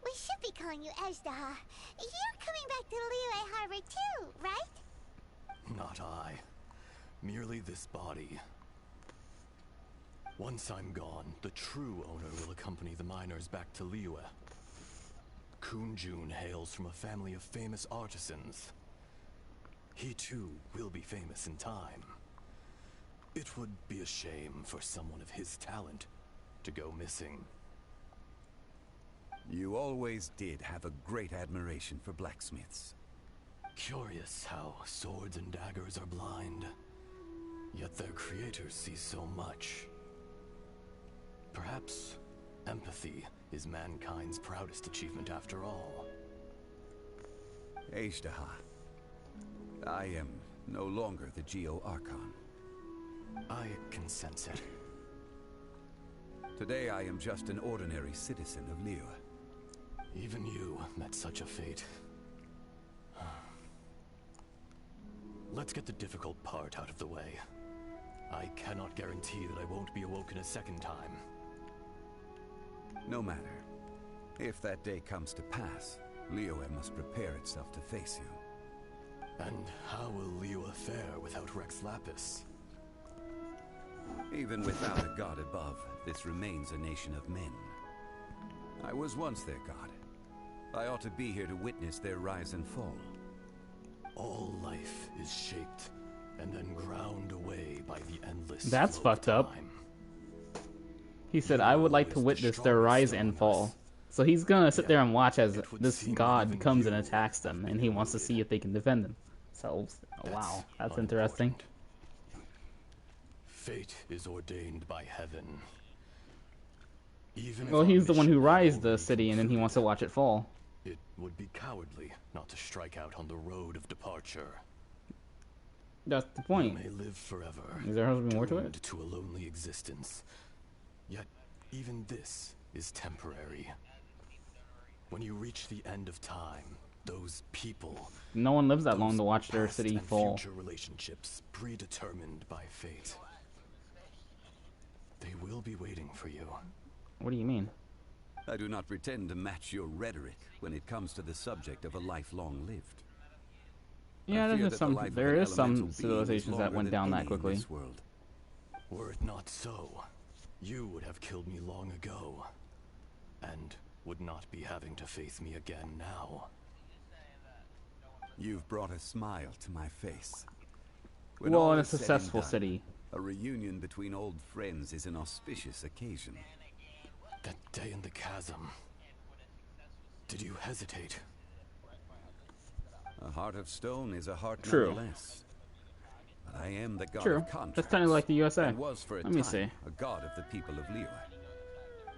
we should be calling you Ezdaha. You're coming back to Liyue Harbor too, right? Not I. Merely this body. Once I'm gone, the true owner will accompany the miners back to Liyue. Kunjun hails from a family of famous artisans. He too will be famous in time. It would be a shame for someone of his talent to go missing. You always did have a great admiration for blacksmiths. Curious how swords and daggers are blind, yet their creators see so much. Perhaps empathy is mankind's proudest achievement after all. Ezdaha, I am no longer the Geo-Archon. I can sense it. Today I am just an ordinary citizen of Liyue. Even you met such a fate. Let's get the difficult part out of the way. I cannot guarantee that I won't be awoken a second time. No matter. If that day comes to pass, Liyue must prepare itself to face you. And how will Liyue fare without Rex Lapis? Even without a god above, this remains a nation of men. I was once their god. I ought to be here to witness their rise and fall. All life is shaped and then ground away by the endless. That's fucked up. He said, I would like to witness their rise and fall. So he's gonna sit there and watch as this god comes and attacks them, and he wants to see if they can defend themselves. Oh, wow, that's interesting. Fate is ordained by heaven. Well, he's the one who rised the city, and then he wants to watch it fall. It would be cowardly not to strike out on the road of departure. That's the point. You may live forever. Is there supposed to be more to it? To a lonely existence. Yet, even this is temporary. When you reach the end of time, those people... No one lives that long to watch their city fall. Future relationships predetermined by fate. They will be waiting for you. What do you mean? I do not pretend to match your rhetoric when it comes to the subject of a life long lived. Yeah, there is some civilizations that went down that quickly. Were it not so, you would have killed me long ago, and would not be having to face me again now. You've brought a smile to my face. Well, in a successful city. A reunion between old friends is an auspicious occasion. That day in the chasm. Did you hesitate? A heart of stone is a heart True. nonetheless. But I am the god True. of contracts. That's kind of like the USA. And was for a Let me time see. a god of the people of Liyue.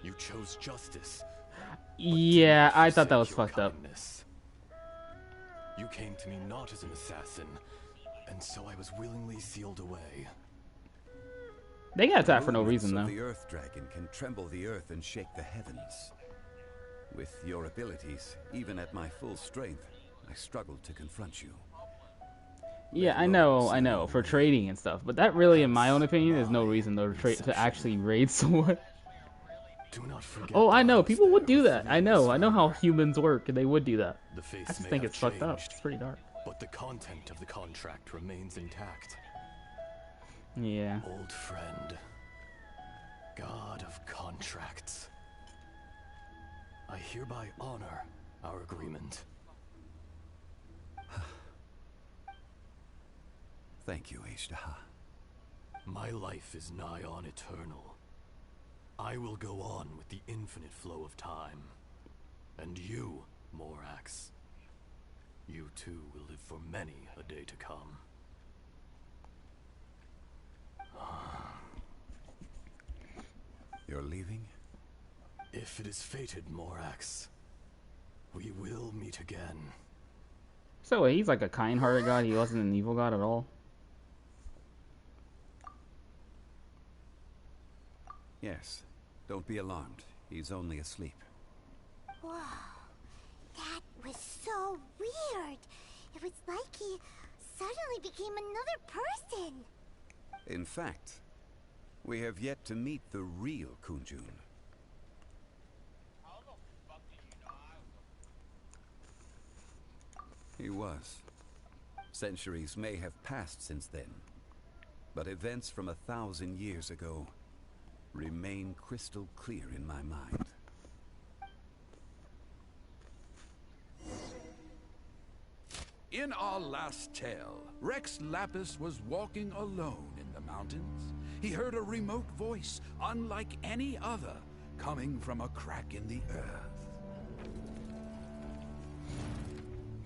You chose justice. Yeah, I thought that was fucked up. You came to me not as an assassin, and so I was willingly sealed away. They got attacked for no reason, though. The Earth Dragon can tremble the earth and shake the heavens. With your abilities, even at my full strength, I struggled to confront you. Yeah, I know, for trading and stuff. But that really, in my own opinion, is no reason though to actually raid someone. Do not forget. Oh, I know, people would do that. I know how humans work, and they would do that. I just think it's fucked up. It's pretty dark. But the content of the contract remains intact. Yeah. Old friend. God of contracts. I hereby honor our agreement. Thank you, Ezdaha. My life is nigh on eternal. I will go on with the infinite flow of time. And you, Morax, You too will live for many a day to come. You're leaving? If it is fated, Morax, we will meet again. So he's like a kind-hearted god. He wasn't an evil god at all. Yes. Don't be alarmed. He's only asleep. Whoa. That was so weird. It was like he suddenly became another person. In fact, we have yet to meet the real Kunjun. He was. Centuries may have passed since then, but events from 1,000 years ago remain crystal clear in my mind. In our last tale, Rex Lapis was walking alone in the mountains. He heard a remote voice, unlike any other, coming from a crack in the earth.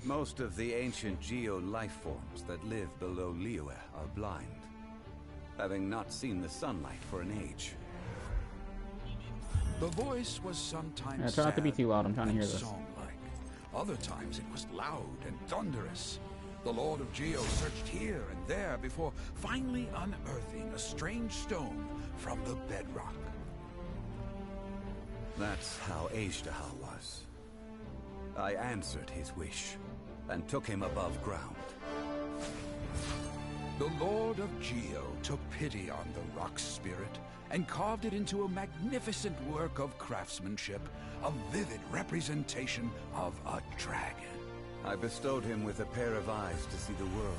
Most of the ancient geo life forms that live below Liyue are blind, having not seen the sunlight for an age. The voice was sometimes Yeah, try not to be sad too loud. I'm trying to and hear this. song-like. Other times it was loud and thunderous. The Lord of Geo searched here and there before finally unearthing a strange stone from the bedrock. That's how Aishtaha was. I answered his wish and took him above ground. The Lord of Geo took pity on the rock spirit and carved it into a magnificent work of craftsmanship, a vivid representation of a dragon. I bestowed him with a pair of eyes to see the world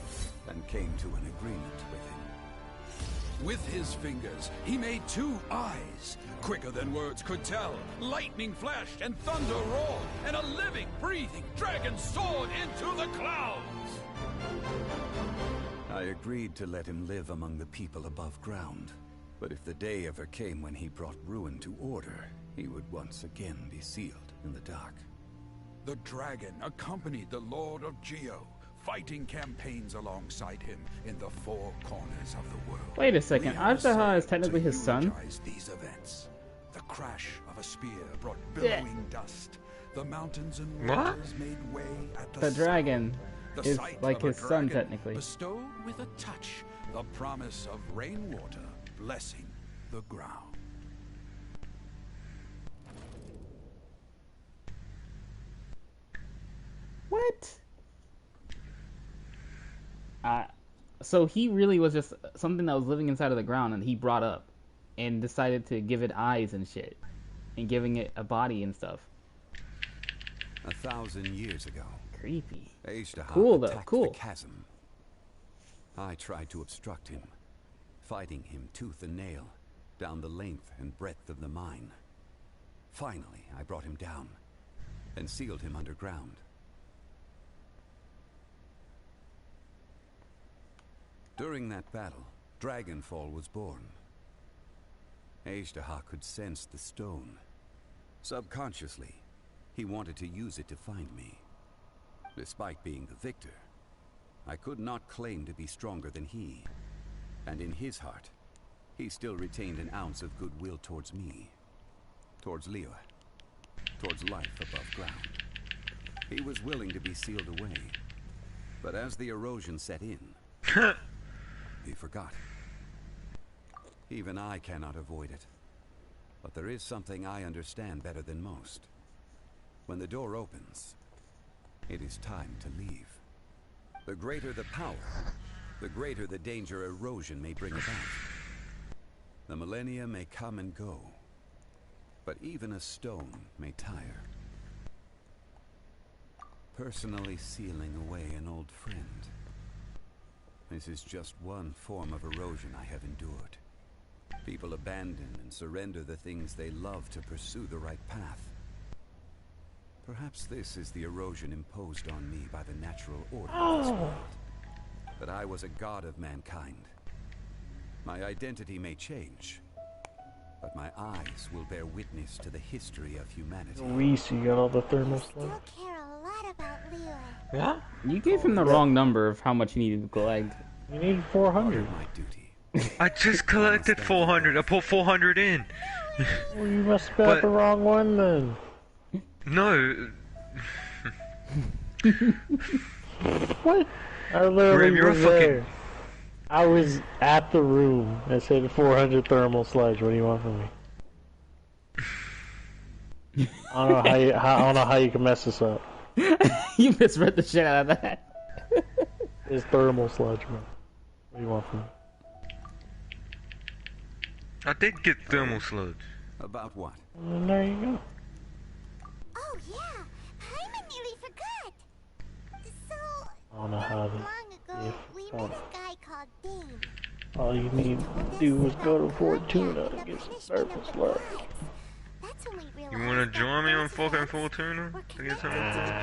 and came to an agreement with him. With his fingers, he made 2 eyes, quicker than words could tell. Lightning flashed and thunder roared, and a living, breathing dragon soared into the clouds. I agreed to let him live among the people above ground. But if the day ever came when he brought ruin to order, he would once again be sealed in the dark. The dragon accompanied the Lord of Geo, fighting campaigns alongside him in the 4 corners of the world. Wait a second. Aishtaha is technically his son? These events. The crash of a spear brought billowing dust. The mountains and waters made way at The dragon The is sight like of a his son, dragon technically. bestowed with a touch the promise of rainwater blessing the ground. What? So he really was just something that was living inside of the ground, and he brought up and decided to give it eyes and shit, and giving it a body and stuff. 1,000 years ago. Creepy. Aishtaha Cool though. attacked Cool. the chasm. I tried to obstruct him, fighting him tooth and nail down the length and breadth of the mine. Finally, I brought him down and sealed him underground. During that battle, Dragonfall was born. Aishtaha could sense the stone. Subconsciously, he wanted to use it to find me. Despite being the victor, I could not claim to be stronger than he. And in his heart, he still retained an ounce of goodwill towards me. Towards Liyue. Towards life above ground. He was willing to be sealed away. But as the erosion set in, he forgot. Even I cannot avoid it. But there is something I understand better than most. When the door opens, it is time to leave. The greater the power, the greater the danger erosion may bring about. The millennia may come and go, but even a stone may tire. Personally sealing away an old friend. This is just one form of erosion I have endured. People abandon and surrender the things they love to pursue the right path. Perhaps this is the erosion imposed on me by the natural order of this world. That I was a god of mankind. My identity may change, but my eyes will bear witness to the history of humanity. Reese, you got all the thermal Still stuff? care a lot about What? You gave him the wrong number of how much you needed to collect. You need 400. I just collected 400. I put 400 in. Well, you must have got the wrong one then. No. What? I literally Grim, you're was a fucking... there. I was at the room that said 400 thermal sludge. What do you want from me? I don't know how you can mess this up. You misread the shit out of that. It's thermal sludge, bro. What do you want from me? I did get thermal sludge. About what? And there you go. Oh yeah, Paimon nearly forgot. So, I don't know how to. long ago, we met a guy called Dane. All you need to do is go to Fortuna and get some thermal sludge. That's when we realized You wanna join me on fucking Fortuna? To get some... the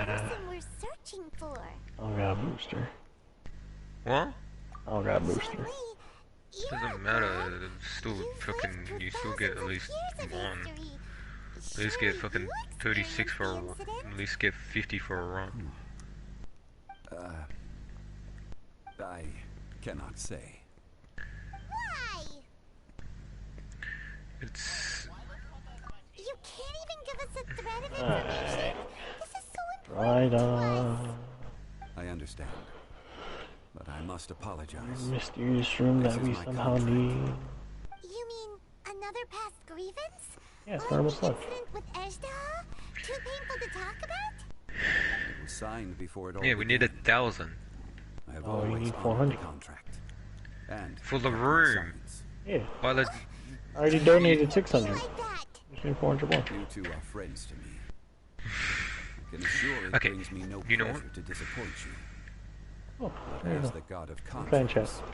person we're searching for. I don't got a booster. What? I don't got a booster. Doesn't matter. It's still fucking... You still get at least one. At least get fucking 36 for a... At least get 50 for a run. I cannot say. Why? It's... You can't even give us a thread of information. This is so important. Right on. I understand. But I must apologize. Mysterious room that we somehow need. You mean another past grievance? Yeah, thermal sludge. Incident with Ejdah? Too painful to talk about? It was signed before it all Yeah, we need 1,000. I have Oh, you always need honored 400. the contract. And For the room. Yeah. By the... I already donated 600. Just need 400 more. You two are friends to me. I can assure it Okay, brings me no you know pleasure what? to disappoint you. Oh, But there you as go. the god of Fan contracts, chat.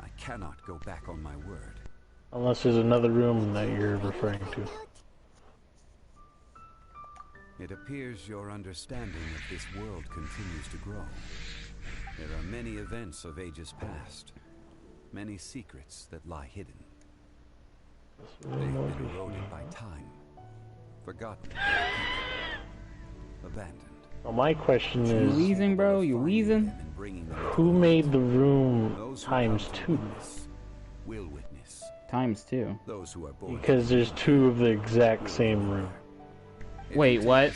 I cannot go back on my word. Unless there's another room that you're referring to. It appears your understanding of this world continues to grow. There are many events of ages past, many secrets that lie hidden. They've been eroded by time, forgotten by people, abandoned. Well, my question You is, wheezing, bro? You wheezing? who made the room times 2? Will witness. Times 2. Those who are born Because there's 2 of the exact same room. Wait, what?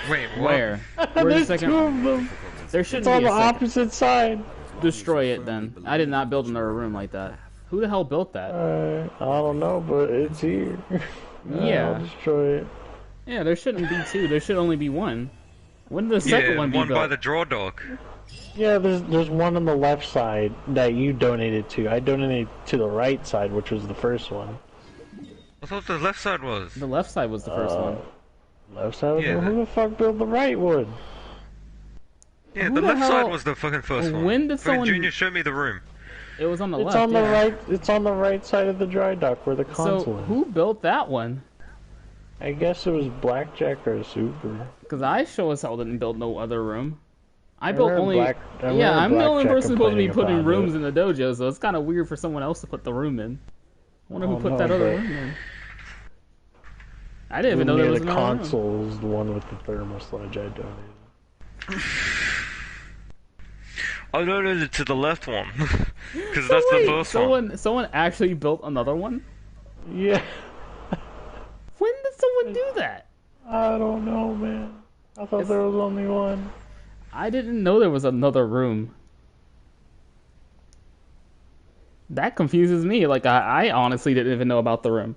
Wait, what? Where? Where's the There's 2 of second? them. There It's shouldn't on be the a second. opposite side. Destroy it then. I did not build another room like that. Who the hell built that? I don't know, but it's here. Yeah. I'll destroy it. Yeah, there shouldn't be 2. There should only be 1. When did the second Yeah, one be one built? by the draw dog. Yeah, there's one on the left side that you donated to. I donated to the right side, which was the first one. I thought the left side was. The left side was the first one. Left side? Yeah, Who the fuck built the right one? Yeah, Who the the left hell- side was the fucking first one. When did Fucking someone- Junior, show me the room. It was on the It's left. on the yeah. right. It's on the right side of the dry dock where the console So is. who built that one? I guess it was Blackjack or Super. Because I sure as hell didn't build no other room. I built remember only. I Yeah, remember I'm the only Blackjack person supposed to be complaining putting about rooms it. in the dojo, so it's kind of weird for someone else to put the room in. I wonder who Oh, put no, that other but- room in. I didn't even know Near there was the another room. console was the one with the thermal sludge I donated. I donated to the left one. Because So that's wait, the first one. someone actually built another one? Yeah. When did someone do that? I don't know, man. I thought there was only one. I didn't know there was another room. That confuses me. Like, I honestly didn't even know about the room.